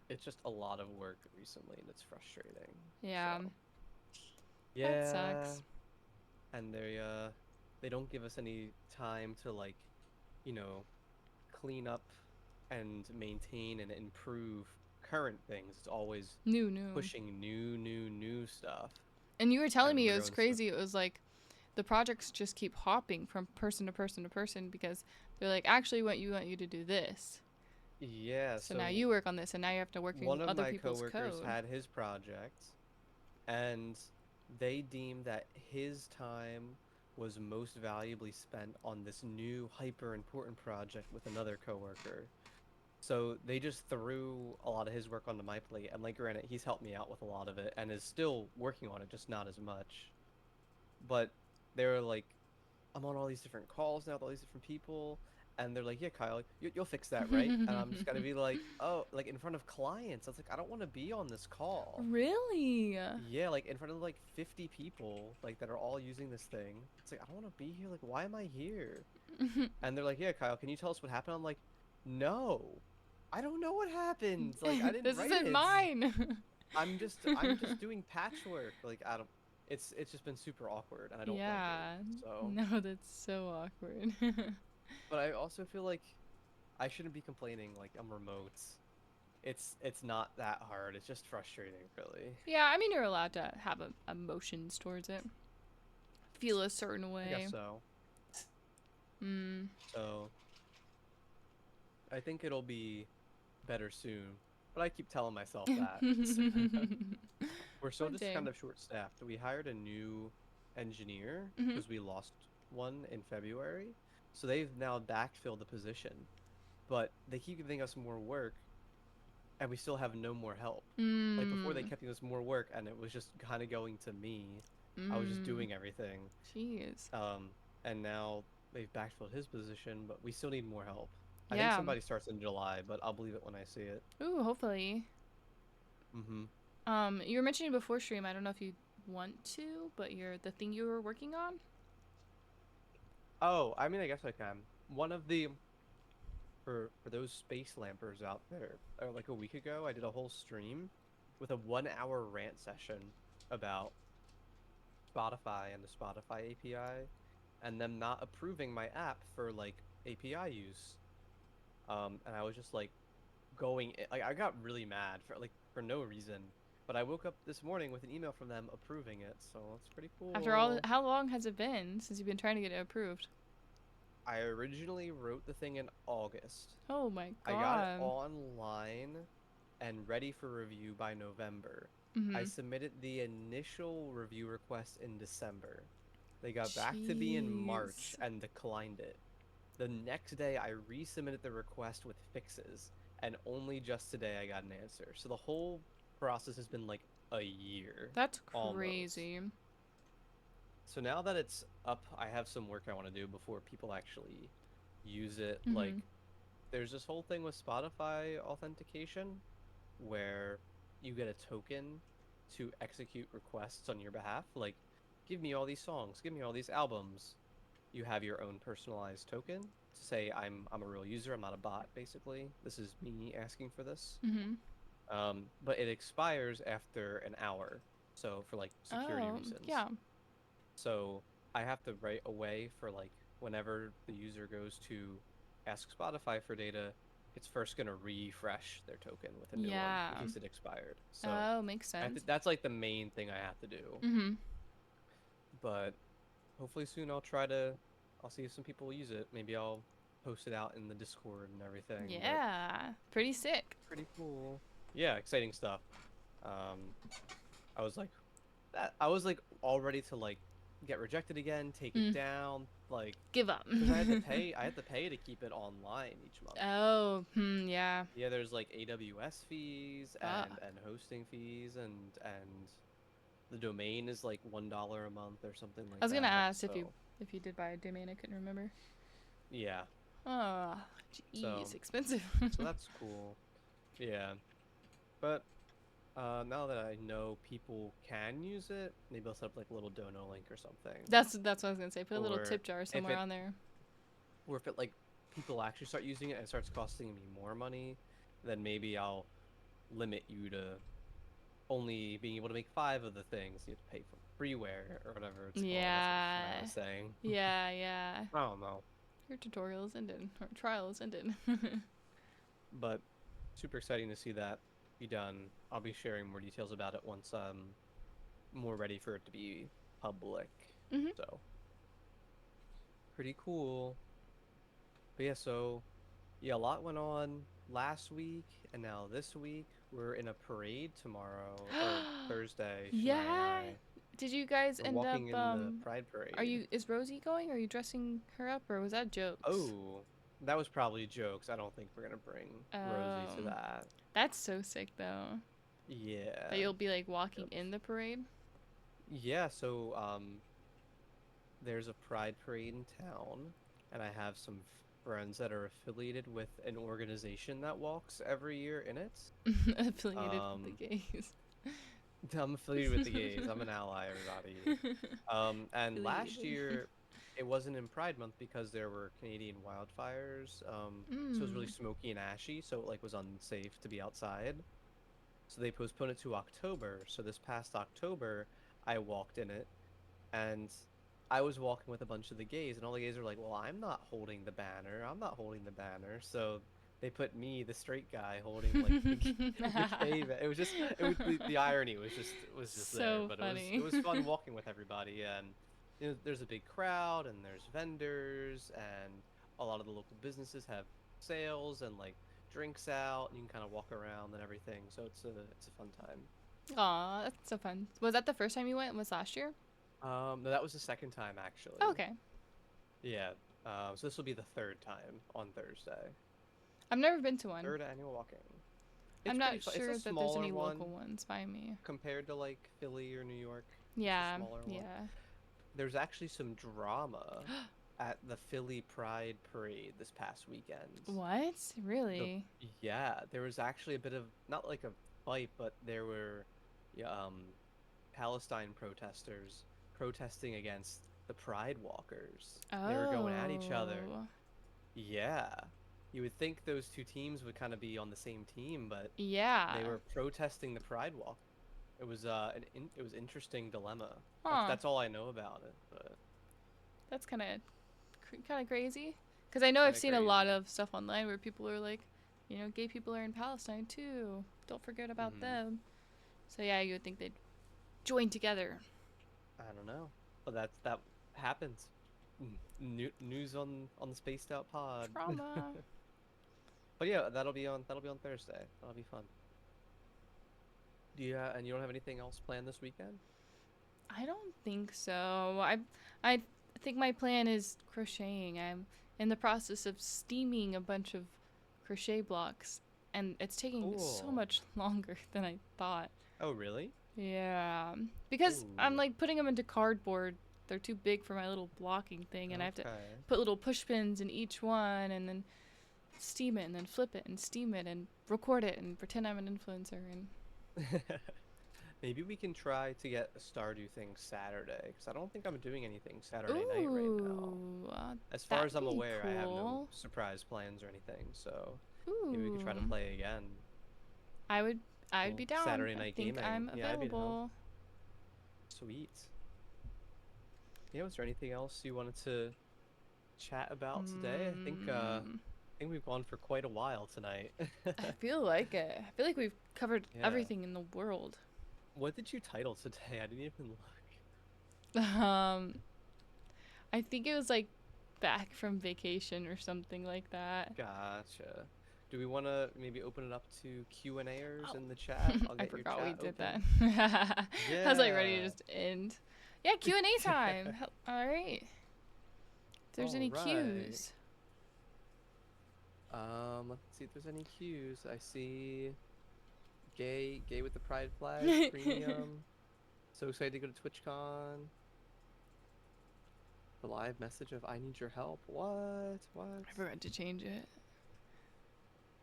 [SPEAKER 1] it's just a lot of work recently and it's frustrating.
[SPEAKER 2] Yeah,
[SPEAKER 1] So
[SPEAKER 2] that
[SPEAKER 1] yeah,
[SPEAKER 2] sucks.
[SPEAKER 1] and they don't give us any time to like, you know, clean up and maintain and improve current things. It's always
[SPEAKER 2] New.
[SPEAKER 1] pushing new stuff,
[SPEAKER 2] And you were telling
[SPEAKER 1] and
[SPEAKER 2] me
[SPEAKER 1] we're
[SPEAKER 2] it was
[SPEAKER 1] going so
[SPEAKER 2] crazy. It was like the projects just keep hopping from person to person to person because they're like, actually, want you to do this.
[SPEAKER 1] yeah.
[SPEAKER 2] So now
[SPEAKER 1] So
[SPEAKER 2] you work on this, and now you have to work in
[SPEAKER 1] one of
[SPEAKER 2] other
[SPEAKER 1] my
[SPEAKER 2] people's
[SPEAKER 1] coworkers
[SPEAKER 2] code.
[SPEAKER 1] had his project, and they deemed that his time was most valuably spent on this new hyper important project with another coworker. So they just threw a lot of his work onto my plate, and like granted, he's helped me out with a lot of it and is still working on it, just not as much. But they were like, I'm on all these different calls now with all these different people, and they're like, "Yeah, Kyle, you'll fix that, right?" And I'm just gotta be like, "Oh, like in front of clients." I was like, "I don't want to be on this call."
[SPEAKER 2] Really?
[SPEAKER 1] Yeah, like in front of like 50 people, like that are all using this thing. It's like, I don't want to be here. Like, why am I here? And they're like, "Yeah, Kyle, can you tell us what happened?" I'm like, "No, I don't know what happened. Like, I didn't
[SPEAKER 2] This
[SPEAKER 1] write
[SPEAKER 2] isn't
[SPEAKER 1] it.
[SPEAKER 2] mine.
[SPEAKER 1] I'm just doing patchwork. Like, I don't. It's just been super awkward, and I don't like it.
[SPEAKER 2] Yeah.
[SPEAKER 1] So,
[SPEAKER 2] No, that's so awkward.
[SPEAKER 1] but I also feel like I shouldn't be complaining. Like, I'm remote. It's not that hard. It's just frustrating, really.
[SPEAKER 2] Yeah, I mean, you're allowed to have emotions towards it. Feel a certain
[SPEAKER 1] I guess
[SPEAKER 2] way.
[SPEAKER 1] so.
[SPEAKER 2] Mm.
[SPEAKER 1] So I think it'll be better soon. But I keep telling myself that. We're still
[SPEAKER 2] One
[SPEAKER 1] just
[SPEAKER 2] day.
[SPEAKER 1] kind of short-staffed. We hired a new engineer
[SPEAKER 2] Hmm.
[SPEAKER 1] because we lost one in February. So they've now backfilled the position. But they keep giving us more work and we still have no more help. Like before they
[SPEAKER 2] Mm.
[SPEAKER 1] kept giving us more work and it was just kind of going to me. I was just
[SPEAKER 2] Mm.
[SPEAKER 1] doing everything.
[SPEAKER 2] Jeez.
[SPEAKER 1] Um, and now they've backfilled his position, but we still need more help. I think
[SPEAKER 2] Yeah.
[SPEAKER 1] somebody starts in July, but I'll believe it when I see it.
[SPEAKER 2] Ooh, hopefully.
[SPEAKER 1] Mm-hmm.
[SPEAKER 2] You were mentioning before stream. I don't know if you want to, but you're the thing you were working on.
[SPEAKER 1] Oh, I mean, I guess I can. One of the for those space lampers out there, or like a week ago, I did a whole stream with a 1 hour rant session about Spotify and the Spotify API, and them not approving my app for like API use. And I was just like like I got really mad for no reason. But I woke up this morning with an email from them approving it, so it's pretty cool.
[SPEAKER 2] After all, how long has it been since you've been trying to get it approved?
[SPEAKER 1] I originally wrote the thing in August.
[SPEAKER 2] Oh my
[SPEAKER 1] I got it
[SPEAKER 2] god.
[SPEAKER 1] online and ready for review by November. I
[SPEAKER 2] Mm-hmm.
[SPEAKER 1] submitted the initial review request in December. They got back to me in March
[SPEAKER 2] Jeez.
[SPEAKER 1] and declined it. The next day, I resubmitted the request with fixes, and only just today I got an answer. So the whole process has been like a year,
[SPEAKER 2] That's
[SPEAKER 1] almost.
[SPEAKER 2] crazy.
[SPEAKER 1] So now that it's up, I have some work I want to do before people actually use it.
[SPEAKER 2] Mm-hmm.
[SPEAKER 1] Like, there's this whole thing with Spotify authentication where you get a token to execute requests on your behalf. Like, give me all these songs, give me all these albums. You have your own personalized token to say I'm a real user, I'm not a bot, basically. This is me asking for this.
[SPEAKER 2] Mm-hmm.
[SPEAKER 1] But it expires after an hour. So for like security
[SPEAKER 2] Oh,
[SPEAKER 1] reasons.
[SPEAKER 2] yeah.
[SPEAKER 1] So I have to write a way for like whenever the user goes to ask Spotify for data, it's first gonna refresh their token with a new one in
[SPEAKER 2] Yeah.
[SPEAKER 1] case it expired. So
[SPEAKER 2] Oh, makes sense.
[SPEAKER 1] that's like the main thing I have to do.
[SPEAKER 2] Mm-hmm.
[SPEAKER 1] But hopefully soon I'll see if some people use it. Maybe I'll post it out in the Discord and everything. But
[SPEAKER 2] Yeah. Pretty sick.
[SPEAKER 1] pretty cool. Yeah, exciting stuff. Um, I was like I was like all ready to like get rejected again, take it
[SPEAKER 2] Mm.
[SPEAKER 1] down, like
[SPEAKER 2] Give up.
[SPEAKER 1] because I had to pay to keep it online each month.
[SPEAKER 2] Oh, yeah.
[SPEAKER 1] Yeah, there's like AWS fees
[SPEAKER 2] Fuck.
[SPEAKER 1] and hosting fees and the domain is like $1 a month or something like
[SPEAKER 2] I was gonna
[SPEAKER 1] that.
[SPEAKER 2] ask
[SPEAKER 1] So
[SPEAKER 2] if you did buy a domain. I couldn't remember.
[SPEAKER 1] yeah,
[SPEAKER 2] Oh,
[SPEAKER 1] so
[SPEAKER 2] jeez, expensive.
[SPEAKER 1] so that's cool. Yeah, but now that I know people can use it, maybe I'll set up like a little dono link or something.
[SPEAKER 2] That's what I was gonna say. Put a little
[SPEAKER 1] Or
[SPEAKER 2] tip jar
[SPEAKER 1] if
[SPEAKER 2] somewhere
[SPEAKER 1] it
[SPEAKER 2] on there.
[SPEAKER 1] or if it like people actually start using it and it starts costing me more money, then maybe I'll limit you to only being able to make 5 of the things. You have to pay for freeware or whatever it's called. That's what I
[SPEAKER 2] Yeah.
[SPEAKER 1] was saying.
[SPEAKER 2] Yeah, yeah.
[SPEAKER 1] I don't know,
[SPEAKER 2] Your tutorial is ended. Or trial is ended.
[SPEAKER 1] but super exciting to see that be done. I'll be sharing more details about it once I'm more ready for it to be public.
[SPEAKER 2] hmm
[SPEAKER 1] So pretty cool. But yeah, so yeah, a lot went on last week and now this week. We're in a parade tomorrow or Thursday, Shania and
[SPEAKER 2] Yeah.
[SPEAKER 1] I.
[SPEAKER 2] Did you guys
[SPEAKER 1] We're
[SPEAKER 2] end up
[SPEAKER 1] walking in the Pride Parade.
[SPEAKER 2] is Rosie going? Are you dressing her up or was that jokes?
[SPEAKER 1] Oh, that was probably jokes. I don't think we're gonna bring Rosie to
[SPEAKER 2] Um
[SPEAKER 1] that.
[SPEAKER 2] that's so sick though.
[SPEAKER 1] Yeah.
[SPEAKER 2] That you'll be like walking
[SPEAKER 1] Yep.
[SPEAKER 2] in the parade.
[SPEAKER 1] Yeah, so there's a Pride Parade in town, and I have some friends that are affiliated with an organization that walks every year in it.
[SPEAKER 2] Affiliated with the
[SPEAKER 1] Um,
[SPEAKER 2] gays.
[SPEAKER 1] I'm affiliated with the gays. I'm an ally, everybody. And last
[SPEAKER 2] Affiliated.
[SPEAKER 1] year, it wasn't in Pride Month because there were Canadian wildfires. So it was really
[SPEAKER 2] Mm.
[SPEAKER 1] smoky and ashy, so it like was unsafe to be outside. So they postponed it to October. So this past October, I walked in it, and I was walking with a bunch of the gays, and all the gays were like, "Well, I'm not holding the banner. I'm not holding the banner." So they put me, the straight guy, holding like the gay. It was just the irony was just there,
[SPEAKER 2] So
[SPEAKER 1] but
[SPEAKER 2] funny.
[SPEAKER 1] it was fun walking with everybody, yeah, and you know, there's a big crowd, and there's vendors, and a lot of the local businesses have sales and like drinks out, and you can kind of walk around and everything. So it's a fun time.
[SPEAKER 2] Aw, that's so fun. Was that the first time you went? Was last year?
[SPEAKER 1] No, that was the second time actually.
[SPEAKER 2] Oh, okay.
[SPEAKER 1] Yeah. So this will be the third time on Thursday.
[SPEAKER 2] I've never been to one.
[SPEAKER 1] Third annual walking.
[SPEAKER 2] I'm
[SPEAKER 1] It's
[SPEAKER 2] not
[SPEAKER 1] pretty fun.
[SPEAKER 2] sure
[SPEAKER 1] It's a
[SPEAKER 2] that there's
[SPEAKER 1] smaller
[SPEAKER 2] any
[SPEAKER 1] one
[SPEAKER 2] local ones by me.
[SPEAKER 1] compared to like Philly or New York. It's a
[SPEAKER 2] Yeah,
[SPEAKER 1] smaller one.
[SPEAKER 2] yeah.
[SPEAKER 1] There's actually some drama at the Philly Pride Parade this past weekend.
[SPEAKER 2] What?
[SPEAKER 1] The
[SPEAKER 2] Really?
[SPEAKER 1] Yeah, there was actually a bit of not like a fight, but there were yeah, Palestine protesters protesting against the Pride walkers. They were going at each other.
[SPEAKER 2] Oh.
[SPEAKER 1] Yeah. You would think those two teams would kind of be on the same team, but
[SPEAKER 2] Yeah.
[SPEAKER 1] they were protesting the Pride Walk. It was it was interesting dilemma.
[SPEAKER 2] Huh.
[SPEAKER 1] That's all I know about it, but
[SPEAKER 2] That's kind of crazy. Because I know I've
[SPEAKER 1] kind of
[SPEAKER 2] seen a lot
[SPEAKER 1] crazy.
[SPEAKER 2] of stuff online where people are like, gay people are in Palestine too. Don't forget about
[SPEAKER 1] Mhm.
[SPEAKER 2] them. So yeah, you would think they'd join together.
[SPEAKER 1] I don't know. But that happens. News on the Spaced Out Pod.
[SPEAKER 2] Trauma.
[SPEAKER 1] But yeah, that'll be on Thursday. That'll be fun. And you don't have anything else planned this weekend?
[SPEAKER 2] I don't think so. I think my plan is crocheting. I'm in the process of steaming a bunch of crochet blocks, and it's taking so
[SPEAKER 1] Cool.
[SPEAKER 2] much longer than I thought.
[SPEAKER 1] Oh, really?
[SPEAKER 2] Yeah, because I'm
[SPEAKER 1] Ooh.
[SPEAKER 2] like putting them into cardboard. They're too big for my little blocking thing, and I have to
[SPEAKER 1] Okay.
[SPEAKER 2] put little push pins in each one, and then steam it, and then flip it, and steam it, and record it, and pretend I'm an influencer. And
[SPEAKER 1] Maybe we can try to get a Stardew thing Saturday, because I don't think I'm doing anything Saturday night right now.
[SPEAKER 2] ooh,
[SPEAKER 1] As far as
[SPEAKER 2] that'd
[SPEAKER 1] I'm
[SPEAKER 2] be
[SPEAKER 1] aware, I have no
[SPEAKER 2] cool.
[SPEAKER 1] surprise plans or anything, so
[SPEAKER 2] Ooh,
[SPEAKER 1] maybe we could try to play again.
[SPEAKER 2] I would
[SPEAKER 1] Well,
[SPEAKER 2] be down.
[SPEAKER 1] Saturday
[SPEAKER 2] I
[SPEAKER 1] night
[SPEAKER 2] think
[SPEAKER 1] gaming.
[SPEAKER 2] I'm
[SPEAKER 1] Yeah, I'd be down.
[SPEAKER 2] available.
[SPEAKER 1] Sweet. Yeah, was there anything else you wanted to chat about today? I think we've gone for quite a while tonight.
[SPEAKER 2] I feel like it. I feel like we've covered
[SPEAKER 1] Yeah.
[SPEAKER 2] everything in the world.
[SPEAKER 1] What did you title today? I didn't even look.
[SPEAKER 2] I think it was like back from vacation or something like that.
[SPEAKER 1] Gotcha. Do we want to maybe open it up to Q&Ers
[SPEAKER 2] Oh.
[SPEAKER 1] in the chat? I'll
[SPEAKER 2] I
[SPEAKER 1] get your
[SPEAKER 2] forgot we
[SPEAKER 1] chat
[SPEAKER 2] did
[SPEAKER 1] open.
[SPEAKER 2] that. I was like ready to
[SPEAKER 1] Yeah.
[SPEAKER 2] just end. Yeah, Q&A time. All right. If there's any
[SPEAKER 1] Alright.
[SPEAKER 2] cues.
[SPEAKER 1] Let's see if there's any cues. I see gay with the pride flag, premium. So excited to go to TwitchCon. The live message of I need your help. What?
[SPEAKER 2] I forgot to change it.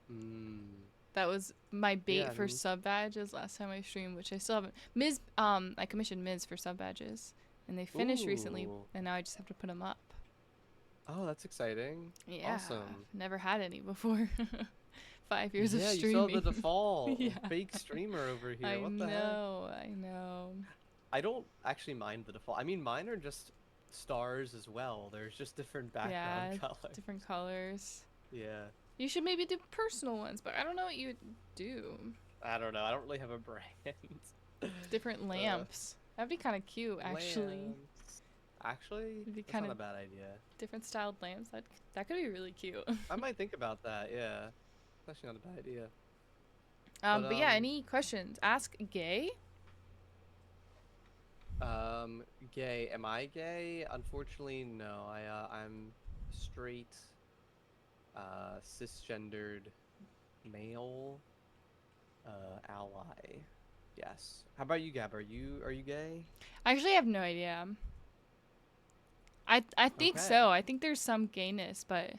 [SPEAKER 1] Hmm.
[SPEAKER 2] That was my bait
[SPEAKER 1] Yeah,
[SPEAKER 2] for sub badges last time I streamed, which I still haven't. I commissioned Miz for sub badges, and they finished recently,
[SPEAKER 1] Ooh.
[SPEAKER 2] and now I just have to put them up.
[SPEAKER 1] Oh, that's exciting.
[SPEAKER 2] Yeah,
[SPEAKER 1] Awesome.
[SPEAKER 2] I've never had any before. 5 years of
[SPEAKER 1] Yeah, you
[SPEAKER 2] streaming.
[SPEAKER 1] saw the default.
[SPEAKER 2] Yeah.
[SPEAKER 1] Fake streamer over here.
[SPEAKER 2] I
[SPEAKER 1] What the heck?
[SPEAKER 2] I know.
[SPEAKER 1] I don't actually mind the default. I mean, mine are just stars as well. There's just different background
[SPEAKER 2] Yeah,
[SPEAKER 1] colors.
[SPEAKER 2] different colors.
[SPEAKER 1] Yeah.
[SPEAKER 2] You should maybe do personal ones, but I don't know what you would do.
[SPEAKER 1] I don't know. I don't really have a brand.
[SPEAKER 2] Different lamps. That'd be kind of cute, actually.
[SPEAKER 1] Lamps. Actually,
[SPEAKER 2] It'd be
[SPEAKER 1] that's not
[SPEAKER 2] kinda-
[SPEAKER 1] a bad idea.
[SPEAKER 2] Different styled lamps. That could be really cute.
[SPEAKER 1] I might think about that. Yeah. It's actually not a bad idea.
[SPEAKER 2] But yeah, any questions? Ask Gay.
[SPEAKER 1] Gay. Am I gay? Unfortunately, no. I'm straight, cisgendered male, ally. Yes. How about you, Gab? Are you gay?
[SPEAKER 2] I actually have no idea. I think
[SPEAKER 1] Okay.
[SPEAKER 2] so. I think there's some gayness, but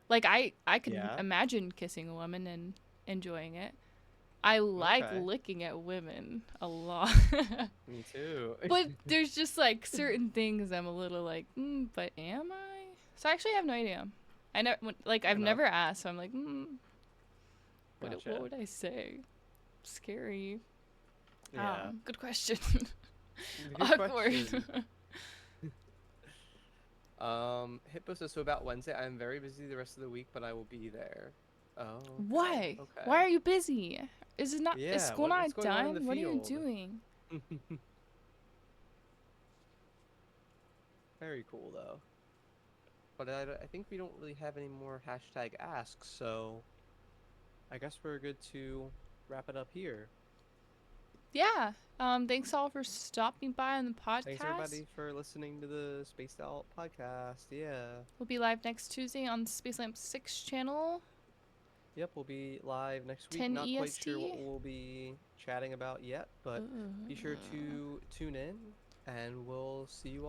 [SPEAKER 2] like I could
[SPEAKER 1] Yeah.
[SPEAKER 2] imagine kissing a woman and enjoying it. I like
[SPEAKER 1] Okay.
[SPEAKER 2] looking at women a lot.
[SPEAKER 1] Me too.
[SPEAKER 2] But there's just like certain things I'm a little like, but am I? So I actually have no idea. I never like I've
[SPEAKER 1] enough.
[SPEAKER 2] never asked, so I'm like, what
[SPEAKER 1] Gotcha.
[SPEAKER 2] would I say? Scary.
[SPEAKER 1] Yeah.
[SPEAKER 2] Good question.
[SPEAKER 1] Good
[SPEAKER 2] Awkward.
[SPEAKER 1] question. Hippo says, so about Wednesday, I'm very busy the rest of the week, but I will be there. Oh. Okay,
[SPEAKER 2] Why?
[SPEAKER 1] Okay.
[SPEAKER 2] Why are you busy? Is it not?
[SPEAKER 1] Yeah,
[SPEAKER 2] Is school
[SPEAKER 1] what's
[SPEAKER 2] not
[SPEAKER 1] going on in
[SPEAKER 2] done?
[SPEAKER 1] the
[SPEAKER 2] What are you
[SPEAKER 1] field?
[SPEAKER 2] doing?
[SPEAKER 1] Very cool, though. But I think we don't really have any more hashtag asks, so I guess we're good to wrap it up here.
[SPEAKER 2] Yeah. Thanks all for stopping by on the podcast.
[SPEAKER 1] Thanks, everybody, for listening to the Spaced Out podcast. Yeah.
[SPEAKER 2] We'll be live next Tuesday on the Space Lamp 6 channel.
[SPEAKER 1] Yep, we'll be live next week.
[SPEAKER 2] 10
[SPEAKER 1] Not quite sure what
[SPEAKER 2] EST.
[SPEAKER 1] we'll be chatting about yet, but be sure to tune in, and we'll see you all